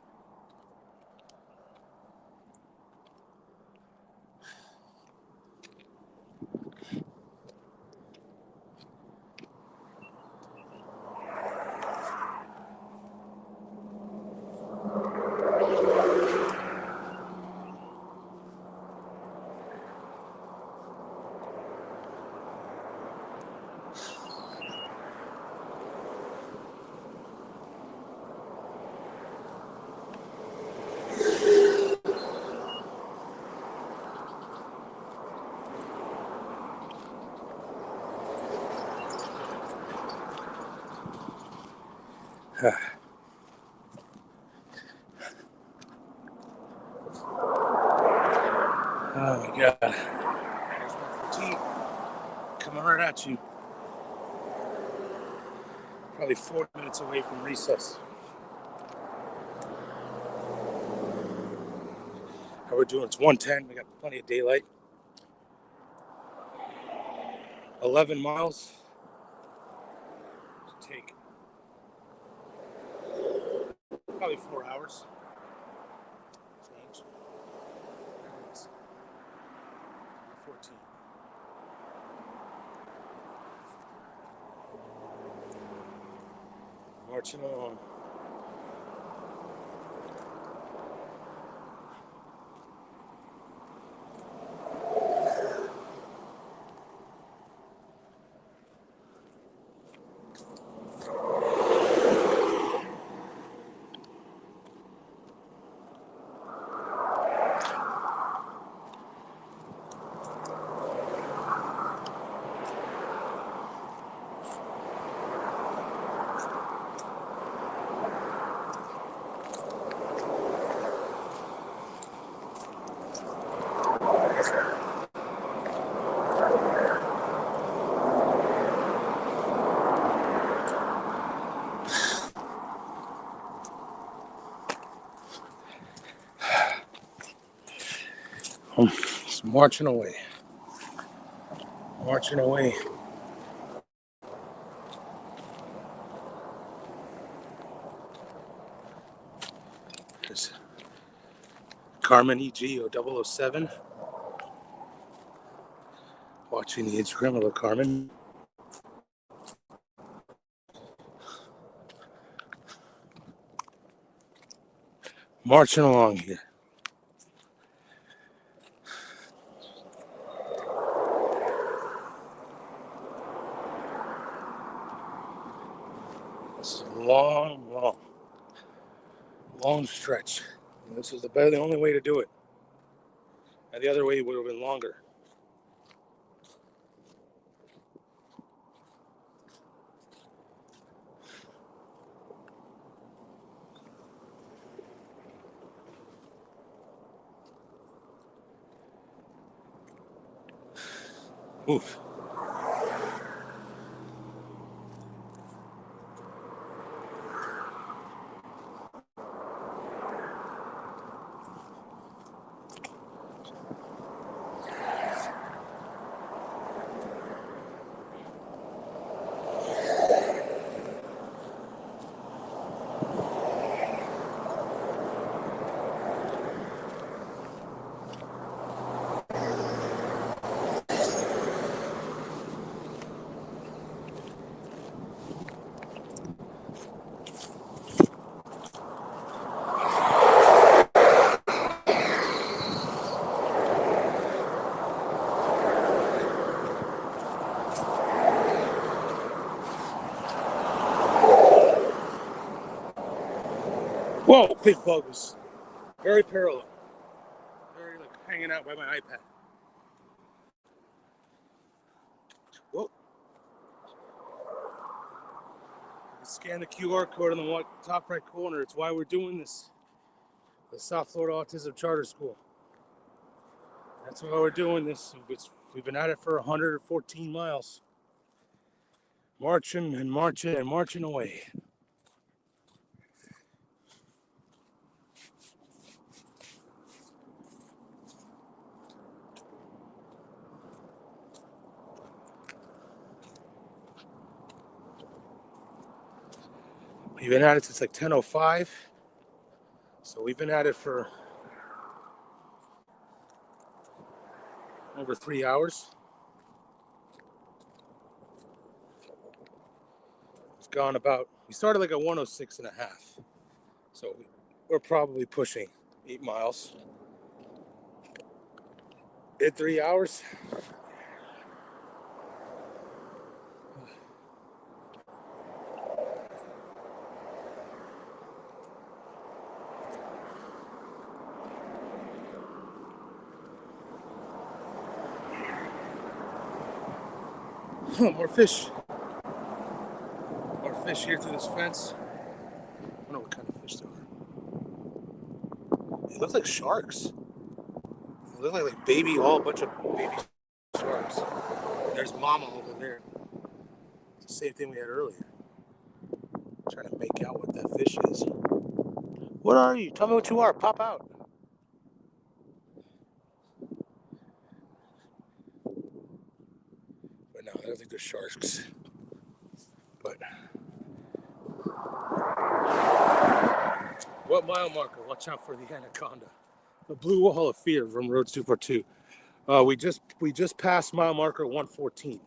Oh my God. There's 114 coming right at you. Probably 40 minutes away from recess. How we're doing? It's 110. We got plenty of daylight. 11 miles. Take probably 4 hours. Change. There it is. 14. Marching along. Just marching away. Marching away. There's Carmen EG 007. Watching the Instagram of Carmen. Marching along here. It's a long stretch. And this is about the only way to do it. And the other way would have been longer. Oof. Whoa, big bogus. Very parallel. Very like hanging out by my iPad. Whoa. Scan the QR code on the top right corner. It's why we're doing this. The South Florida Autism Charter School. That's why we're doing this. We've been at it for 114 miles. Marching and marching and marching away. We've been at it since like 10:05. So we've been at it for over 3 hours. It's gone about, we started like at 106 and a half. So we're probably pushing 8 miles in 3 hours. More fish. More fish here through this fence. I don't know what kind of fish they are. They look like sharks. They look like baby, whole bunch of baby sharks. There's mama over there. It's the same thing we had earlier. I'm trying to make out what that fish is. What are you? Tell me what you are. Pop out. But no, I don't think they're sharks. But what mile marker? Watch out for the anaconda. The blue wall of fear from Road 242. We just passed mile marker 114.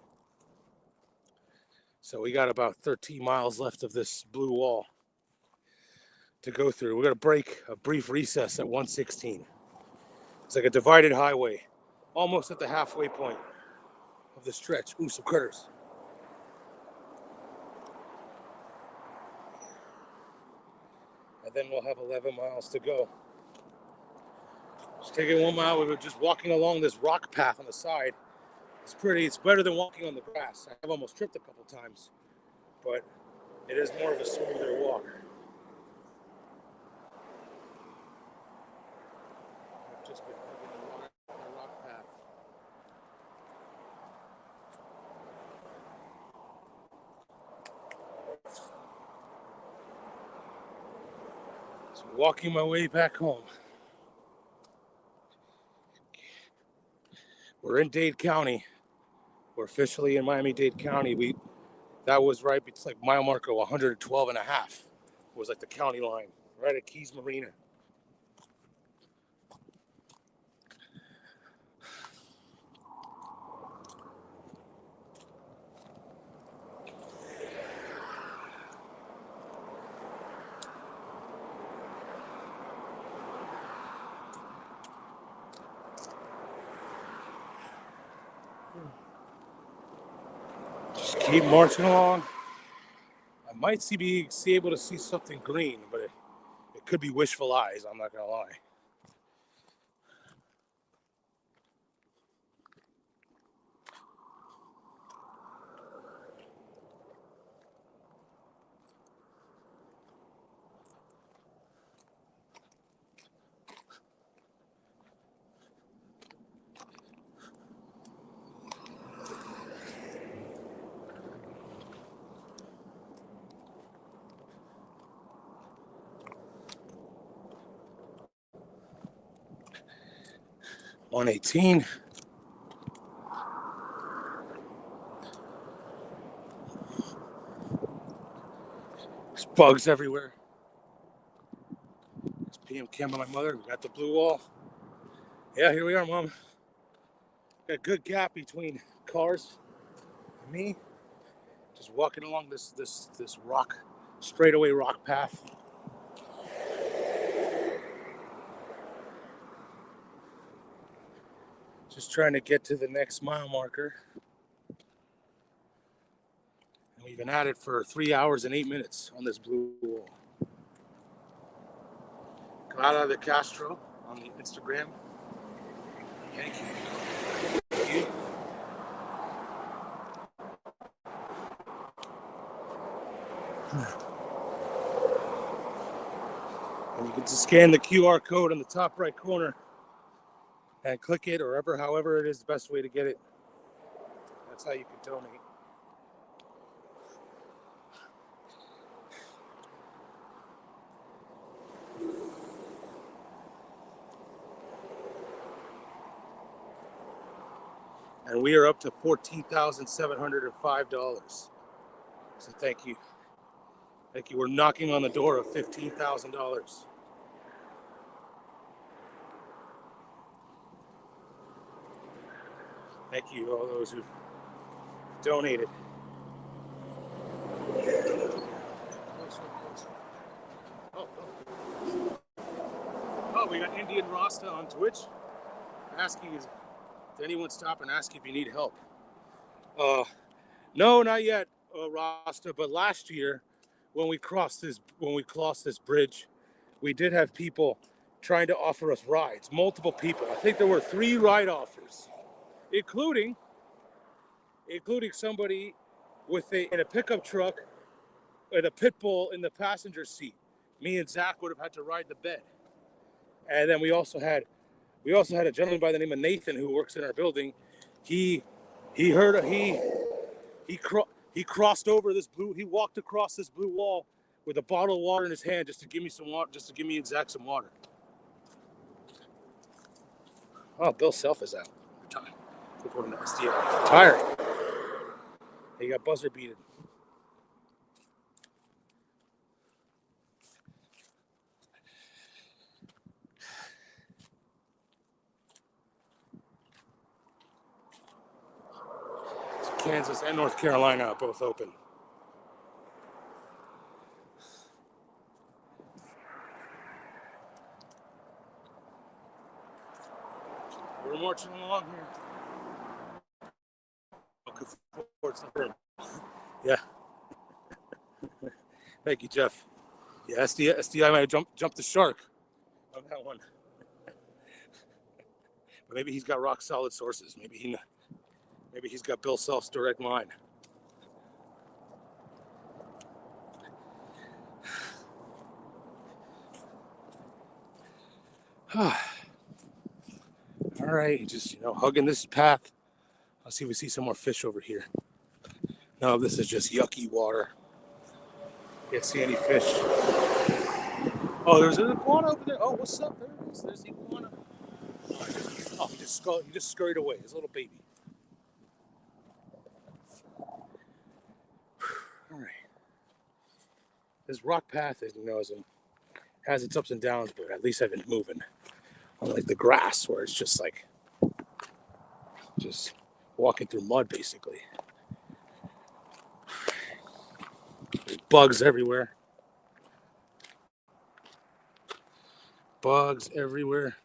So we got about 13 miles left of this blue wall to go through. We're gonna break a brief recess at 116. It's like a divided highway, almost at the halfway point of the stretch. Ooh, some critters. And then we'll have 11 miles to go. Just taking 1 mile, we were just walking along this rock path on the side. It's pretty, it's better than walking on the grass. I've almost tripped a couple times, but it is more of a smoother walk. I've just been moving the rock path. So walking my way back home. We're in Dade County. We're officially in Miami-Dade County. That was right, it's like mile marker 112 and a half. It was like the county line, right at Keys Marina. Just keep marching along. I might be able to see something green, but it could be wishful eyes, I'm not gonna lie. $118. There's bugs everywhere. It's PM Cam by my mother. We got the blue wall. Yeah, here we are, Mom. Got a good gap between cars and me. Just walking along this rock, straightaway rock path. Just trying to get to the next mile marker. And we've been at it for 3 hours and 8 minutes on this blue wall. Clara de Castro on the Instagram. Thank you. Thank you. And you can just scan the QR code in the top right corner and click it, or however it is the best way to get it. That's how you can donate. And we are up to $14,705. So thank you. Thank you. We're knocking on the door of $15,000. Thank you, all those who've donated. Oh, we got Indian Rasta on Twitch asking, did anyone stop and ask if you need help? No, not yet, Rasta. But last year, when we crossed this bridge, we did have people trying to offer us rides. Multiple people. I think there were 3 ride offers, including somebody in a pickup truck and a pit bull in the passenger seat. Me and Zach would have had to ride the bed. And then we also had a gentleman by the name of Nathan who works in our building. He crossed over this blue. He walked across this blue wall with a bottle of water in his hand just to give me some water, just to give me and Zach some water. Oh, Bill Self is out. Reporting to SDI. Tiring. He got buzzer beaten. Kansas and North Carolina are both open. We're marching along here. Yeah. Thank you, Jeff. Yeah, SDI might have jumped the shark on that one. But maybe he's got rock solid sources. Maybe he's got Bill Self's direct line. All right, just hugging this path. I'll see if we see some more fish over here. No, this is just yucky water. Can't see any fish. Oh, there's an iguana over there. Oh, what's up? There it is. There's the iguana. He just scurried away. His little baby. All right. This rock path, has its ups and downs, but at least I've been moving. Unlike the grass, where it's just like walking through mud, basically. There's bugs everywhere. Bugs everywhere.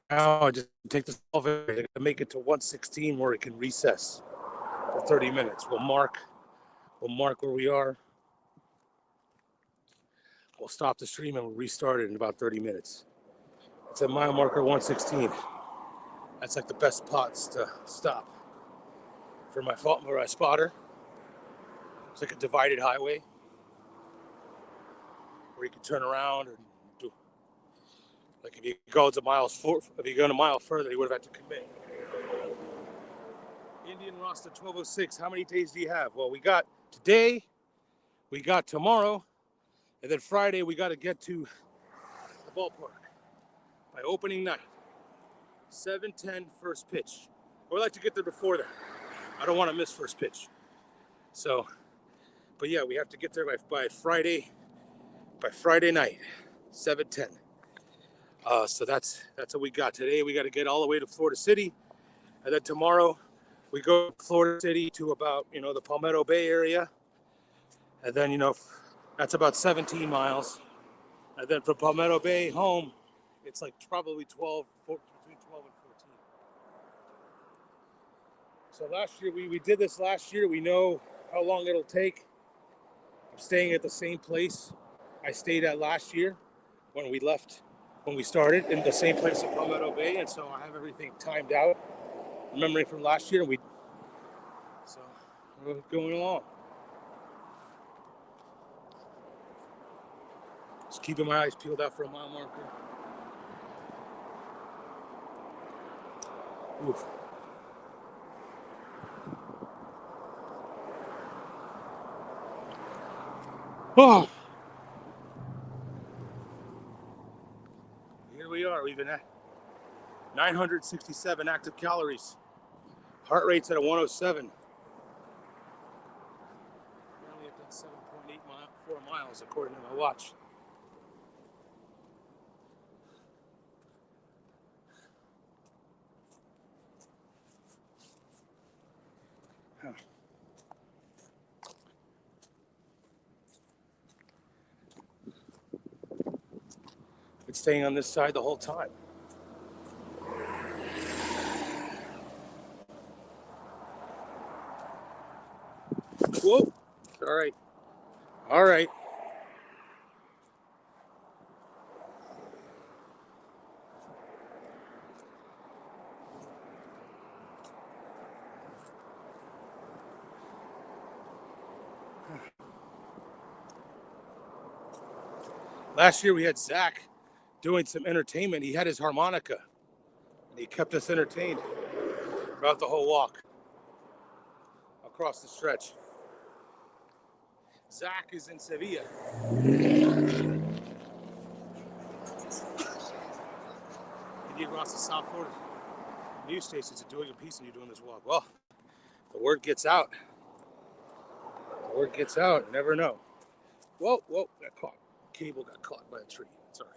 Now I just take this elevator to make it to 116 where it can recess for 30 minutes. We'll mark where we are. We'll stop the stream and we'll restart it in about 30 minutes. It's at mile marker 116. That's like the best spots to stop for my spotter. It's like a divided highway where you can turn around and do. Like if you go to a mile further, you would have had to commit. Indian roster 1206. How many days do you have? Well, we got today, we got tomorrow, and then Friday we got to get to the ballpark by opening night. 7:10 first pitch. I would like to get there before that. I don't want to miss first pitch. So, but yeah, we have to get there by Friday night, 7:10. So that's what we got today. We got to get all the way to Florida City, and then tomorrow we go to Florida City to about the Palmetto Bay area, and then that's about 17 miles, and then from Palmetto Bay home, it's like probably between 12 and 14. So last year we did this last year. We know how long it'll take. I'm staying at the same place I stayed at last year when we started in the same place in Palmetto Bay, and so I have everything timed out, remembering from last year. So we're going along. Just keeping my eyes peeled out for a mile marker. Oof. Oh. Here we are. We've been at 967 active calories. Heart rate's at a 107. Apparently I've done 7.4 miles according to my watch. Huh. Been staying on this side the whole time. Whoa. All right. Last year we had Zach doing some entertainment. He had his harmonica, and he kept us entertained throughout the whole walk across the stretch. Zach is in Sevilla. Indian Ross, South Florida news stations are doing a piece on you doing this walk. Well, the word gets out. You never know. Whoa, got caught. Cable got caught by a tree. It's all right.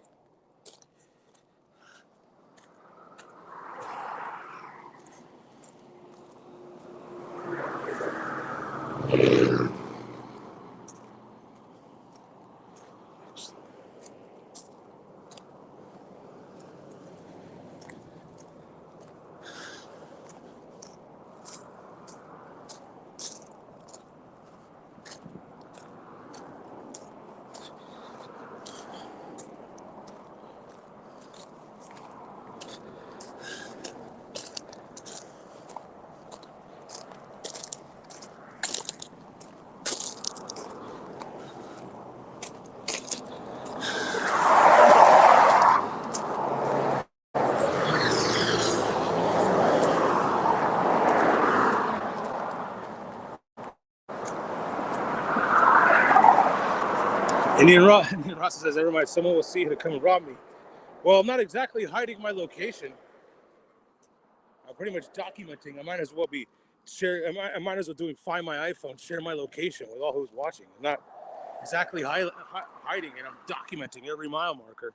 Indian Ross says, "Never mind, someone will see it to come and rob me." Well, I'm not exactly hiding my location. I'm pretty much documenting. I might as well be share. I might as well doing find my iPhone, share my location with all who's watching. I'm not exactly hiding it. I'm documenting every mile marker.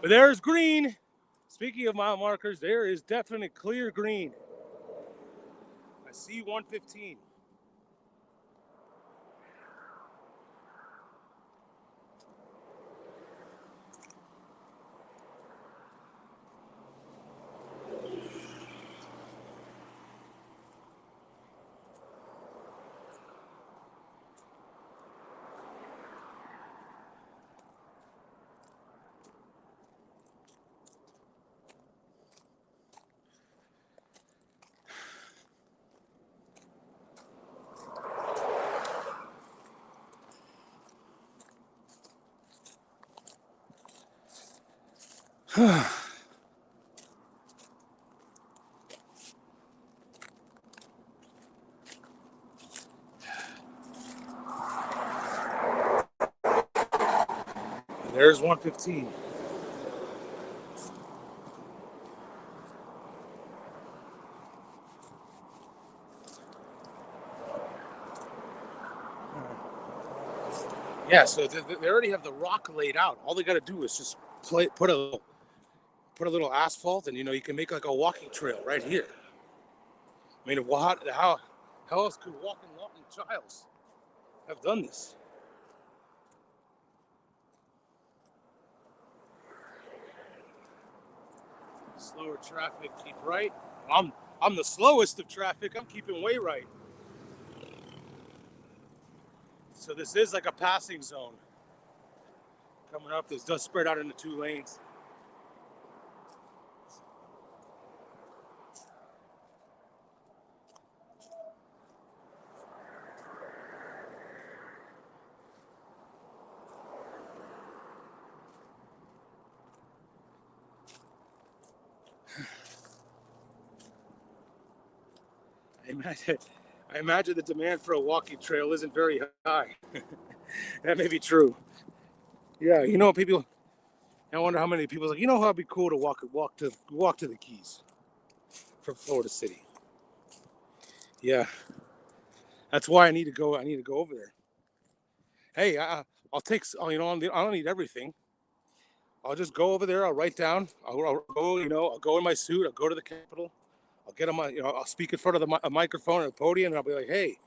But there's green. Speaking of mile markers, there is definite clear green. I see 115. There's 115. Yeah, so they already have the rock laid out. All they got to do is just put a little asphalt, and you can make like a walking trail right here. I mean, how else could Walking Lawton Childs have done this? Slower traffic, keep right. I'm the slowest of traffic. I'm keeping way right. So this is like a passing zone. Coming up, this does spread out into 2 lanes. I imagine the demand for a walking trail isn't very high. That may be true. Yeah, people. I wonder how many people like. How it'd be cool to walk to the Keys from Florida City. Yeah, that's why I need to go. I need to go over there. Hey, I'll take. I don't need everything. I'll just go over there. I'll write down. I'll go. I'll go in my suit. I'll go to the Capitol. I'll get on my. I'll speak in front of a microphone or a podium, and I'll be like, "Hey,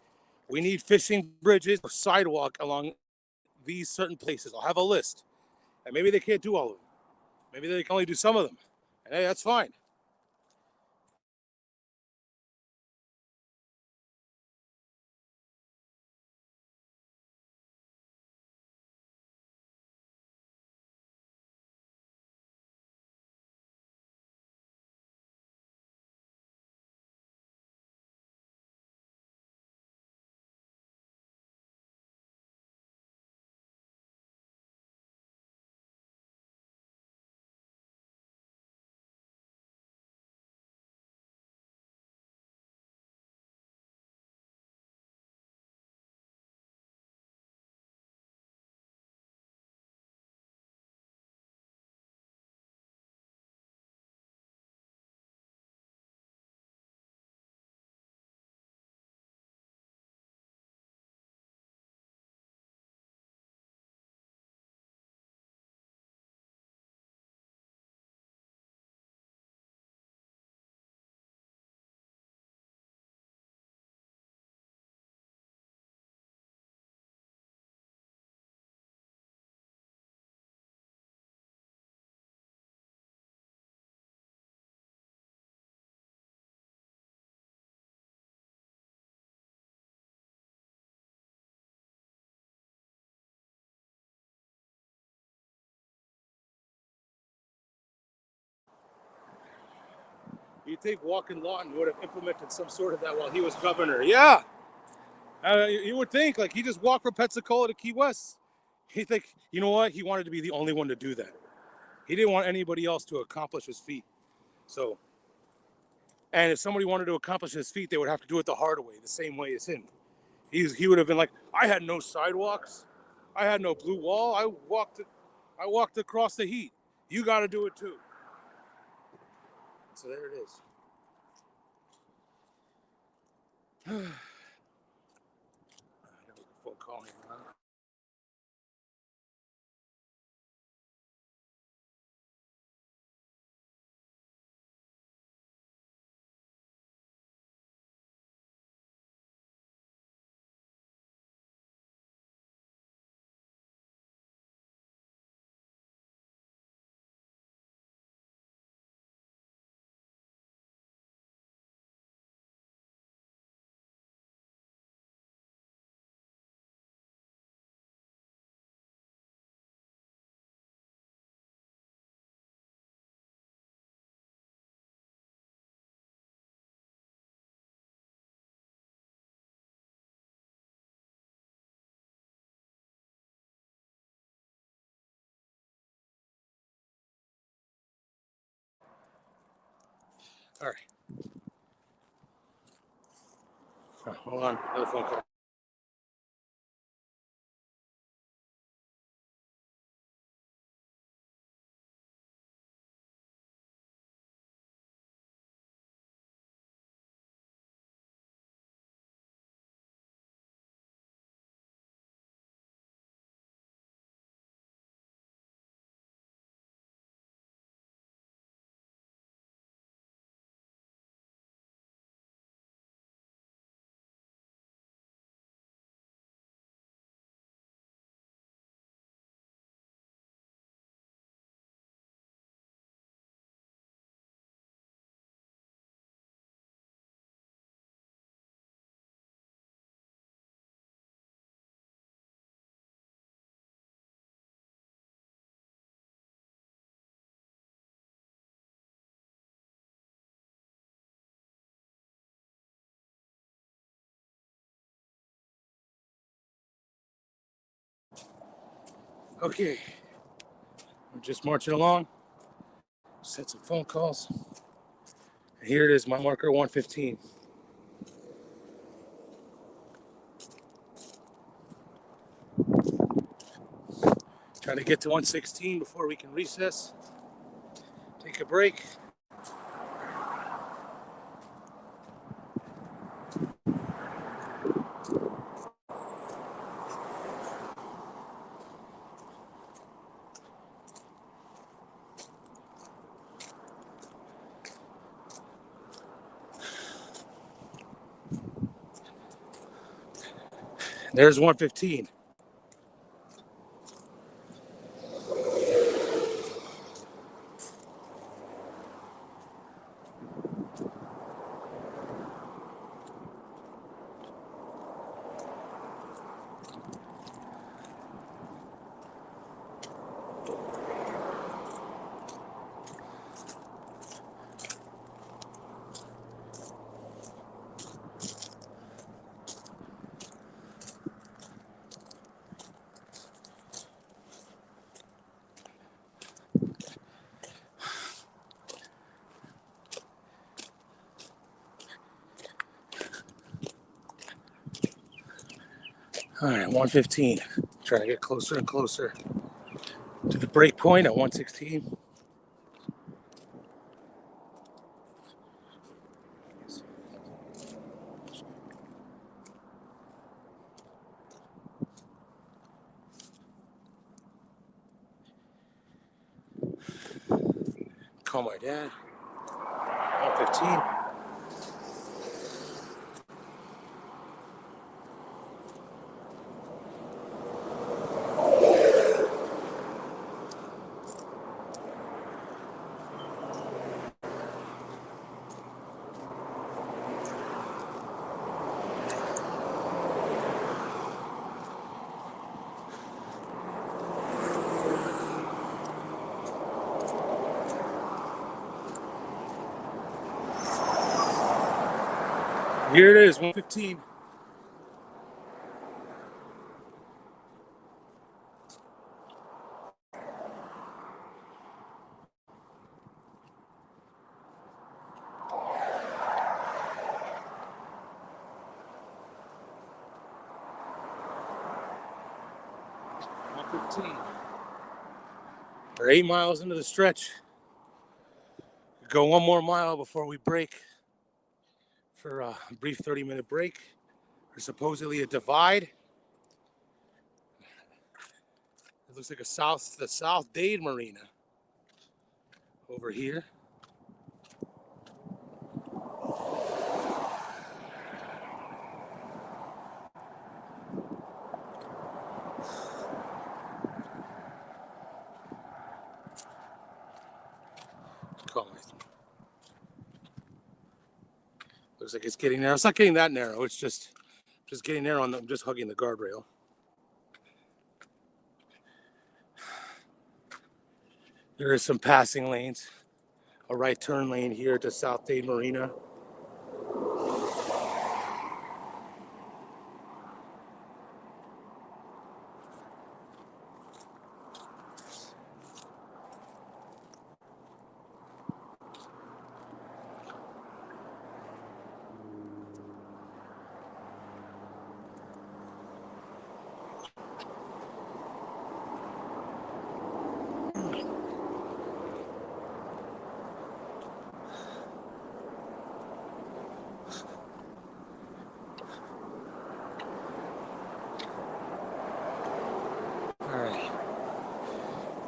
we need fishing bridges or sidewalk along these certain places." I'll have a list, and maybe they can't do all of them. Maybe they can only do some of them, and hey, that's fine. You think Walking Lawton would have implemented some sort of that while he was governor? Yeah, you would think like he just walked from Pensacola to Key West. He think you know what? He wanted to be the only one to do that. He didn't want anybody else to accomplish his feat. So And if somebody wanted to accomplish this feat, they would have to do it the harder way, the same way as him. He would have been like, I had no sidewalks, I had no blue wall. I walked across the heat. You got to do it too. So there it is. I got a phone call here. All right. Hold on. Another phone call. Okay. We're just marching along. Set some phone calls. And here it is, my marker 115. Trying to get to 116 before we can recess. Take a break. There's 115. All right, 115. Trying to get closer and closer to the break point at 116. Call my dad. 115. Here it is, 115. 14. We're 8 miles into the stretch. Go one more mile before we break for a brief 30-minute break. There's supposedly a divide. It looks like the South Dade Marina over here. Looks like it's getting narrow. It's not getting that narrow. It's just getting narrow. I'm just hugging the guardrail. There is some passing lanes. A right turn lane here to South Dade Marina.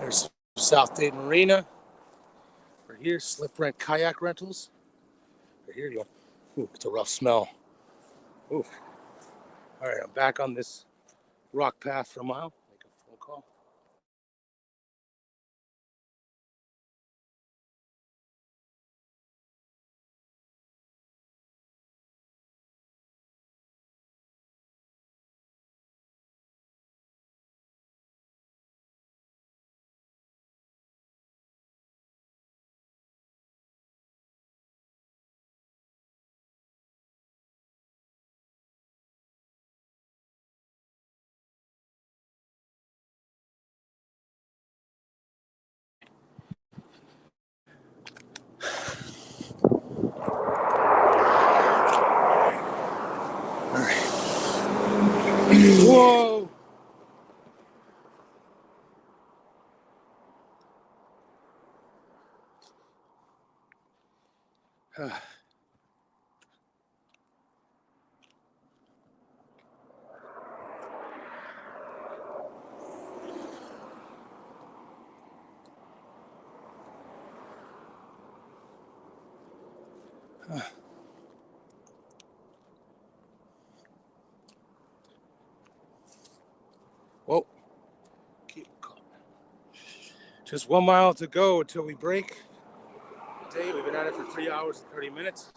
There's South Dade Marina. Right here, Slip Rent Kayak Rentals. Right here you go. Ooh, it's a rough smell. Ooh. All right, I'm back on this rock path for a mile. Make a phone call. All right. Whoa! Whoa. Keep calm. Just 1 mile to go until we break. Today we've been at it for 3 hours and 30 minutes.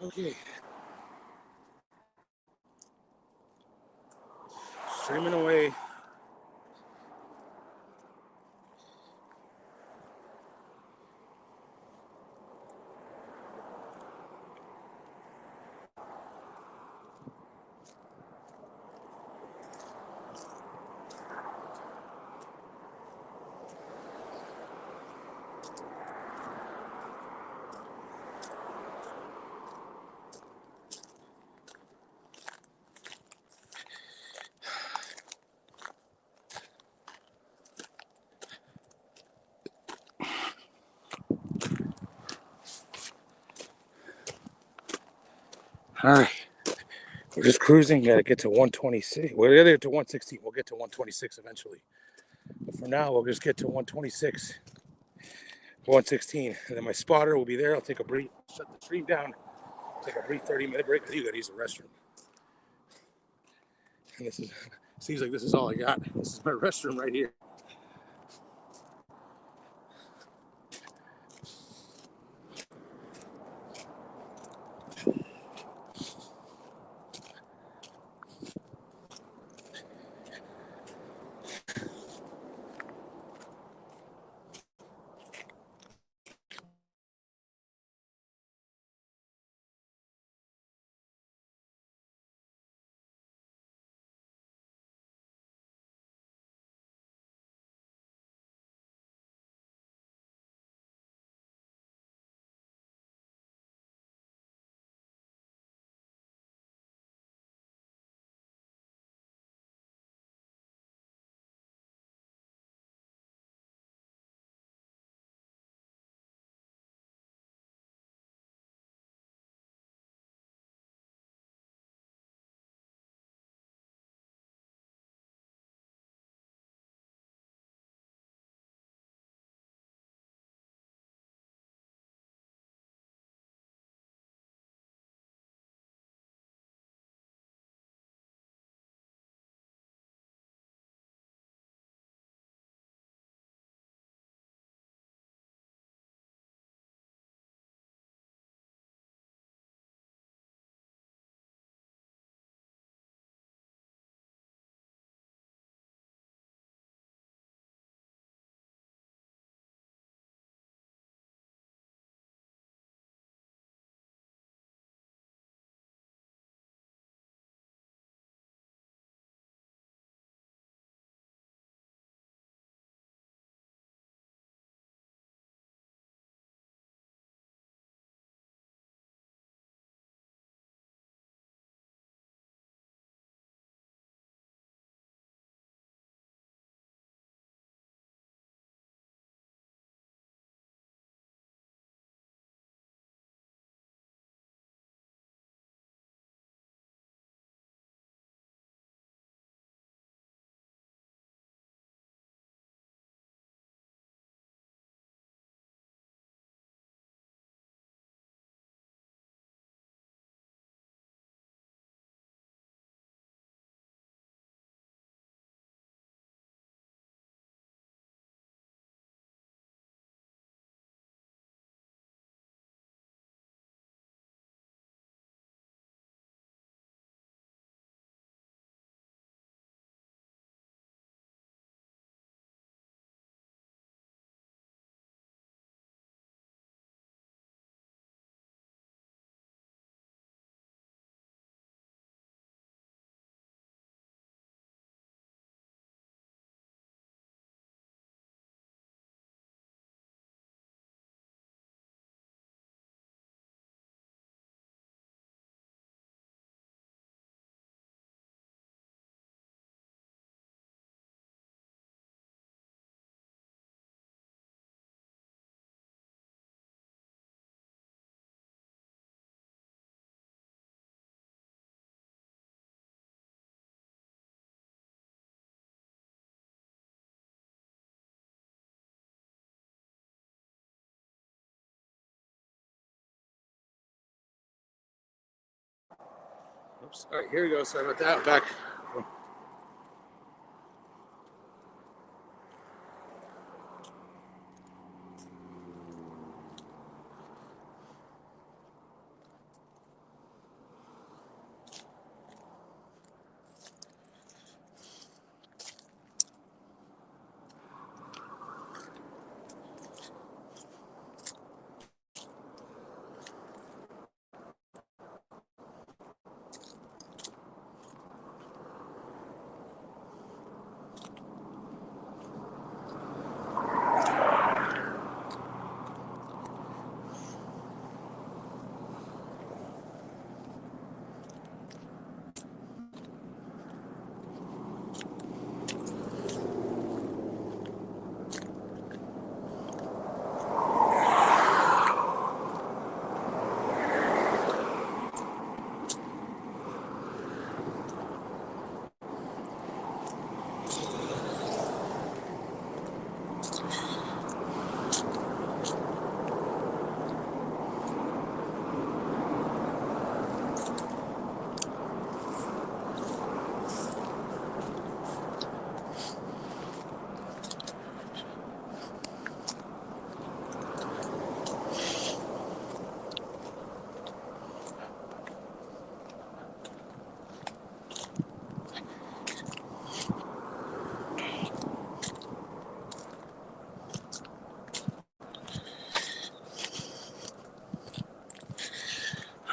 Okay. Streaming away. All right. We're just cruising. Got to get to 126. We're going to get to 116. We'll get to 126 eventually. But for now, we'll just get to 126, 116. And then my spotter will be there. I'll take a brief, shut the stream down, take a brief 30-minute break. You got to use the restroom. And this is, seems like this is all I got. This is my restroom right here. Oops. All right, here we go. Sorry about that. Back.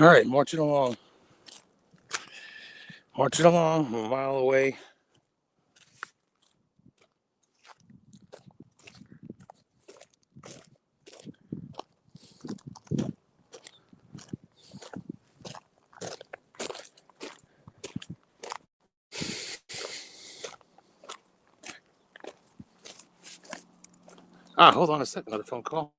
All right, marching along. Marching along, I'm a mile away. Hold on a second, another phone call.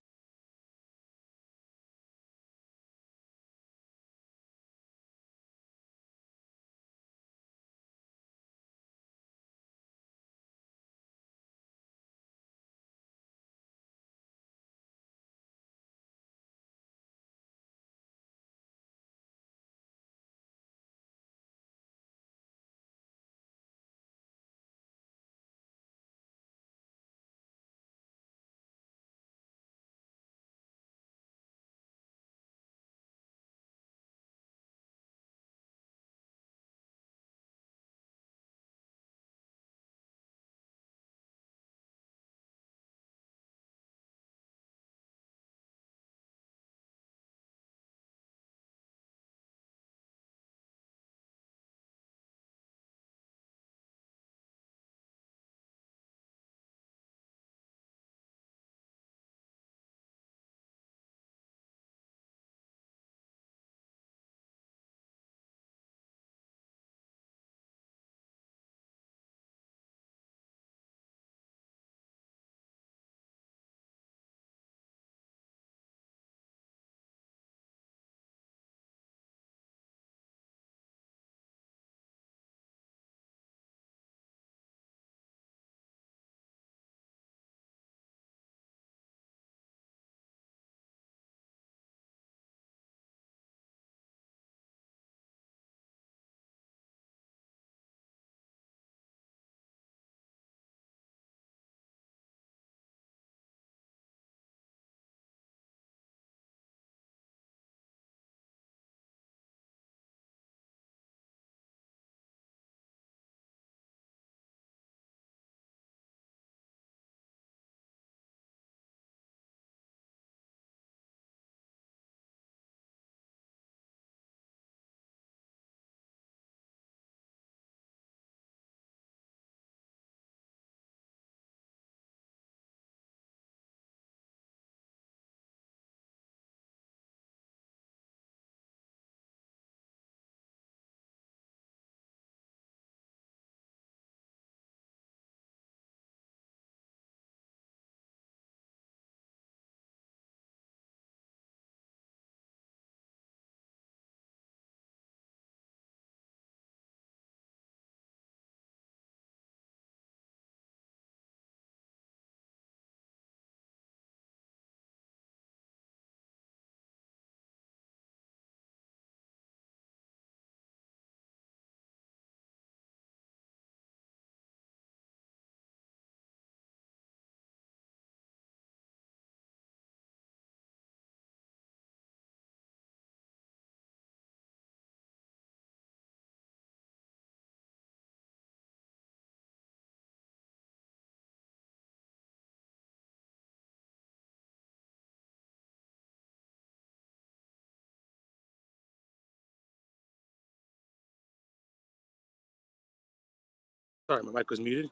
Sorry, my mic was muted.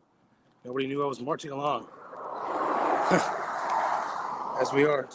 Nobody knew I was marching along. As we are.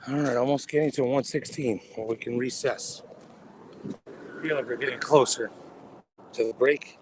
All right, almost getting to 116 where we can recess. I feel like we're getting closer to the break.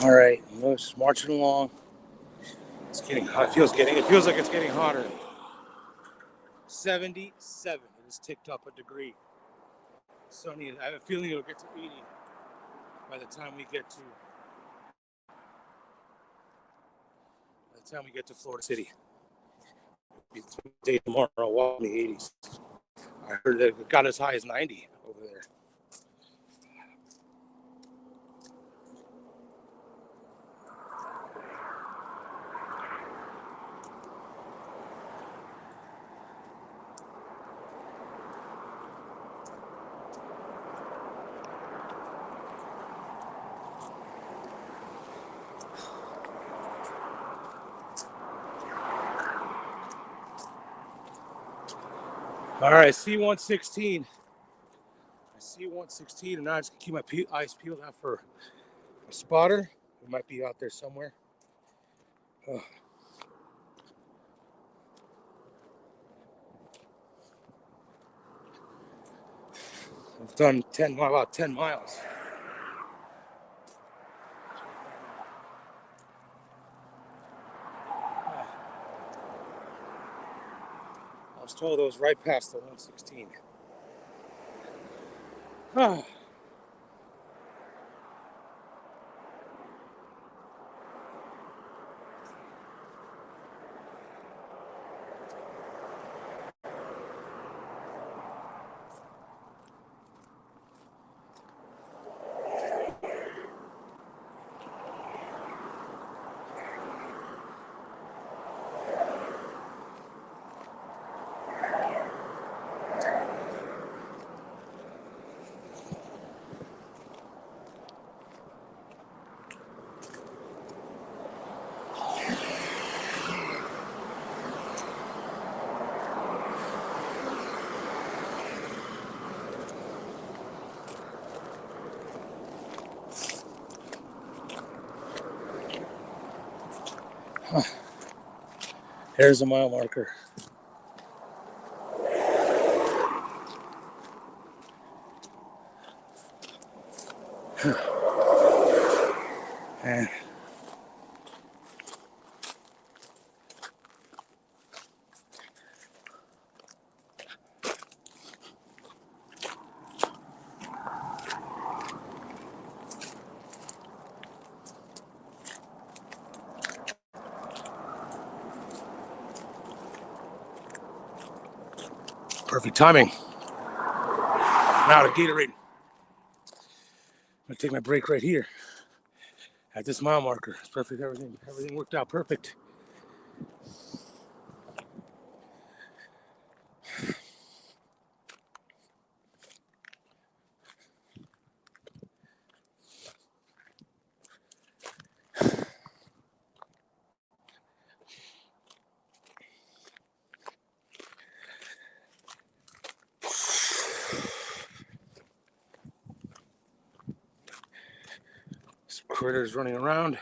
All right, I'm just marching along. It's getting hot. It feels like it's getting hotter. 77. It has ticked up a degree. Sunny. I have a feeling it'll get to 80 by the time we get to Florida City. It's day tomorrow. Walk in the 80s. I heard that it got as high as 90 over there. All right, C-116. I see 116, and now I just keep my eyes peeled out for a spotter. It might be out there somewhere. I've done about 10 miles. I was told it was right past the 116. There's a mile marker. And perfect timing. Now to Gatorade. I'm gonna take my break right here at this mile marker. It's perfect. Everything worked out perfect. critters running around.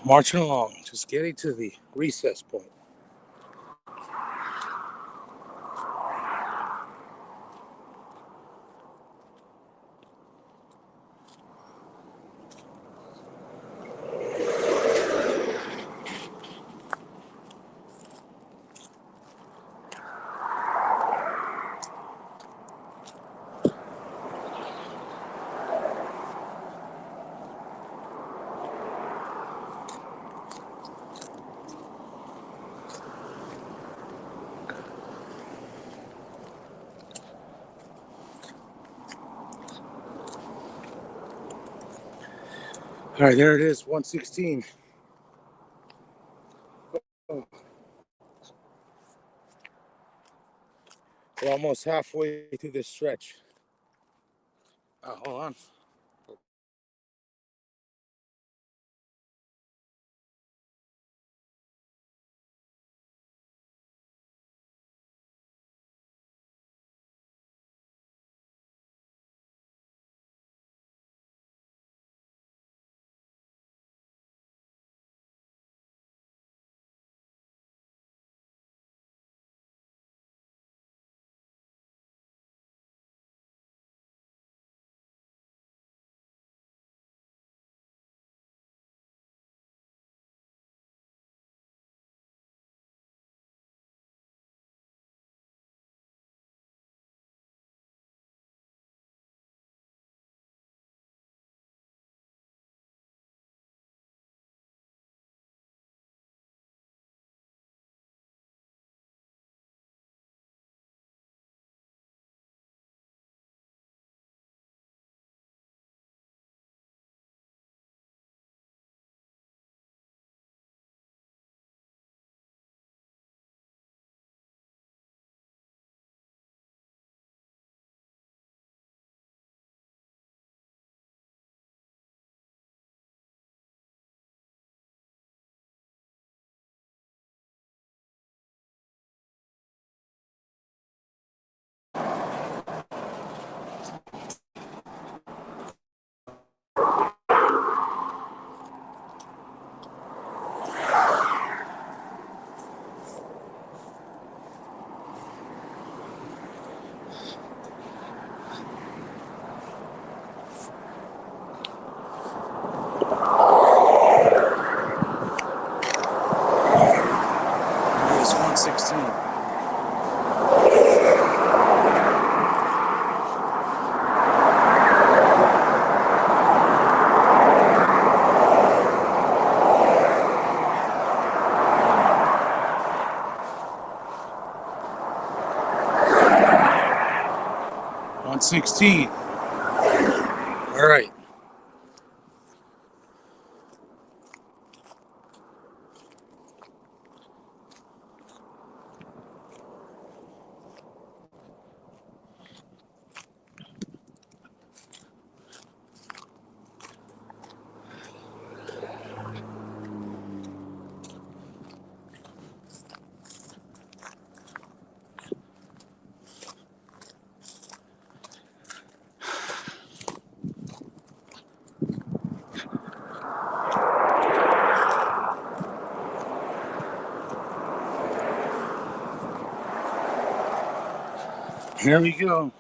Marching along, just getting to the recess point. All right, there it is, 116. Oh. We're almost halfway through this stretch. Hold on. It's 116. All right. Here we go.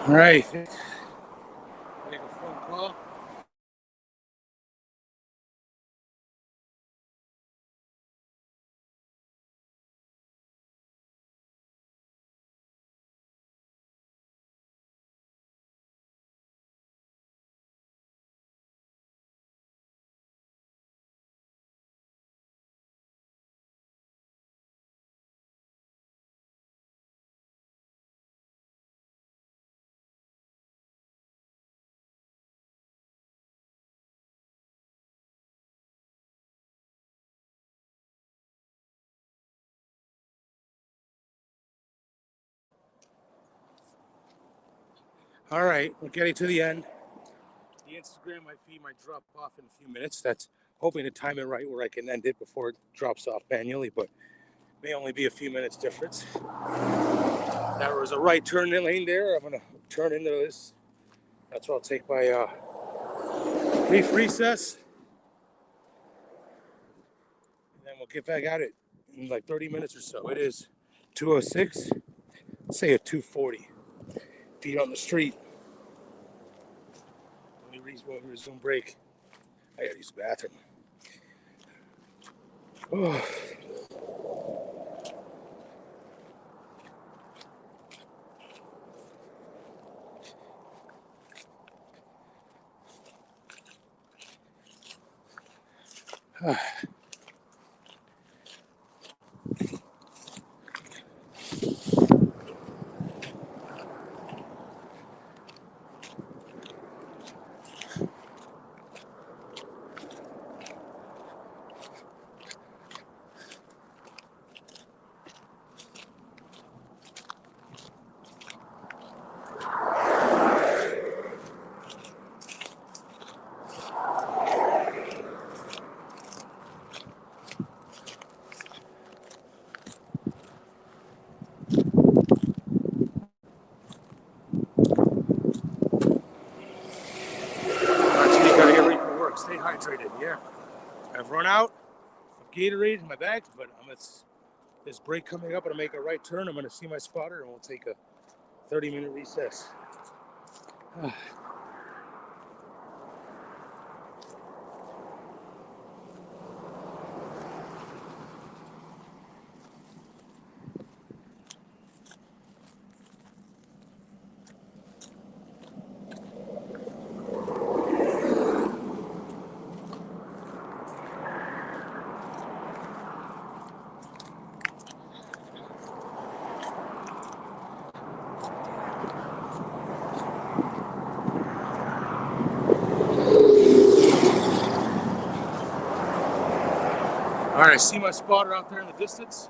All right. Make a phone call. All right, we're getting to the end. The Instagram feed might drop off in a few minutes. That's hoping to time it right where I can end it before it drops off manually, but may only be a few minutes difference. There was a right turn lane there. I'm gonna turn into this. That's where I'll take my brief recess. And then we'll get back at it in like 30 minutes or so. It is 2:06. Let's say a 2:40. Feet on the street. When we resume break. I gotta use the bathroom. Oh. You gotta get ready for work. Stay hydrated. Yeah. I've run out of Gatorade in my bag, but this break coming up. I'm gonna make a right turn. I'm gonna see my spotter, and we'll take a 30-minute recess. All right, I see my spotter out there in the distance.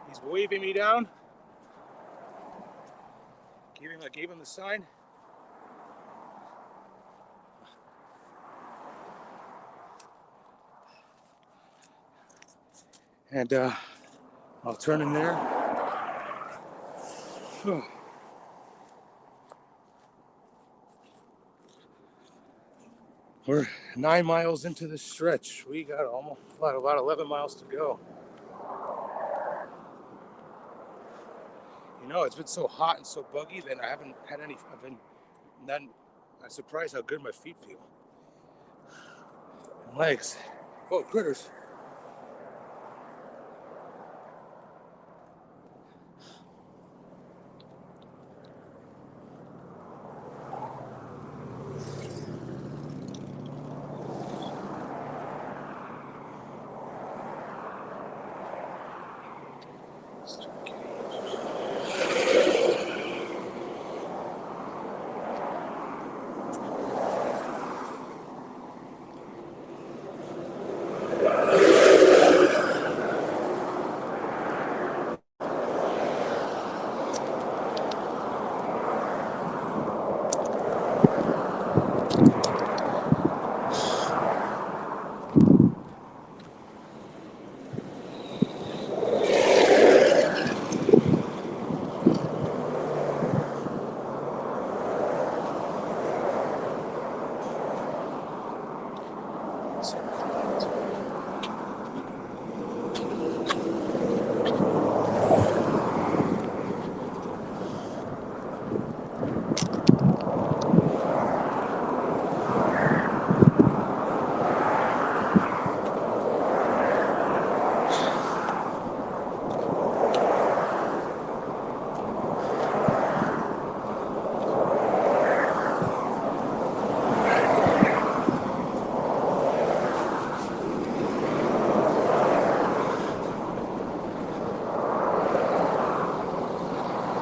He's waving me down. I gave him the sign. And I'll turn in there. We're 9 miles into the stretch. We got almost about 11 miles to go. You know, it's been so hot and so buggy that I haven't had any. I'm surprised how good my feet feel. And legs. Oh, critters.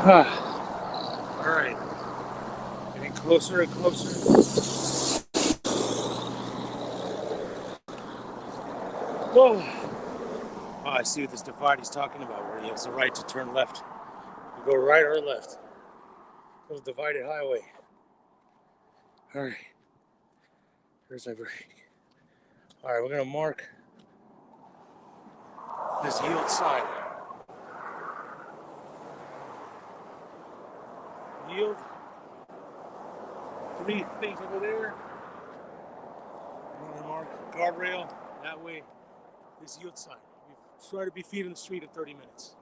All right. Getting closer and closer. Whoa. Oh, I see what this divide he's talking about, where he has the right to turn left. You go right or left. Little divided highway. All right. Here's my brake. All right, we're gonna mark this yield sign. Yield. 3 things over there. I'm gonna mark guardrail that way. This yield sign. We've tried to be feet in the street in 30 minutes.